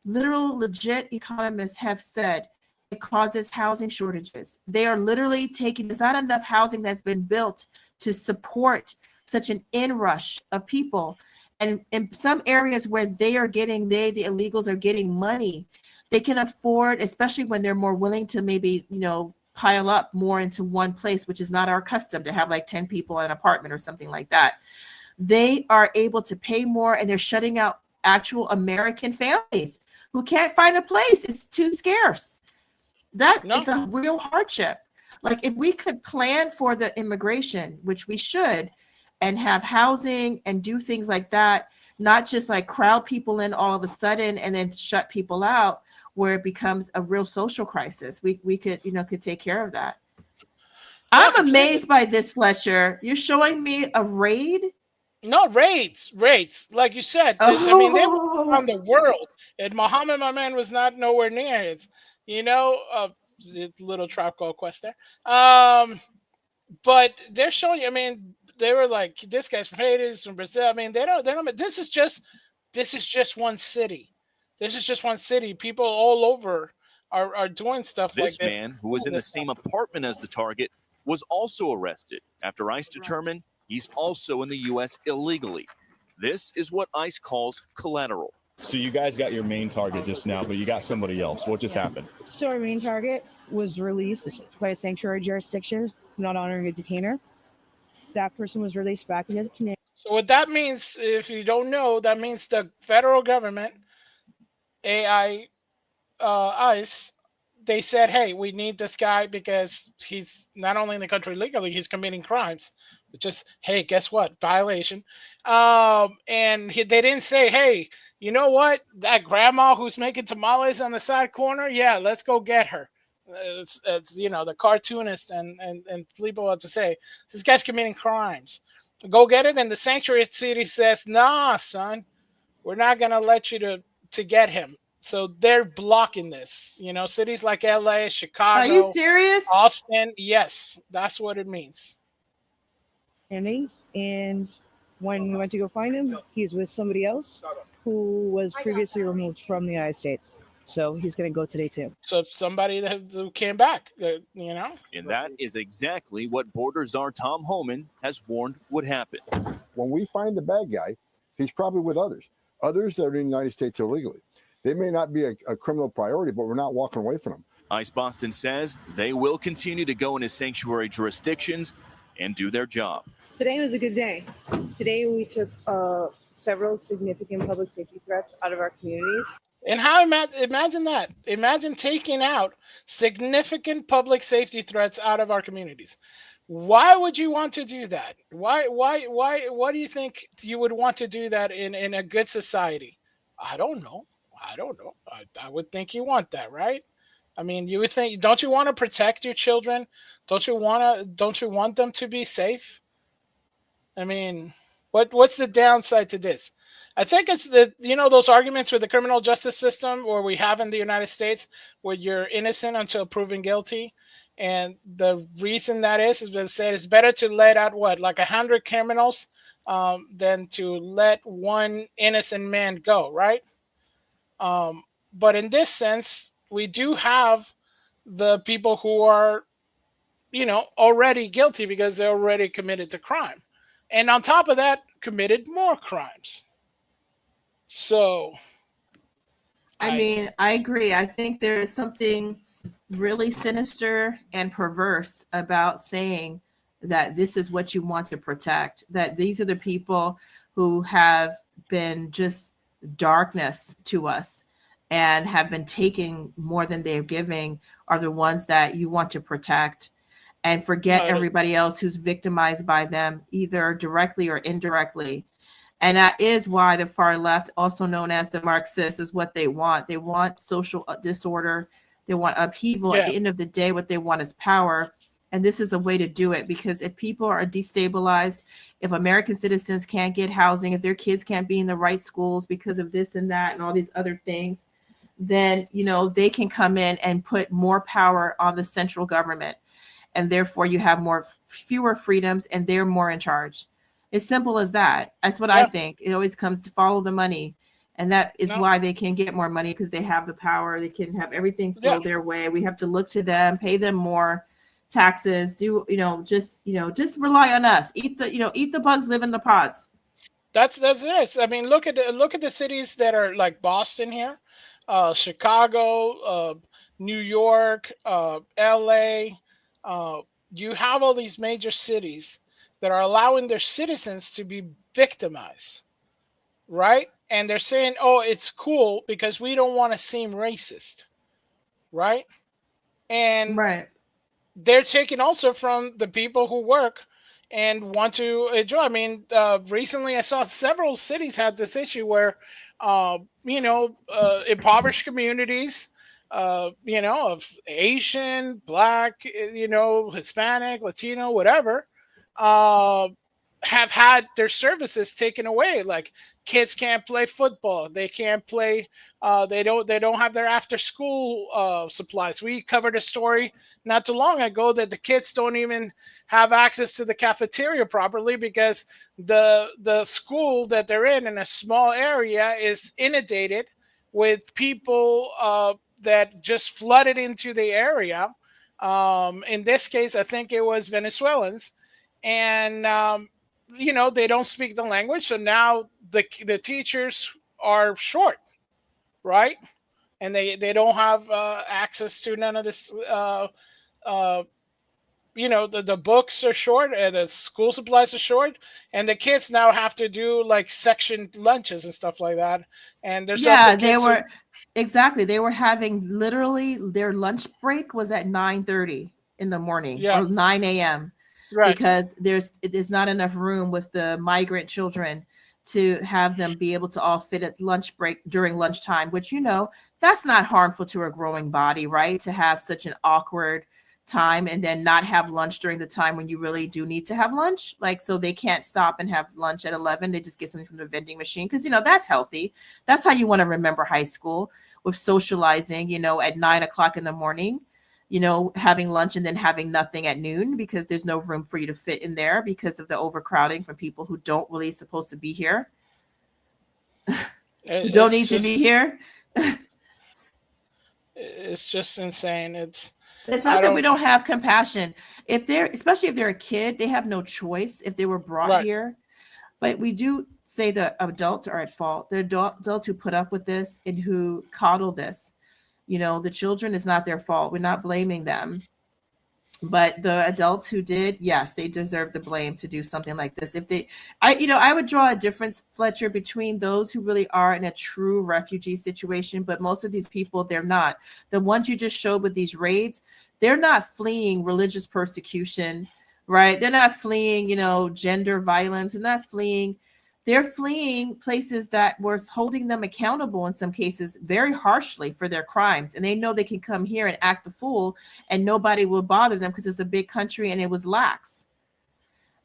literal, legit economists have said, it causes housing shortages. They are literally there's not enough housing that's been built to support such an inrush of people. And in some areas where the illegals are getting money, they can afford, especially when they're more willing to maybe, pile up more into one place, which is not our custom to have like 10 people in an apartment or something like that. They are able to pay more, and they're shutting out actual American families who can't find a place. It's too scarce. That is a real hardship. Like if we could plan for the immigration, which we should, and have housing and do things like that, not just like crowd people in all of a sudden and then shut people out where it becomes a real social crisis. We could, could take care of that. I'm amazed by this, Fletcher. You're showing me a raid? No, raids. Like you said, I mean, they were around the world. And Muhammad, my man, was not nowhere near it. Little Tribe Called Quest there. But they're showing you, I mean, they were like, this guy's from Haiti, from Brazil. I mean, they don't, this is just one city. This is just one city. People all over are doing stuff like this. This man, who was in the same apartment as the target, was also arrested after ICE determined he's also in the U.S. illegally. This is what ICE calls collateral. So you guys got your main target just now, but you got somebody else. What just happened? So our main target was released by a sanctuary jurisdiction, not honoring a detainer. That person was released back into the community. So what that means, if you don't know, that means the federal government, ICE, they said, hey, we need this guy because he's not only in the country legally, he's committing crimes. Just, hey, guess what? Violation. And they didn't say, hey, you know what? That grandma who's making tamales on the side corner, yeah, let's go get her. It's the cartoonist and people want to say, this guy's committing crimes. Go get it. And the sanctuary city says, nah, son, we're not going to let you to get him. So they're blocking this. Cities like LA, Chicago. Are you serious? Austin. Yes, that's what it means. And when we went to go find him, he's with somebody else who was previously removed from the United States. So he's going to go today too. So somebody who came back, And that is exactly what Border Czar Tom Homan has warned would happen. When we find the bad guy, he's probably with others that are in the United States illegally. They may not be a criminal priority, but we're not walking away from them. ICE Boston says they will continue to go into sanctuary jurisdictions and do their job. Today was a good day. Today we took several significant public safety threats out of our communities. And how imagine that. Imagine taking out significant public safety threats out of our communities. Why would you want to do that? Why do you think you would want to do that in a good society? I don't know. I would think you want that, right? I mean, you would think, don't you want to protect your children? Don't you want them to be safe? I mean, what's the downside to this? I think it's those arguments with the criminal justice system or we have in the United States where you're innocent until proven guilty. And the reason that is they said it's better to let out 100 criminals than to let one innocent man go, right? But in this sense, we do have the people who are, already guilty because they're already committed to crime. And on top of that, committed more crimes. So. I mean, I agree. I think there is something really sinister and perverse about saying that this is what you want to protect, that these are the people who have been just darkness to us and have been taking more than they're giving are the ones that you want to protect and forget everybody else who's victimized by them, either directly or indirectly. And that is why the far left, also known as the Marxists, is what they want. They want social disorder. They want upheaval. At the end of the day, what they want is power. And this is a way to do it, because if people are destabilized, if American citizens can't get housing, if their kids can't be in the right schools because of this and that and all these other things, then, they can come in and put more power on the central government. And therefore you have fewer freedoms and they're more in charge. It's simple as that. That's what I think. It always comes to follow the money. And that is why they can get more money, because they have the power. They can have everything flow their way. We have to look to them, pay them more taxes, just rely on us. Eat the bugs, live in the pods. That's it. I mean, look at the cities that are like Boston here, Chicago, New York, LA. You have all these major cities that are allowing their citizens to be victimized, right? And they're saying, oh, it's cool because we don't want to seem racist, right? And they're taking also from the people who work and want to enjoy. I mean, recently I saw several cities had this issue where, impoverished communities, of Asian, Black, Hispanic, Latino, whatever, have had their services taken away. Like kids can't play football, they can't play. They don't have their after school supplies. We covered a story not too long ago that the kids don't even have access to the cafeteria properly because the school that they're in a small area is inundated with people that just flooded into the area. In this case, I think it was Venezuelans, and they don't speak the language, so now the teachers are short, right? And they don't have access to none of this. The books are short, and the school supplies are short, and the kids now have to do like sectioned lunches and stuff like that. And there's also Yeah, kids exactly. They were having literally their lunch break was at 9:30 in the morning Yeah. or 9 a.m. Right. because there's not enough room with the migrant children to have them be able to all fit at lunch break during lunchtime, which that's not harmful to a growing body, right? To have such an awkward time and then not have lunch during the time when you really do need to have lunch. Like, so they can't stop and have lunch at 11. They just get something from the vending machine because, that's healthy. That's how you want to remember high school, with socializing, at 9 o'clock in the morning, having lunch and then having nothing at noon because there's no room for you to fit in there because of the overcrowding from people who don't really supposed to be here. Don't need to be here. It's just insane. It's not that we don't have compassion. Especially if they're a kid, they have no choice if they were brought Right. here. But we do say the adults are at fault. The adults who put up with this and who coddle this. The children is not their fault. We're not blaming them. But the adults who did, yes, they deserve the blame to do something like this. I would draw a difference, Fletcher, between those who really are in a true refugee situation, but most of these people, they're not. The ones you just showed with these raids, they're not fleeing religious persecution, right? They're not fleeing, gender violence. They're fleeing places that were holding them accountable in some cases very harshly for their crimes. And they know they can come here and act the fool and nobody will bother them because it's a big country and it was lax.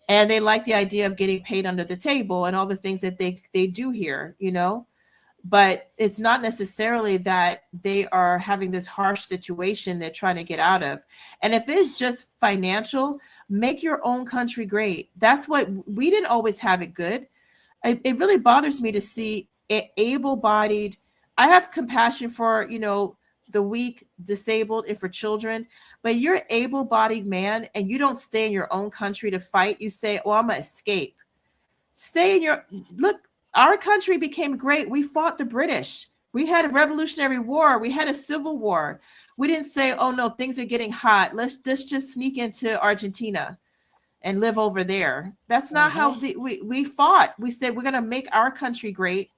And they like the idea of getting paid under the table and all the things that they do here, but it's not necessarily that they are having this harsh situation they're trying to get out of. And if it's just financial, make your own country great. That's what we didn't always have it good. It really bothers me to see able-bodied. I have compassion for, the weak, disabled, and for children, but you're an able-bodied man and you don't stay in your own country to fight. You say, oh, I'm gonna escape. Stay in look, our country became great. We fought the British. We had a Revolutionary War. We had a Civil War. We didn't say, oh no, things are getting hot. Let's just sneak into Argentina and live over there. That's not how we fought. We said, we're going to make our country great.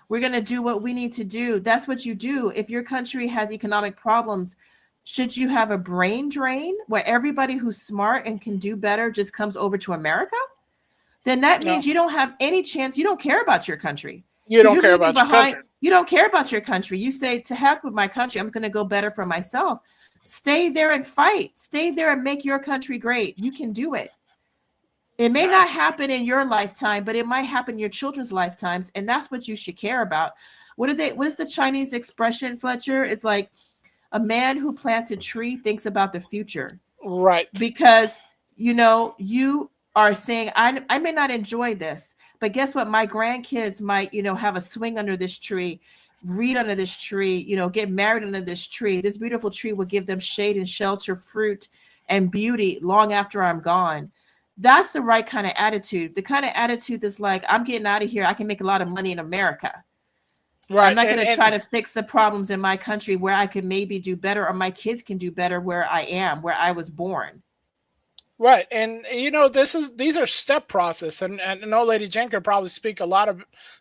We're going to do what we need to do. That's what you do. If your country has economic problems, should you have a brain drain where everybody who's smart and can do better just comes over to America? Then that means you don't have any chance. You don't care about your country. You don't care about your country. You don't care about your country. You say, to heck with my country. I'm going to go better for myself. Stay there and fight. Stay there and make your country great. You can do it. It may not happen in your lifetime, but it might happen in your children's lifetimes. And that's what you should care about. What is the Chinese expression, Fletcher? It's like a man who plants a tree thinks about the future. Right. Because, you are saying, I may not enjoy this, but guess what? My grandkids might, have a swing under this tree, read under this tree, get married under this tree. This beautiful tree will give them shade and shelter, fruit and beauty long after I'm gone. That's the right kind of attitude. The kind of attitude that's like, I'm getting out of here. I can make a lot of money in America. Right. I'm not going to try to fix the problems in my country where I could maybe do better, or my kids can do better where I am, where I was born. Right. And, these are step process. And I know Lady Jen could probably speak a lot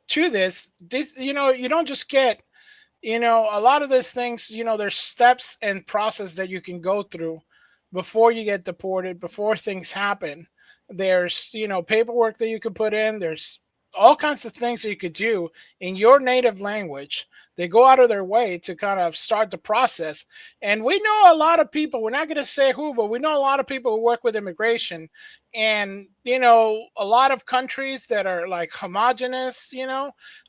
to this. You don't just get, a lot of these things, there's steps and process that you can go through before you get deported, before things happen, There's, paperwork that you could put in. There's all kinds of things that you could do in your native language. They go out of their way to kind of start the process. And we know a lot of people, we're not going to say who, but we know a lot of people who work with immigration. And, a lot of countries that are like homogenous,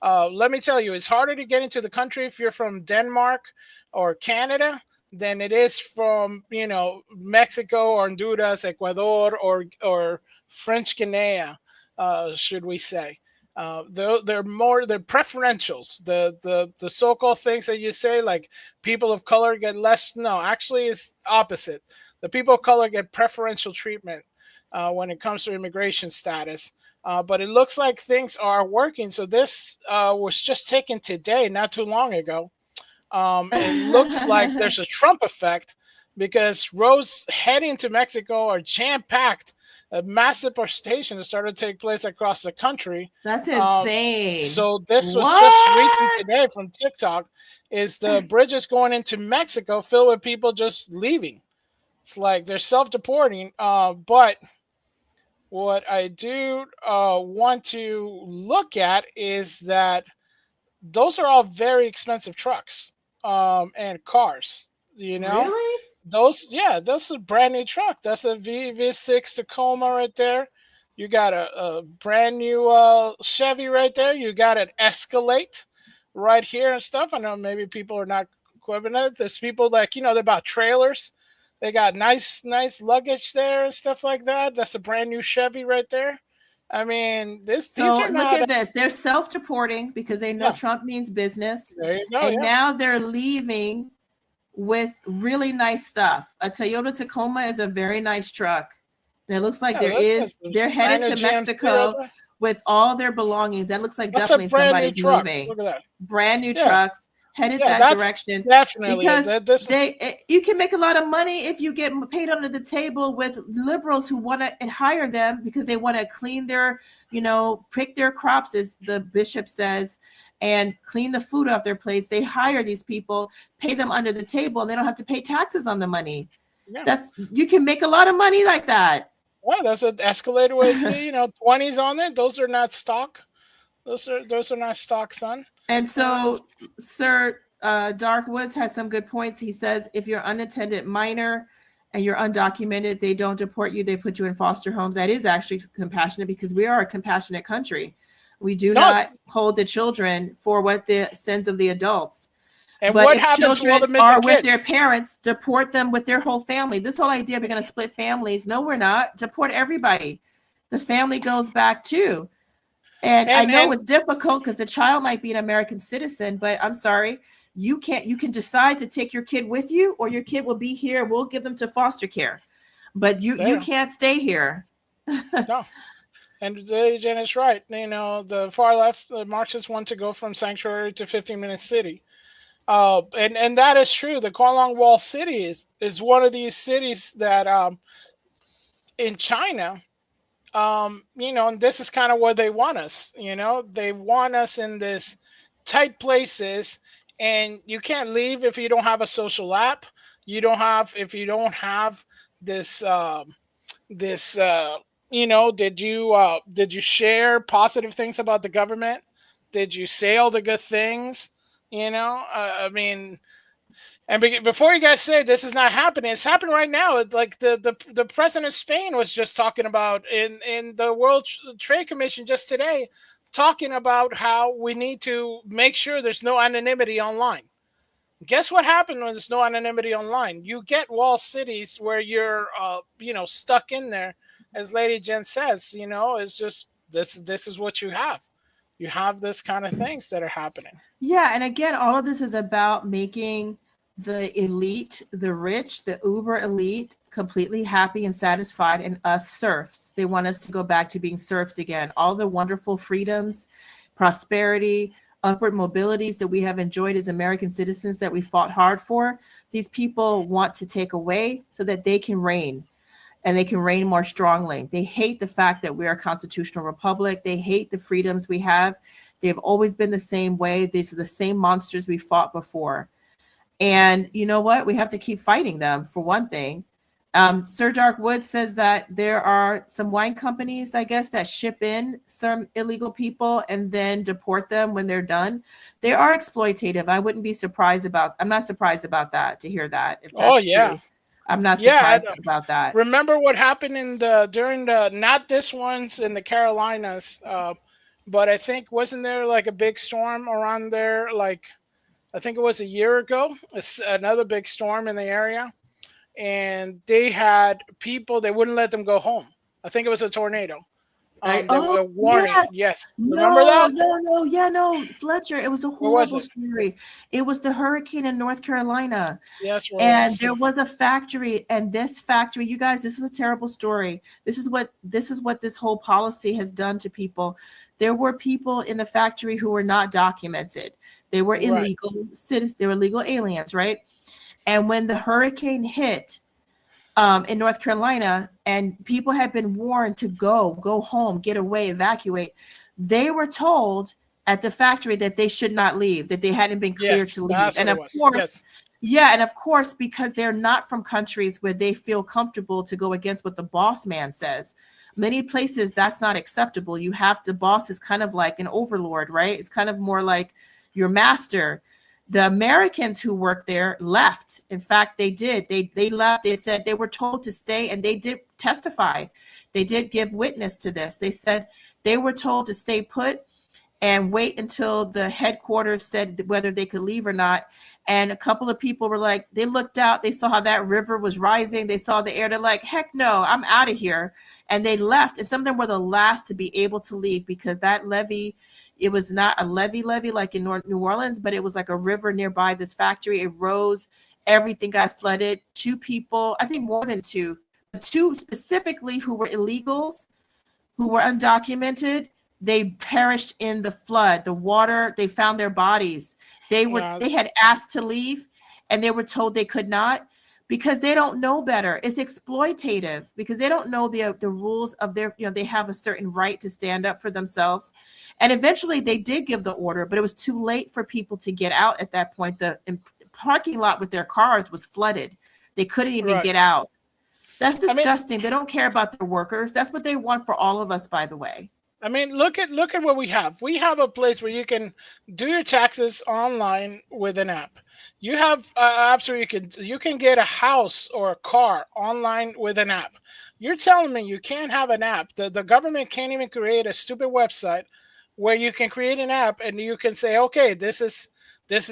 let me tell you, it's harder to get into the country if you're from Denmark or Canada than it is from, Mexico or Honduras, Ecuador, or French Guinea, should we say. They're preferentials. The so-called things that you say, like people of color get less. No, actually, it's opposite. The people of color get preferential treatment when it comes to immigration status. But it looks like things are working. So this was just taken today, not too long ago. It looks like there's a Trump effect because roads heading to Mexico are jam-packed. A massive deportation has started to take place across the country. That's insane. So this was just recent today from TikTok. Is the bridges going into Mexico filled with people just leaving? It's like they're self-deporting. But what I do want to look at is that those are all very expensive trucks and cars. Really? That's a brand new truck. That's a V6 Tacoma right there. You got a brand new Chevy right there. You got an Escalade right here and stuff. I know maybe people are not equipping it. There's people like, they bought trailers. They got nice luggage there and stuff like that. That's a brand new Chevy right there. I mean, these are look at this. They're self-deporting because they know Trump means business. There you go. And now they're leaving with really nice stuff. A Toyota Tacoma is a very nice truck. And it looks like they're headed to Mexico with all their belongings. That looks like definitely somebody's moving. Look at that. Brand new trucks headed that direction. Definitely. Because you can make a lot of money if you get paid under the table with liberals who want to hire them because they want to clean their, pick their crops, as the bishop says, and clean the food off their plates. They hire these people, pay them under the table, and they don't have to pay taxes on the money. Yeah. You can make a lot of money like that. Well, that's an Escalator with 20s on it. Those are not stock. Those are not stock, son. And so, Sir Dark Woods has some good points. He says if you're unattended minor and you're undocumented, they don't deport you. They put you in foster homes. That is actually compassionate because we are a compassionate country. We do not hold the children for what the sins of the adults. And but what if happens to all the children missing are with kids? their parents, deport them with their whole family. This whole idea we're going to split families. No, we're not. Deport everybody. The family goes back too. And I know it's difficult because the child might be an American citizen, but I'm sorry, you can decide to take your kid with you, or your kid will be here. We'll give them to foster care, but you can't stay here. No. And Jen is right. The far left, the Marxists want to go from sanctuary to 15-minute city. And that is true. The Kowloon Wall City is one of these cities that in China, and this is kind of where they want us. They want us in this tight places, and you can't leave if you don't have a social app. If you don't have this did you share positive things about the government? Did you say all the good things? And before you guys say this is not happening, it's happening right now. It's like the president of Spain was just talking about in the World Trade Commission just today, talking about how we need to make sure there's no anonymity online. Guess what happened when there's no anonymity online? You get wall cities where you're stuck in there. As Lady Jen says, it's just this is what you have. You have this kind of things that are happening. Yeah, and again, all of this is about making the elite, the rich, the uber elite completely happy and satisfied, and us serfs. They want us to go back to being serfs again. All the wonderful freedoms, prosperity, upward mobilities that we have enjoyed as American citizens that we fought hard for, these people want to take away so that they can reign, and they can reign more strongly. They hate the fact that we're a constitutional republic. They hate the freedoms we have. They've always been the same way. These are the same monsters we fought before. And you know what? We have to keep fighting them, for one thing. Sir Dark Wood says that there are some wine companies, I guess, that ship in some illegal people and then deport them when they're done. They are exploitative. I'm not surprised about that, to hear that, if that's true. I'm not surprised about that. Remember what happened during the not this ones in the Carolinas, but I think wasn't there like a big storm around there? Like I think it was a year ago. Another big storm in the area. And they had people, they wouldn't let them go home. I think it was a tornado. They were warning. Yes. Remember that? No, Fletcher. It was a horrible story. It was the hurricane in North Carolina. Yes. And there was a factory, and this factory, you guys, this is a terrible story. This is what this whole policy has done to people. There were people in the factory who were not documented. They were illegal citizens. They were illegal aliens, right? And when the hurricane hit in North Carolina, and people had been warned to go home, get away, evacuate, they were told at the factory that they should not leave, that they hadn't been cleared to leave. And of course, and of course, because they're not from countries where they feel comfortable to go against what the boss man says. Many places that's not acceptable. The boss is kind of like an overlord, right? It's kind of more like your master. The Americans who worked there left. In fact, they did. They left. They said they were told to stay, and they did testify. They did give witness to this. They said they were told to stay put and wait until the headquarters said whether they could leave or not. And a couple of people were like, they looked out, they saw how that river was rising. They saw the air. They're like, heck no, I'm out of here. And they left. And some of them were the last to be able to leave because that levee, it was not a levee like in New Orleans, but it was like a river nearby this factory. It rose. Everything got flooded. 2 people, I think more than 2, but 2 specifically who were illegals, who were undocumented, they perished in the flood. The water, they found their bodies. They had asked to leave and they were told they could not because they don't know better. It's exploitative because they don't know the rules of their, they have a certain right to stand up for themselves. And eventually they did give the order, but it was too late for people to get out at that point. The parking lot with their cars was flooded. They couldn't even get out. That's disgusting. They don't care about their workers. That's what they want for all of us, by the way. I mean, look at what we have. We have a place where you can do your taxes online with an app. You have apps where you can get a house or a car online with an app. You're telling me you can't have an app? The government can't even create a stupid website where you can create an app and you can say, okay, this is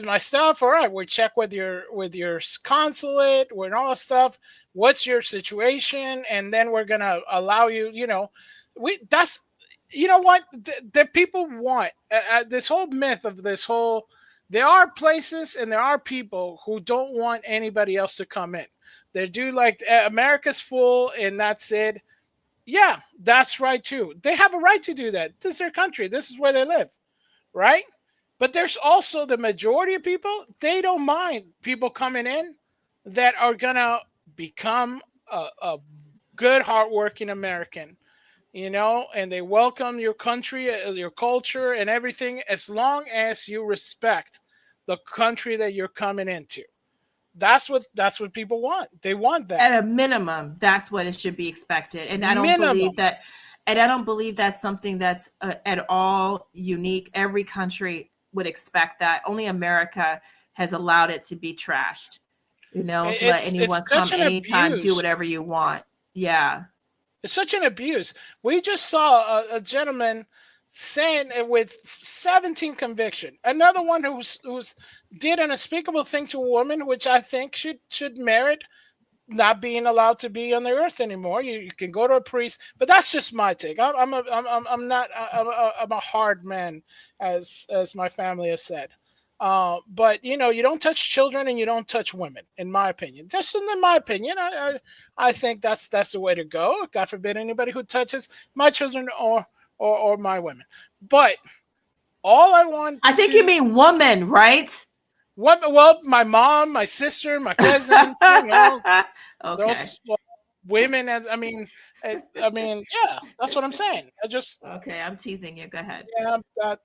my stuff. All right, we'll check with your consulate, with all that stuff. What's your situation? And then we're gonna allow you. You know what? The people want this whole myth of this whole. There are places and there are people who don't want anybody else to come in. They do like America's full and that's it. Yeah, that's right too. They have a right to do that. This is their country. This is where they live, right? But there's also the majority of people. They don't mind people coming in that are gonna become a good, hardworking American. And they welcome your country, your culture, and everything as long as you respect the country that you're coming into. That's what people want. They want that. At a minimum, that's what it should be expected. And I don't believe that. And I don't believe that's something that's at all unique. Every country would expect that. Only America has allowed it to be trashed. To let anyone come anytime, do whatever you want. Yeah. It's such an abuse. We just saw a gentleman saying with 17 conviction. Another one who's did an unspeakable thing to a woman, which I think should merit not being allowed to be on the earth anymore. You can go to a priest, but that's just my take. I'm a hard man, as my family has said. But you don't touch children and you don't touch women, in my opinion. Just in my opinion, I think that's the way to go. God forbid anybody who touches my children or my women. But all I want, I think you mean woman, right? Well, my mom, my sister, my cousin, okay. Those women. Yeah, that's what I'm saying. Okay. I'm teasing you. Go ahead. Yeah,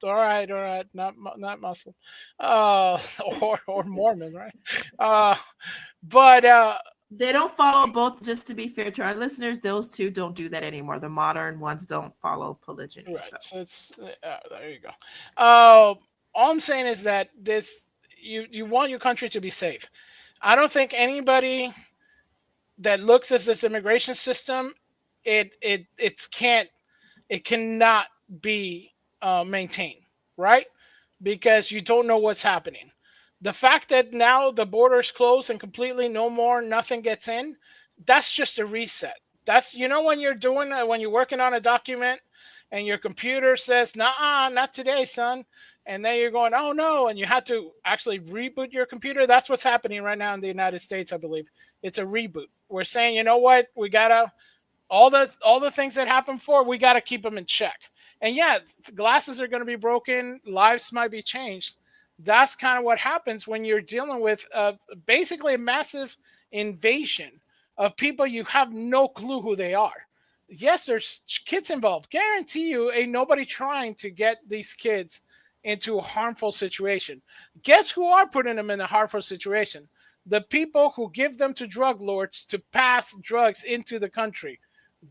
all right. Not Muslim, or Mormon, right? But They don't follow both. Just to be fair to our listeners, those two don't do that anymore. The modern ones don't follow polygyny. Right. So. So it's there you go. All I'm saying is that you want your country to be safe. I don't think anybody that looks at this immigration system, it cannot be maintained, right? Because you don't know what's happening. The fact that now the border's closed and completely nothing gets in, that's just a reset. That's, when you're working on a document and your computer says, nah, not today, son. And then you're going, oh no. And you have to actually reboot your computer. That's what's happening right now in the United States, I believe. It's a reboot. We're saying, you know what? We gotta, all the things that happened before, we gotta keep them in check. And yeah, glasses are going to be broken. Lives might be changed. That's kind of what happens when you're dealing with basically a massive invasion of people you have no clue who they are. Yes, there's kids involved. Guarantee you ain't nobody trying to get these kids into a harmful situation. Guess who are putting them in a harmful situation? The people who give them to drug lords to pass drugs into the country.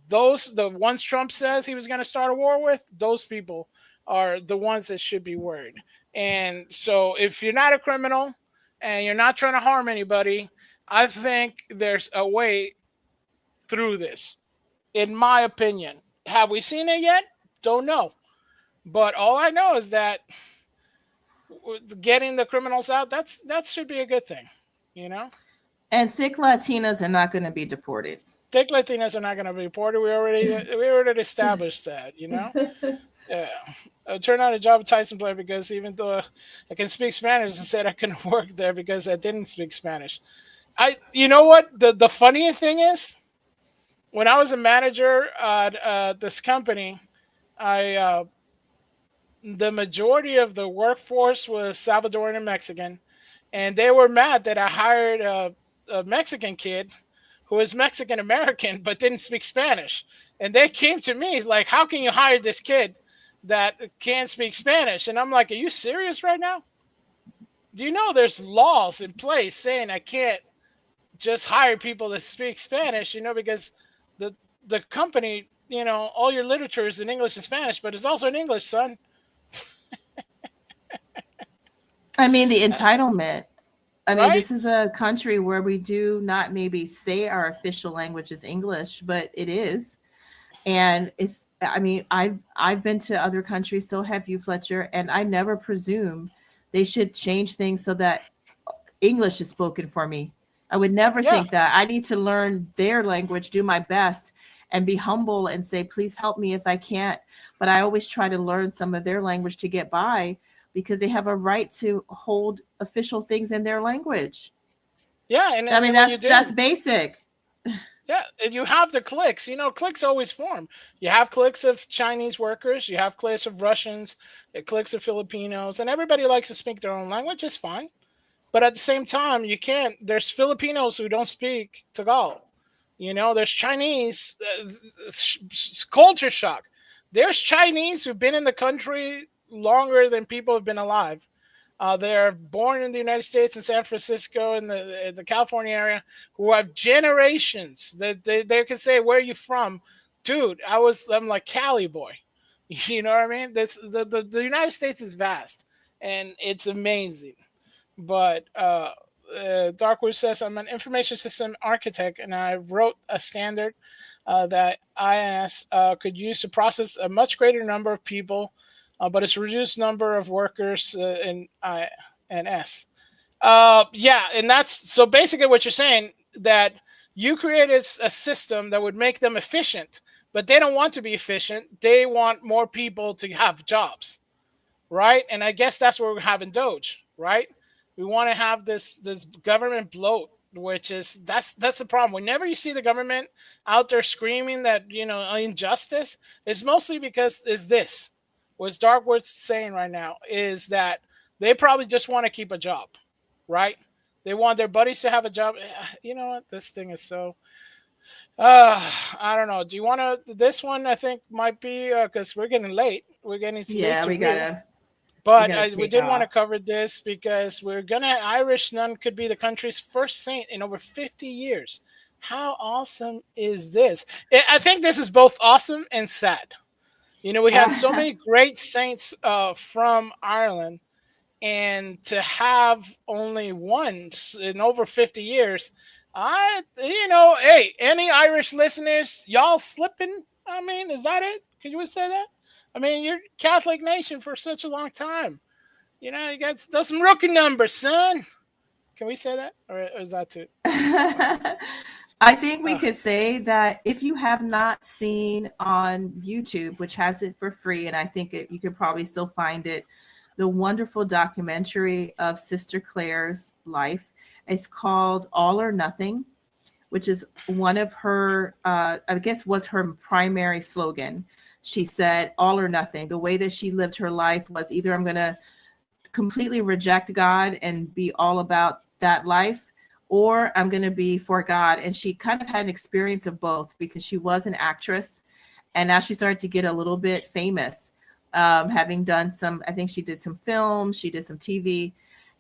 The ones Trump says he was going to start a war with, those people are the ones that should be worried. And so if you're not a criminal and you're not trying to harm anybody, I think there's a way through this, in my opinion. Have we seen it yet? Don't know. But all I know is that getting the criminals out, that should be a good thing, And thick Latinas are not going to be deported. Thick Latinas are not going to be deported. We already established that, Yeah. I turned out a job at Tyson Player because even though I can speak Spanish, I said I couldn't work there because I didn't speak Spanish. You know what? The funny thing is, when I was a manager at this company, the majority of the workforce was Salvadoran and Mexican, and they were mad that I hired a Mexican kid who is Mexican American but didn't speak Spanish. And they came to me like, how can you hire this kid that can't speak Spanish? And I'm like, are you serious right now? Do you know there's laws in place saying I can't just hire people that speak Spanish, because the company, all your literature is in English and Spanish, but it's also in English, son. I mean, the entitlement. I mean, Right? this is a country where we do not maybe say our official language is English, but it is. And I've been to other countries, so have you, Fletcher, and I never presume they should change things so that English is spoken for me. I would never think that. I need to learn their language, do my best, and be humble and say, please help me if I can't. But I always try to learn some of their language to get by, because they have a right to hold official things in their language. Yeah, and I mean, that's basic. Yeah, and you have the cliques. Cliques always form. You have cliques of Chinese workers, you have cliques of Russians, cliques of Filipinos, and everybody likes to speak their own language. It's fine. But at the same time, there's Filipinos who don't speak Tagalog. There's Chinese, culture shock. There's Chinese who've been in the country longer than people have been alive. They're born in the United States, in San Francisco, in the California area, who have generations that they can say, where are you from? Dude, I'm like Cali boy. You know what I mean? The United States is vast and it's amazing. But Darkwood says, I'm an information system architect, and I wrote a standard that INS could use to process a much greater number of people, but it's a reduced number of workers in INS. And that's so basically what you're saying, that you created a system that would make them efficient, but they don't want to be efficient. They want more people to have jobs, right? And I guess that's what we're having Doge, right? We want to have this government bloat, which is that's the problem. Whenever you see the government out there screaming that injustice, it's mostly because what Darkwood's saying right now is that they probably just want to keep a job, right? They want their buddies to have a job. You know what? This thing is so. I don't know. Do you want to? This one I think might be because we're getting late. We're getting late. Yeah, we gotta. But gotta we take did want to off. cover this because Irish nun could be the country's first saint in over 50 years. How awesome is this? I think this is both awesome and sad. You know, we have so many great saints from Ireland, and to have only one in over 50 years, hey, any Irish listeners, y'all slipping? I mean, is that it? Could you say that? I mean, you're Catholic nation for such a long time. You know, you got those some rookie numbers, son. Can we say that, or is that too? I think we could say that if you have not seen on YouTube, which has it for free, and I think you could probably still find it, the wonderful documentary of Sister Claire's life. It's called All or Nothing, which is one of her, I guess was her primary slogan. She said, all or nothing. The way that she lived her life was either I'm going to completely reject God and be all about that life, or I'm going to be for God. And she kind of had an experience of both because she was an actress, and now she started to get a little bit famous, having done some, I think she did some films, she did some TV,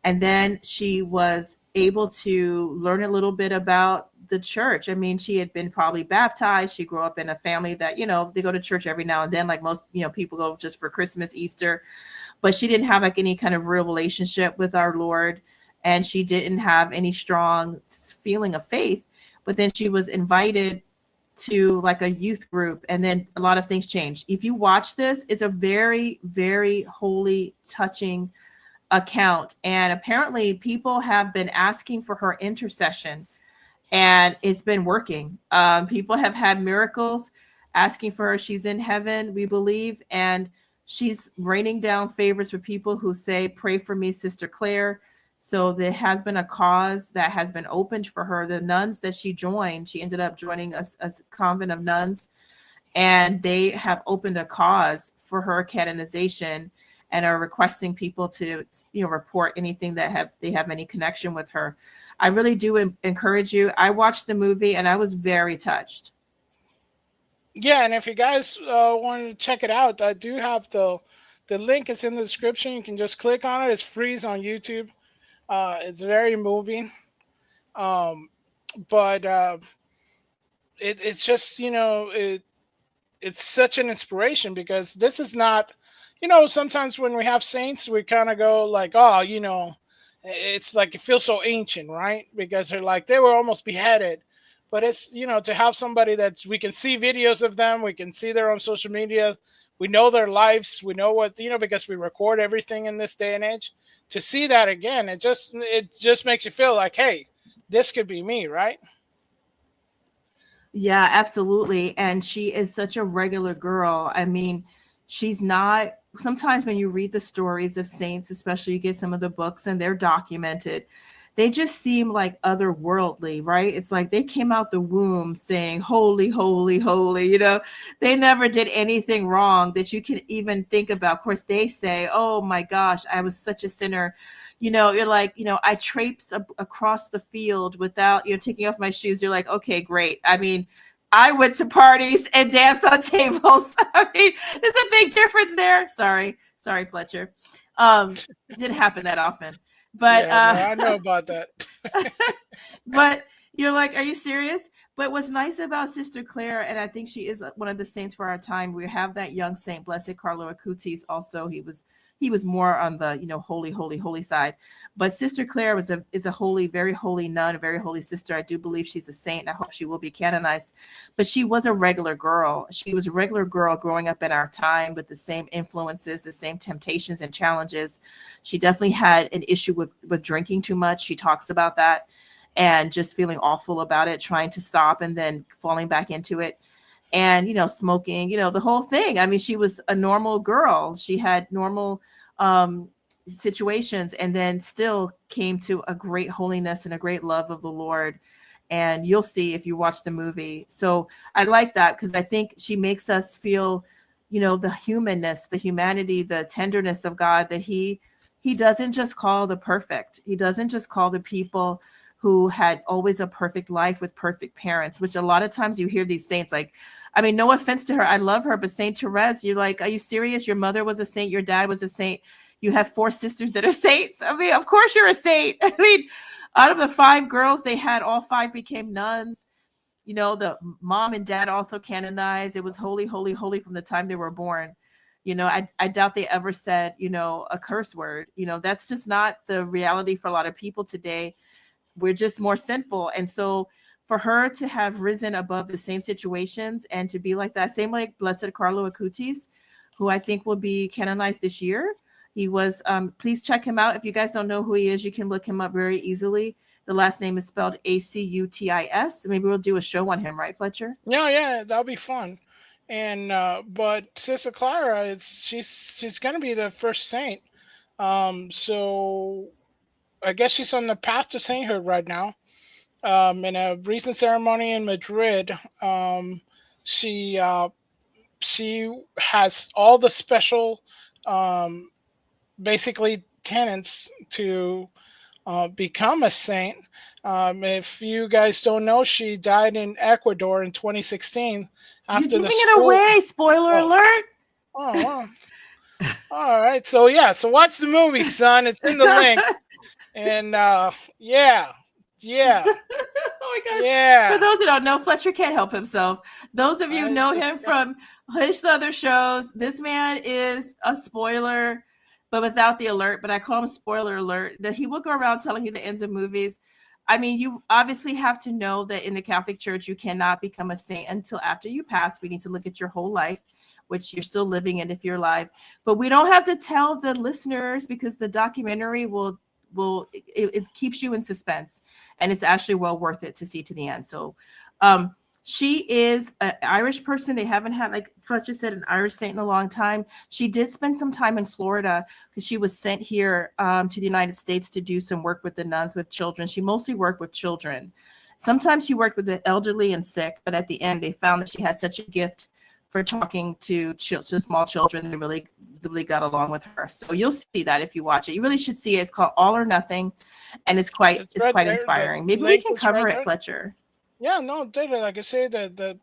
and then she was able to learn a little bit about the church. I mean, she had been probably baptized. She grew up in a family that, you know, they go to church every now and then, like most, you know, people go just for Christmas, Easter, but she didn't have like any kind of real relationship with our Lord. And she didn't have any strong feeling of faith. But then she was invited to like a youth group, and then a lot of things changed. If you watch this, it's a very, very holy, touching account. And apparently people have been asking for her intercession, and it's been working. People have had miracles asking for her. She's in heaven, we believe, and she's raining down favors for people who say, pray for me, Sister Claire. So there has been a cause that has been opened for her. The nuns that she joined, she ended up joining a convent of nuns, and they have opened a cause for her canonization and are requesting people to, you know, report anything that they have any connection with her. I really do encourage you. I watched the movie and I was very touched. Yeah, and if you guys want to check it out, I do have the link is in the description. You can just click on it. It's free on YouTube. It's very moving, but it's just, you know, it's such an inspiration because this is not, you know, sometimes when we have saints, we kind of go like, oh, you know, it's like it feels so ancient, right? Because they're like, they were almost beheaded. But it's, you know, to have somebody that we can see videos of them, we can see their own social media, we know their lives, we know what, you know, because we record everything in this day and age. To see that again, it just makes you feel like, hey, this could be me, right? Yeah, absolutely. And she is such a regular girl. I mean, she's not, sometimes when you read the stories of saints, especially you get some of the books and they're documented, they just seem like otherworldly, right? It's like they came out the womb saying, holy, holy, holy, you know, they never did anything wrong that you can even think about. Of course, they say, oh my gosh, I was such a sinner. You know, you're like, you know, I traipsed across the field without, you know, taking off my shoes. You're like, okay, great. I mean, I went to parties and danced on tables. I mean, there's a big difference there. Sorry, Fletcher. It didn't happen that often. But yeah, no, I know about that. But you're like, are you serious? But what's nice about Sister Claire, and I think she is one of the saints for our time, we have that young saint, Blessed Carlo Acutis. Also, he was more on the, you know, holy, holy, holy side. But Sister Claire is a holy, very holy nun, a very holy sister. I do believe she's a saint, and I hope she will be canonized. But she was a regular girl. She was a regular girl growing up in our time with the same influences, the same temptations and challenges. She definitely had an issue with drinking too much. She talks about that, and just feeling awful about it, trying to stop and then falling back into it. And, you know, smoking, you know, the whole thing. I mean, she was a normal girl. She had normal situations, and then still came to a great holiness and a great love of the Lord. And you'll see if you watch the movie. So I like that because I think she makes us feel, you know, the humanness, the humanity, the tenderness of God, that he doesn't just call the perfect. He doesn't just call the people who had always a perfect life with perfect parents, which a lot of times you hear these saints like, I mean, no offense to her, I love her, but Saint Therese, you're like, are you serious? Your mother was a saint, your dad was a saint. You have 4 sisters that are saints. I mean, of course you're a saint. I mean, out of the 5 girls they had, all 5 became nuns. You know, the mom and dad also canonized. It was holy, holy, holy from the time they were born. You know, I doubt they ever said, you know, a curse word. You know, that's just not the reality for a lot of people today. We're just more sinful. And so for her to have risen above the same situations and to be like that, same like Blessed Carlo Acutis, who I think will be canonized this year. He was, please check him out. If you guys don't know who he is, you can look him up very easily. The last name is spelled Acutis. Maybe we'll do a show on him, right, Fletcher? Yeah, that'll be fun. And but Sister Clara, she's gonna be the first saint. So I guess she's on the path to sainthood right now. In a recent ceremony in Madrid, she has all the special, basically tenets to become a saint. If you guys don't know, she died in Ecuador in 2016 after You're giving the it away. Spoiler alert. Oh, wow. All right. So yeah, so watch the movie, son. It's in the link. And yeah. Oh my gosh. Yeah. For those who don't know, Fletcher can't help himself. Those of you know him from his other shows. This man is a spoiler, but without the alert. But I call him spoiler alert. That he will go around telling you the ends of movies. I mean, you obviously have to know that in the Catholic Church, you cannot become a saint until after you pass. We need to look at your whole life, which you're still living in if you're alive. But we don't have to tell the listeners because the documentary it keeps you in suspense, and it's actually well worth it to see to the end. So she is an Irish person. They haven't had, like Fletcher said, an Irish saint in a long time. She did spend some time in Florida because she was sent here to the United States to do some work with the nuns with children. She mostly worked with children. Sometimes she worked with the elderly and sick, but at the end they found that she had such a gift for talking to small children. They really got along with her. So you'll see that if you watch it. You really should see it. It's called All or Nothing, and it's quite inspiring. Maybe we can cover it, Fletcher. Yeah, no, like I say, the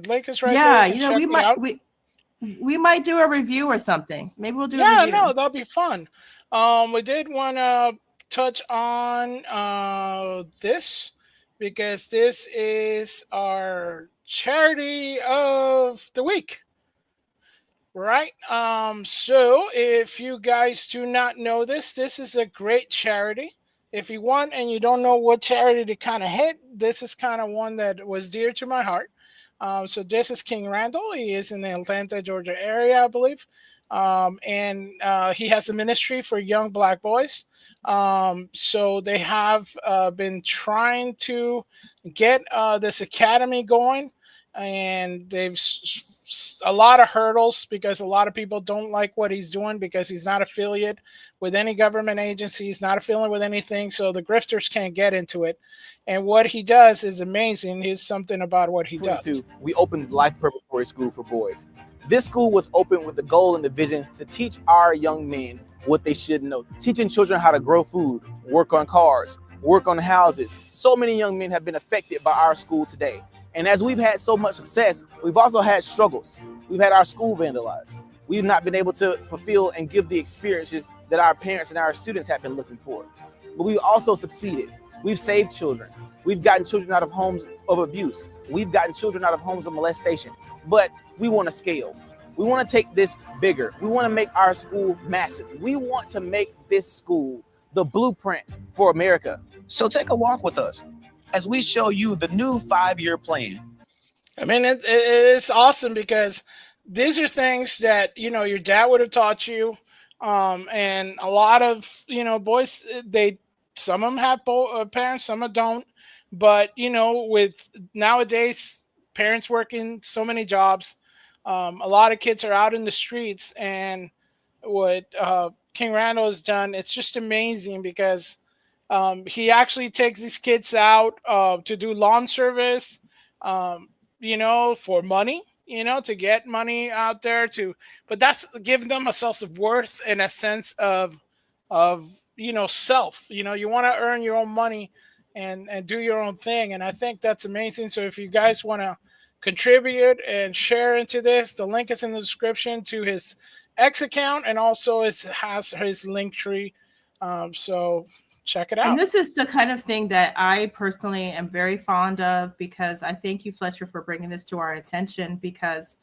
link is right there. Yeah, You you can know, check it out. we might do a review or something. Maybe we'll do a Yeah, review. no, that'll be fun. We did want to touch on this because this is our charity of the week, right? So if you guys do not know this is a great charity. If you want and you don't know what charity to kind of hit, this is kind of one that was dear to my heart. So this is King Randall. He is in the Atlanta, Georgia area, I believe. And he has a ministry for young Black boys. So they have been trying to get this academy going, and they've a lot of hurdles because a lot of people don't like what he's doing because he's not affiliate with any government agency. He's not affiliate with anything. So the grifters can't get into it. And what he does is amazing. Here's something about what he does. We opened Life Preparatory School for boys. This school was opened with the goal and the vision to teach our young men what they should know. Teaching children how to grow food, work on cars, work on houses. So many young men have been affected by our school today. And as we've had so much success, we've also had struggles. We've had our school vandalized. We've not been able to fulfill and give the experiences that our parents and our students have been looking for. But we've also succeeded. We've saved children. We've gotten children out of homes of abuse. We've gotten children out of homes of molestation. But we want to scale. We want to take this bigger. We want to make our school massive. We want to make this school the blueprint for America. So take a walk with us as we show you the new 5-year plan. I mean, it's awesome because these are things that, you know, your dad would have taught you. And a lot of, you know, boys, some of them have parents, some of them don't. But, you know, with nowadays, parents working so many jobs, a lot of kids are out in the streets. And what King Randall has done, it's just amazing because he actually takes these kids out to do lawn service, you know, for money, you know, to get money out there but that's giving them a sense of worth and a sense of, you know, self. You know, you want to earn your own money and do your own thing. And I think that's amazing. So if you guys want to contribute and share into this, the link is in the description to his X account, and also has his link tree. So check it out. And this is the kind of thing that I personally am very fond of, because I thank you, Fletcher, for bringing this to our attention, because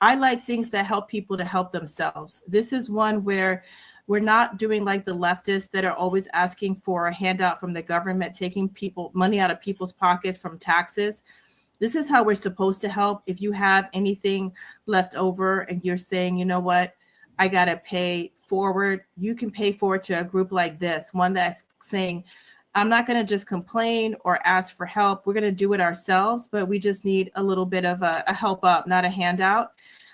I like things that help people to help themselves. This is one where we're not doing like the leftists that are always asking for a handout from the government, taking money out of people's pockets from taxes. This is how we're supposed to help. If you have anything left over and you're saying, you know what, I got to pay forward, you can pay forward to a group like this, one that's saying, I'm not going to just complain or ask for help. We're going to do it ourselves, but we just need a little bit of a help up, not a handout.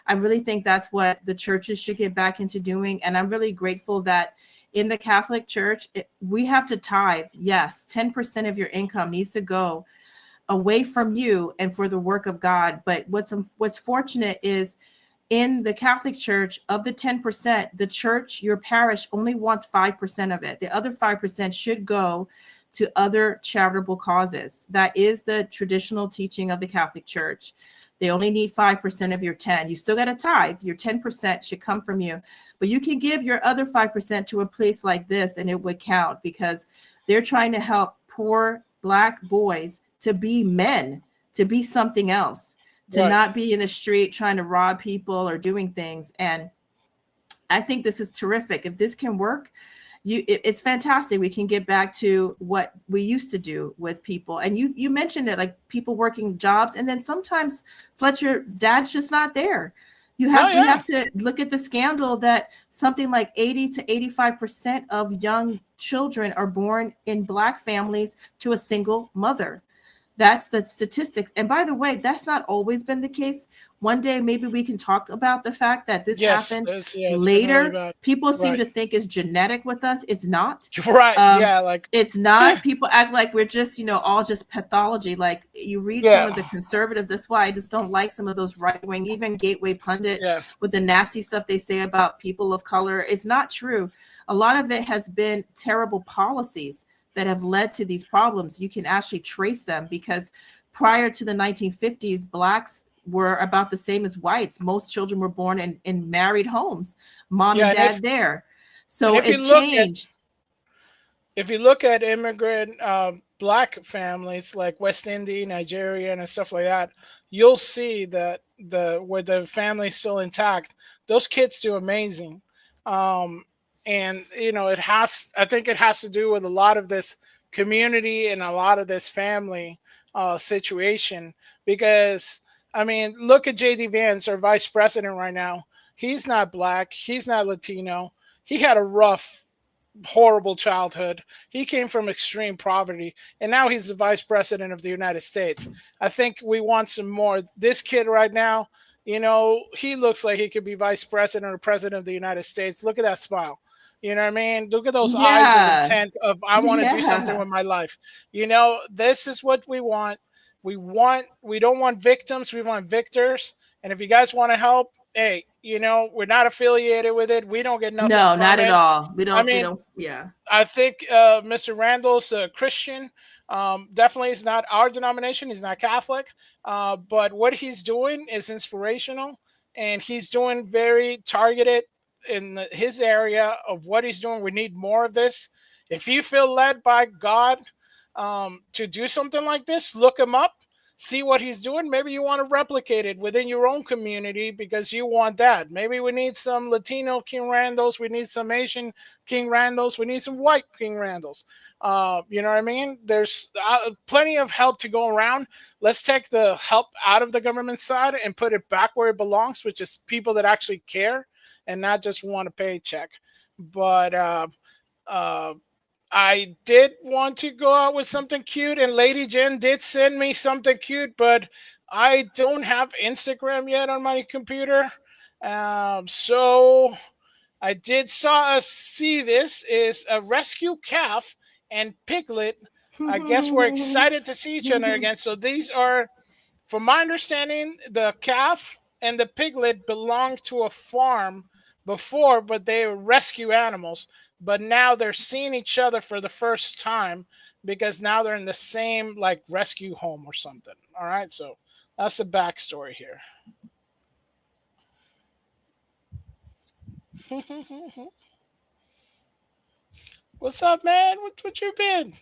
I really think that's what the churches should get back into doing. And I'm really grateful that in the Catholic Church, we have to tithe. Yes, 10% of your income needs to go away from you and for the work of God. But what's fortunate is in the Catholic Church, of the 10%, the church, your parish, only wants 5% of it. The other 5% should go to other charitable causes. That is the traditional teaching of the Catholic Church. They only need 5% of your 10. You still got to tithe. Your 10% should come from you, but you can give your other 5% to a place like this and it would count, because they're trying to help poor Black boys to be men, to be something else, to not be in the street trying to rob people or doing things. And I think this is terrific. If this can work, it's fantastic. We can get back to what we used to do with people. And you mentioned it, like people working jobs, and then sometimes, Fletcher, dad's just not there. We have to look at the scandal that something like 80 to 85% of young children are born in Black families to a single mother. That's the statistics. And by the way, that's not always been the case. One day, maybe we can talk about the fact that this happened later. Really people seem to think it's genetic with us. It's not. Right. Like it's not. People act like we're just, all just pathology. Like you read some of the conservatives. That's why I just don't like some of those right wing, even Gateway Pundit with the nasty stuff they say about people of color. It's not true. A lot of it has been terrible policies that have led to these problems. You can actually trace them, because prior to the 1950s, Blacks were about the same as whites. Most children were born in married homes, mom and dad there. So it changed. If you look at immigrant Black families like West Indian, Nigerian, and stuff like that, you'll see that where the family's still intact, those kids do amazing. And I think it has to do with a lot of this community and a lot of this family situation. Because look at JD Vance, our vice president right now. He's not Black. He's not Latino. He had a rough, horrible childhood. He came from extreme poverty, and now he's the vice president of the United States. I think we want some more. This kid right now, he looks like he could be vice president or president of the United States. Look at that smile. You know what I mean? Look at those eyes of intent of, I want to do something with my life. This is what we want. We don't want victims. We want victors. And if you guys want to help, hey, we're not affiliated with it. We don't get nothing. No, from not it. At all. We don't. I think Mr. Randall's a Christian. Definitely is not our denomination. He's not Catholic. But what he's doing is inspirational, and he's doing very targeted in his area of what he's doing. We need more of this. If you feel led by God to do something like this, look him up, see what he's doing. Maybe you want to replicate it within your own community because you want that. Maybe we need some Latino King Randalls. We need some Asian King Randalls. We need some white King Randalls. You know what I mean? There's plenty of help to go around. Let's take the help out of the government side and put it back where it belongs, which is people that actually care and not just want a paycheck. But I did want to go out with something cute, and Lady Jen did send me something cute, but I don't have Instagram yet on my computer. So I did see this is a rescue calf and piglet. I guess we're excited to see each other again. So these are, from my understanding, the calf and the piglet belong to a farm before, but they were rescue animals. But now they're seeing each other for the first time because now they're in the same like rescue home or something. All right, so that's the backstory here. What's up, man? What you been?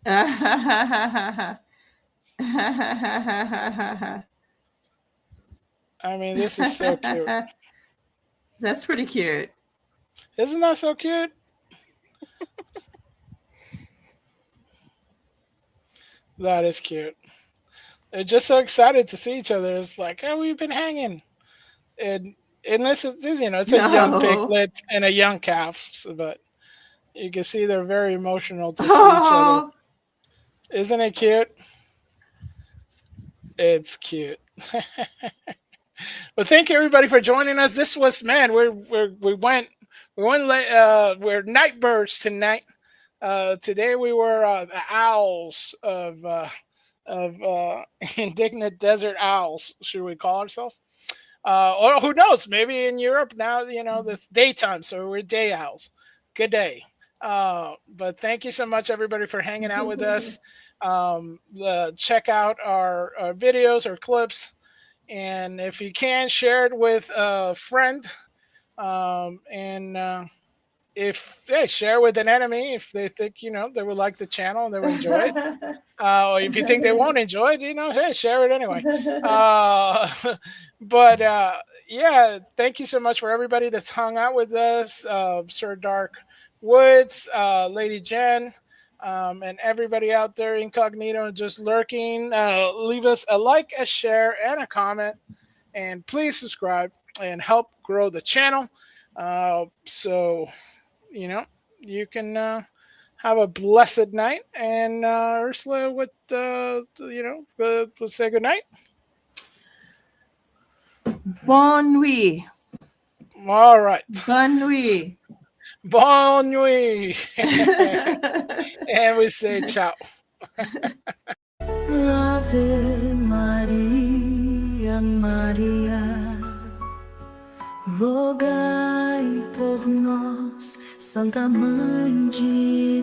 I mean, this is so cute. That's pretty cute. Isn't that so cute? That is cute. They're just so excited to see each other. It's like, oh, we've been hanging. And this is, you know, it's a young piglet and a young calf. So, but you can see they're very emotional to see each other. Isn't it cute? It's cute. But thank you everybody for joining us. This was, man, we went late, we're night birds tonight. Today we were the owls of indignant desert owls, should we call ourselves? Or who knows, maybe in Europe now, you know, it's daytime, so we're day owls. Good day. But thank you so much everybody for hanging out with us. Check out our videos or clips, and if you can, share it with a friend, share with an enemy if they think, you know, they would like the channel and they would enjoy it. Or if you think they won't enjoy it, you know, hey, share it anyway. Yeah, thank you so much for everybody that's hung out with us. Sir Dark Woods, Lady Jen, and everybody out there incognito and just lurking. Leave us a like, a share, and a comment, and please subscribe and help grow the channel. So, you know, you can have a blessed night. And Ursula would, would say good night. Bonne nuit. All right. Bonne nuit. Bonne nuit. And we say ciao. Ave Maria, Maria, rogai por nós, Santa Mãe de